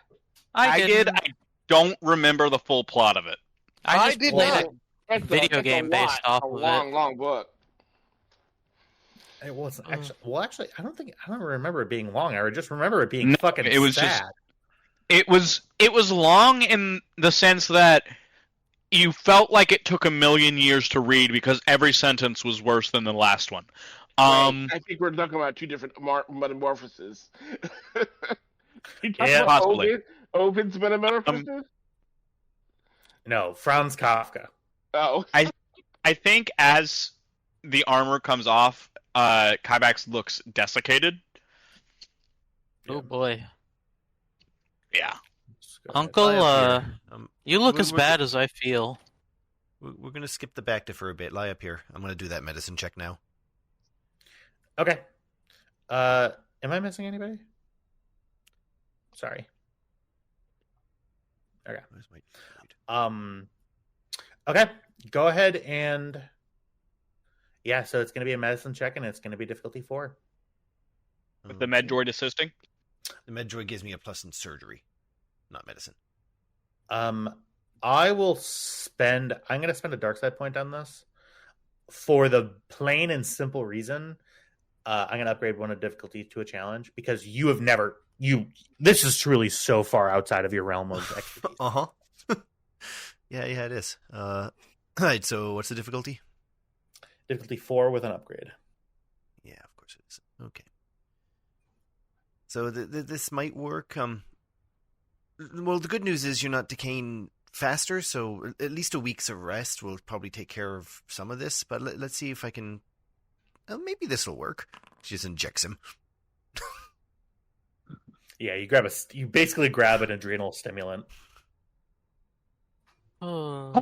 I did. I don't remember the full plot of it. I just did played not. a video game based off a of long, it. long book. It wasn't actually. I don't remember it being long. I just remember it being fucking it was sad. It was long in the sense that you felt like it took a million years to read because every sentence was worse than the last one. Right. I think we're talking about two different metamorphoses. Yeah, possibly. Ovid's metamorphosis? No, Franz Kafka. Oh. I think as the armor comes off, Kybax looks desiccated. Oh boy. Yeah. Uncle, you look as bad as I feel. We're going to skip the back to for a bit. Lie up here. I'm going to do that medicine check now. Okay. Am I missing anybody? Sorry. Okay. Okay. Go ahead and so it's going to be a medicine check, and it's going to be difficulty 4. With the med droid assisting? The med droid gives me a plus in surgery, not medicine. I'm going to spend a dark side point on this for the plain and simple reason. I'm going to upgrade one of difficulty to a challenge because this is truly so far outside of your realm of expertise. Yeah, it is. All right, so what's the difficulty? Difficulty 4 with an upgrade. Yeah, of course it is. Okay. So this might work. Well, the good news is you're not decaying faster, so at least a week's of rest will probably take care of some of this. But let's see if I can. Maybe this will work. She just injects him. Yeah, you basically grab an adrenal stimulant. Oh,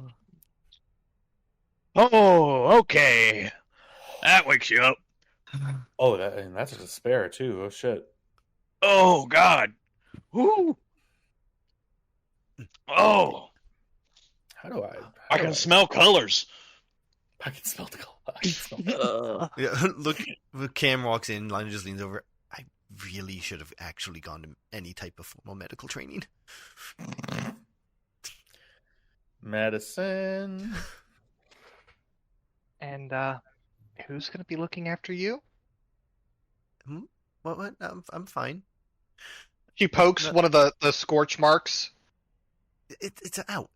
okay. That wakes you up. Oh, that's a despair too. Oh shit. Oh God. Woo. Oh. I can smell colors. I can smell the color. Yeah, look, Cam walks in, Lina just leans over. I really should have actually gone to any type of formal medical training. Medicine. And who's going to be looking after you? What? I'm fine. She pokes one of the scorch marks. It's out.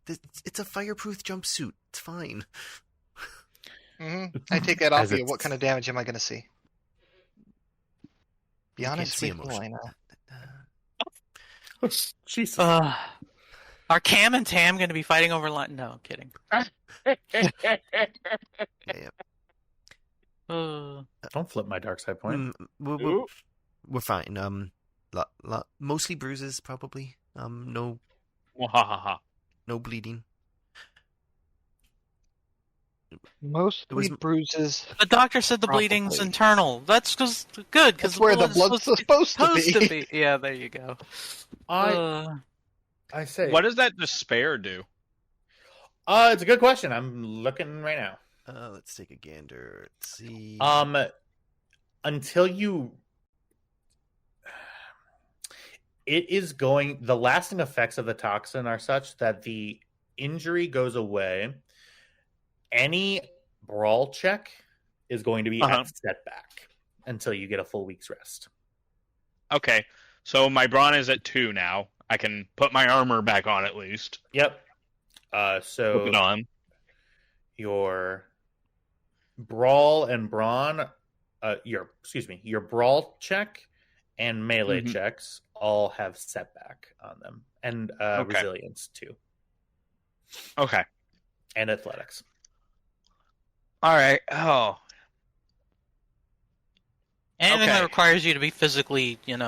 It's a fireproof jumpsuit. It's fine. Mm-hmm. I take that off you. What kind of damage am I going to see? Be honest with me, Lina. Jesus. Are Cam and Tam going to be fighting over line? No, I'm kidding. Yeah. Don't flip my dark side point. We're fine. Mostly bruises, probably. No bleeding. Mostly bruises. The doctor said the bleeding's internal. That's good because where the blood's supposed to be. Yeah, there you go. I say, what does that despair do? It's a good question. I'm looking right now. Let's take a gander. Let's see. Until you, the lasting effects of the toxin are such that the injury goes away. Any brawl check is going to be at setback until you get a full week's rest. Okay, so my brawn is at 2 now. I can put my armor back on at least. Yep. So put it on. Your brawl and brawn, your brawl check and melee checks all have setback on them, and resilience too. Okay. And athletics. All right. Oh. Anything that requires you to be physically, Yeah,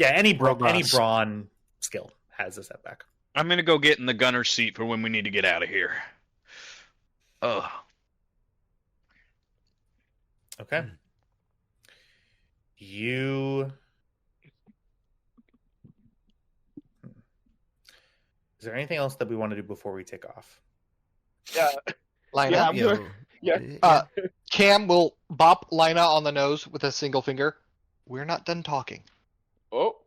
any brawn skill has a setback. I'm gonna go get in the gunner's seat for when we need to get out of here. Oh. Okay. Is there anything else that we want to do before we take off? Yeah. Lina? Cam will bop Lina on the nose with a single finger. We're not done talking. Oh.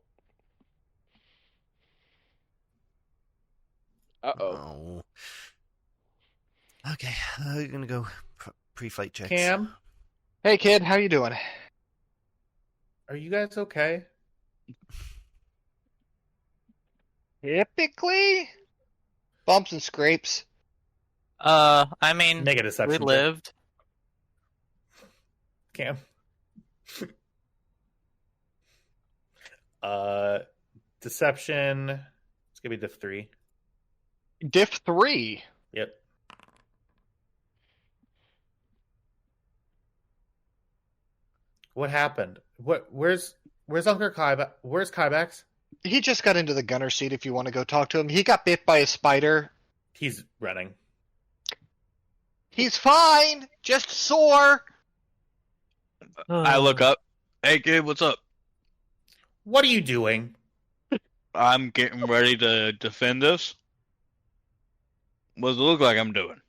Uh-oh. Oh. Okay, we're gonna go pre-flight checks. Cam, Hey, kid, how you doing? are you guys okay? Typically, bumps and scrapes. I mean, Make a deception we check. lived. Cam. Deception. It's gonna be diff 3. Diff 3. Yep. What happened? Where's Uncle Kai? Where's Kybax? He just got into the gunner seat if you want to go talk to him. He got bit by a spider. He's running. He's fine, just sore. I look up. Hey, kid, what's up? What are you doing? I'm getting ready to defend this. What does it look like I'm doing?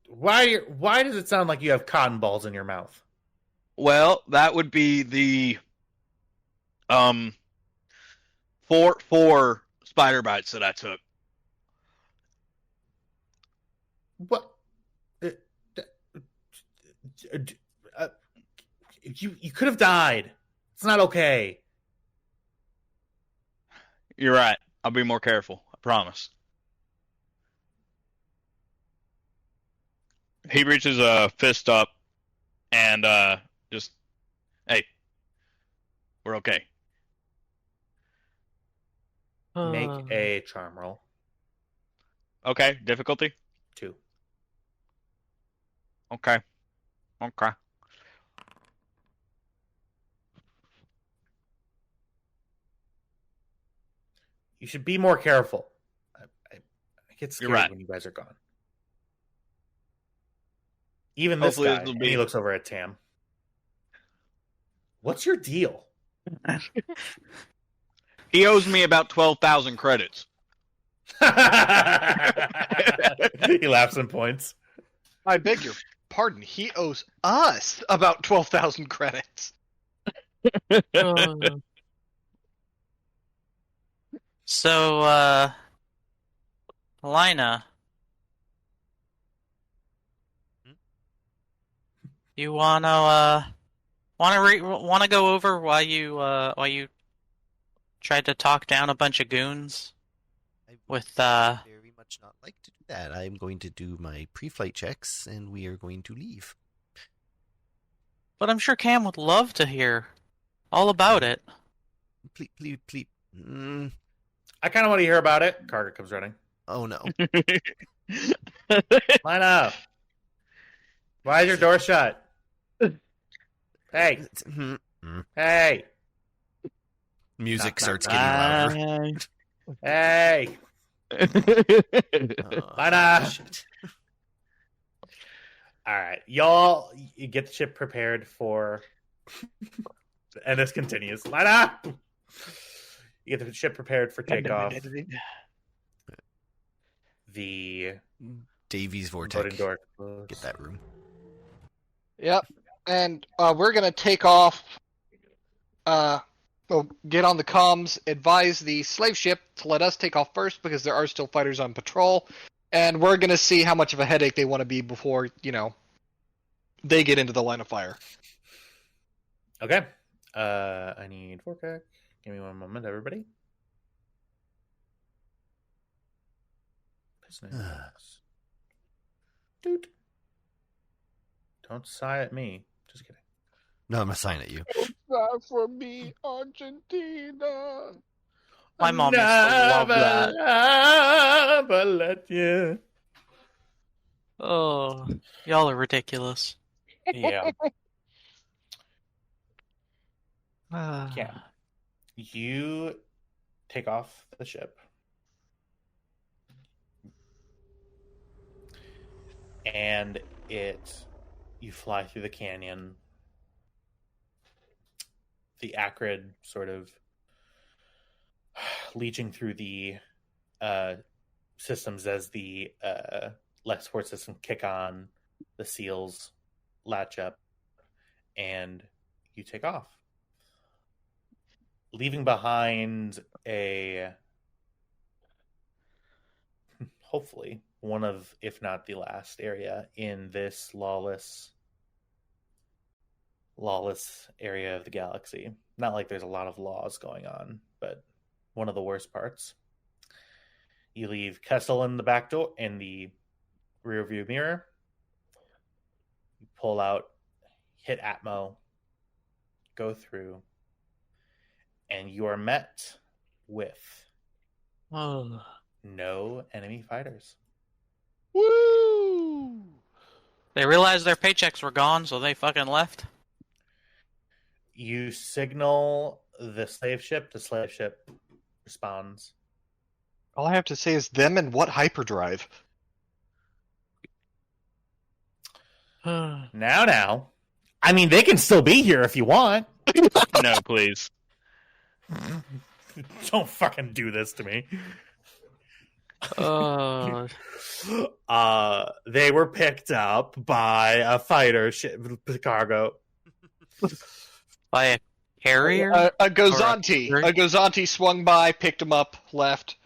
Why does it sound like you have cotton balls in your mouth? Well, that would be the four spider bites that I took. What? You could have died. It's not okay. You're right. I'll be more careful. I promise. He reaches a fist up and just, hey, we're okay. Make a charm roll. Okay, difficulty? 2. Okay. You should be more careful. I get scared You're right. when you guys are gone. Even Hopefully this guy, this'll and be- he looks over at Tam. What's your deal? He owes me about 12,000 credits. He laughs and points. I beg your pardon. He owes us about 12,000 credits. So, Lina, you wanna go over why you tried to talk down a bunch of goons I with very much not like to do that. I'm going to do my pre-flight checks, and we are going to leave. But I'm sure Cam would love to hear all about it. Please. I kind of want to hear about it. Carter comes running. Oh no. Line up. Why is your door shut? Hey. Hey. Music Knock, starts knock, getting louder. Hey. Oh, Line up. shit. All right. Y'all, you get the ship prepared for... and this continues. Line up. You get the ship prepared for takeoff. The Davies loading Vortex. door. Get that room. Yep. And we're going to take off. Get on the comms, advise the slave ship to let us take off first because there are still fighters on patrol. And we're going to see how much of a headache they want to be before, they get into the line of fire. Okay. I need forecast. Give me one moment, everybody. Business. Dude. Don't sigh at me. Just kidding. No, I'm gonna sign at you. Not for me, Argentina. My mom used to love that. Never let you. Oh, y'all are ridiculous. Yeah. Ah. Yeah. You take off the ship. And you fly through the canyon. The acrid sort of leaching through the systems as the life support system kick on, the seals latch up, and you take off. leaving behind hopefully one of, if not the last area in this lawless area of the galaxy. Not like there's a lot of laws going on, but one of the worst parts. You leave Kessel in the back door, in the rear view mirror. You pull out, hit Atmo, go through, and you are met with no enemy fighters. Woo! They realized their paychecks were gone, so they fucking left. You signal the slave ship. The slave ship responds. All I have to say is them and what hyperdrive? Now. I mean, they can still be here if you want. No, please. Don't fucking do this to me. They were picked up by a fighter ship, cargo. By a carrier? A Gozanti. A Gozanti swung by, picked him up, left.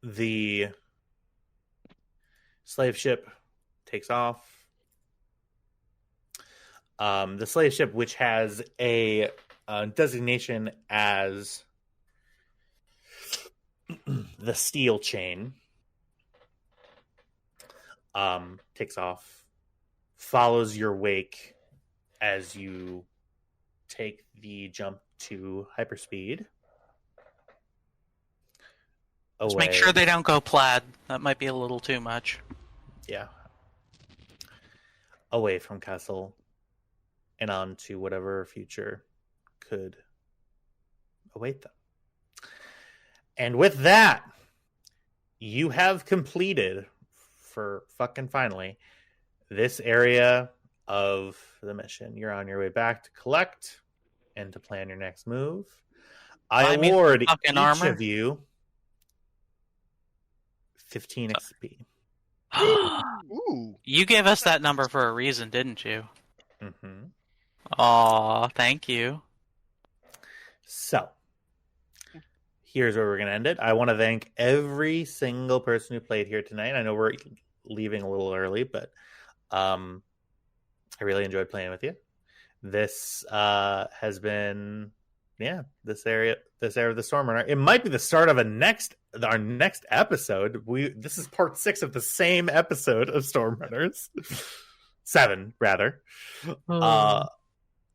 The slave ship takes off. The slave ship, which has a designation as the Steel Chain, takes off, follows your wake as you take the jump to hyperspeed. Just make sure they don't go plaid. That might be a little too much. Yeah. Away from Castle and on to whatever future could await them. And with that, you have completed, for fucking finally, this area of the mission. You're on your way back to collect and to plan your next move. I award each of you 15 XP. Ooh. You gave us that number for a reason, didn't you? Mm-hmm. Aw, thank you. So, here's where we're going to end it. I want to thank every single person who played here tonight. I know we're leaving a little early, but I really enjoyed playing with you. This has been, this area of the Stormrunner. It might be the start of our next episode. This is part 6 of the same episode of Stormrunners. 7, rather.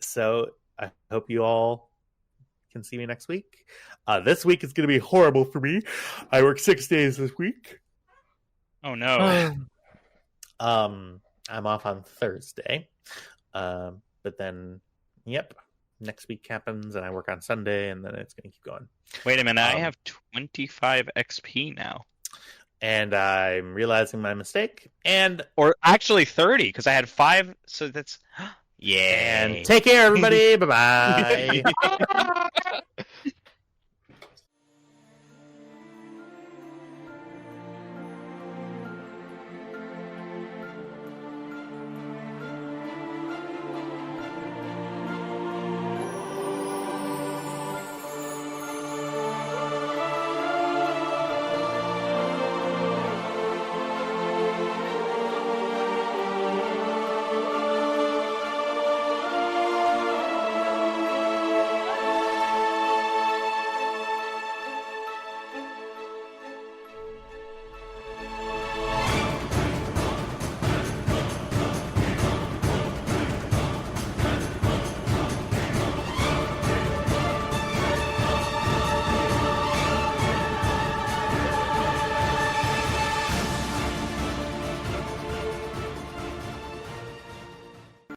So I hope you all can see me next week. This week is going to be horrible for me. I work 6 days this week. Oh no. I'm off on Thursday. But then, next week happens and I work on Sunday and then it's going to keep going. Wait a minute, I have 25 XP now. And I'm realizing my mistake. Or actually 30, because I had 5, so that's... Yeah. And take care, everybody. Bye-bye.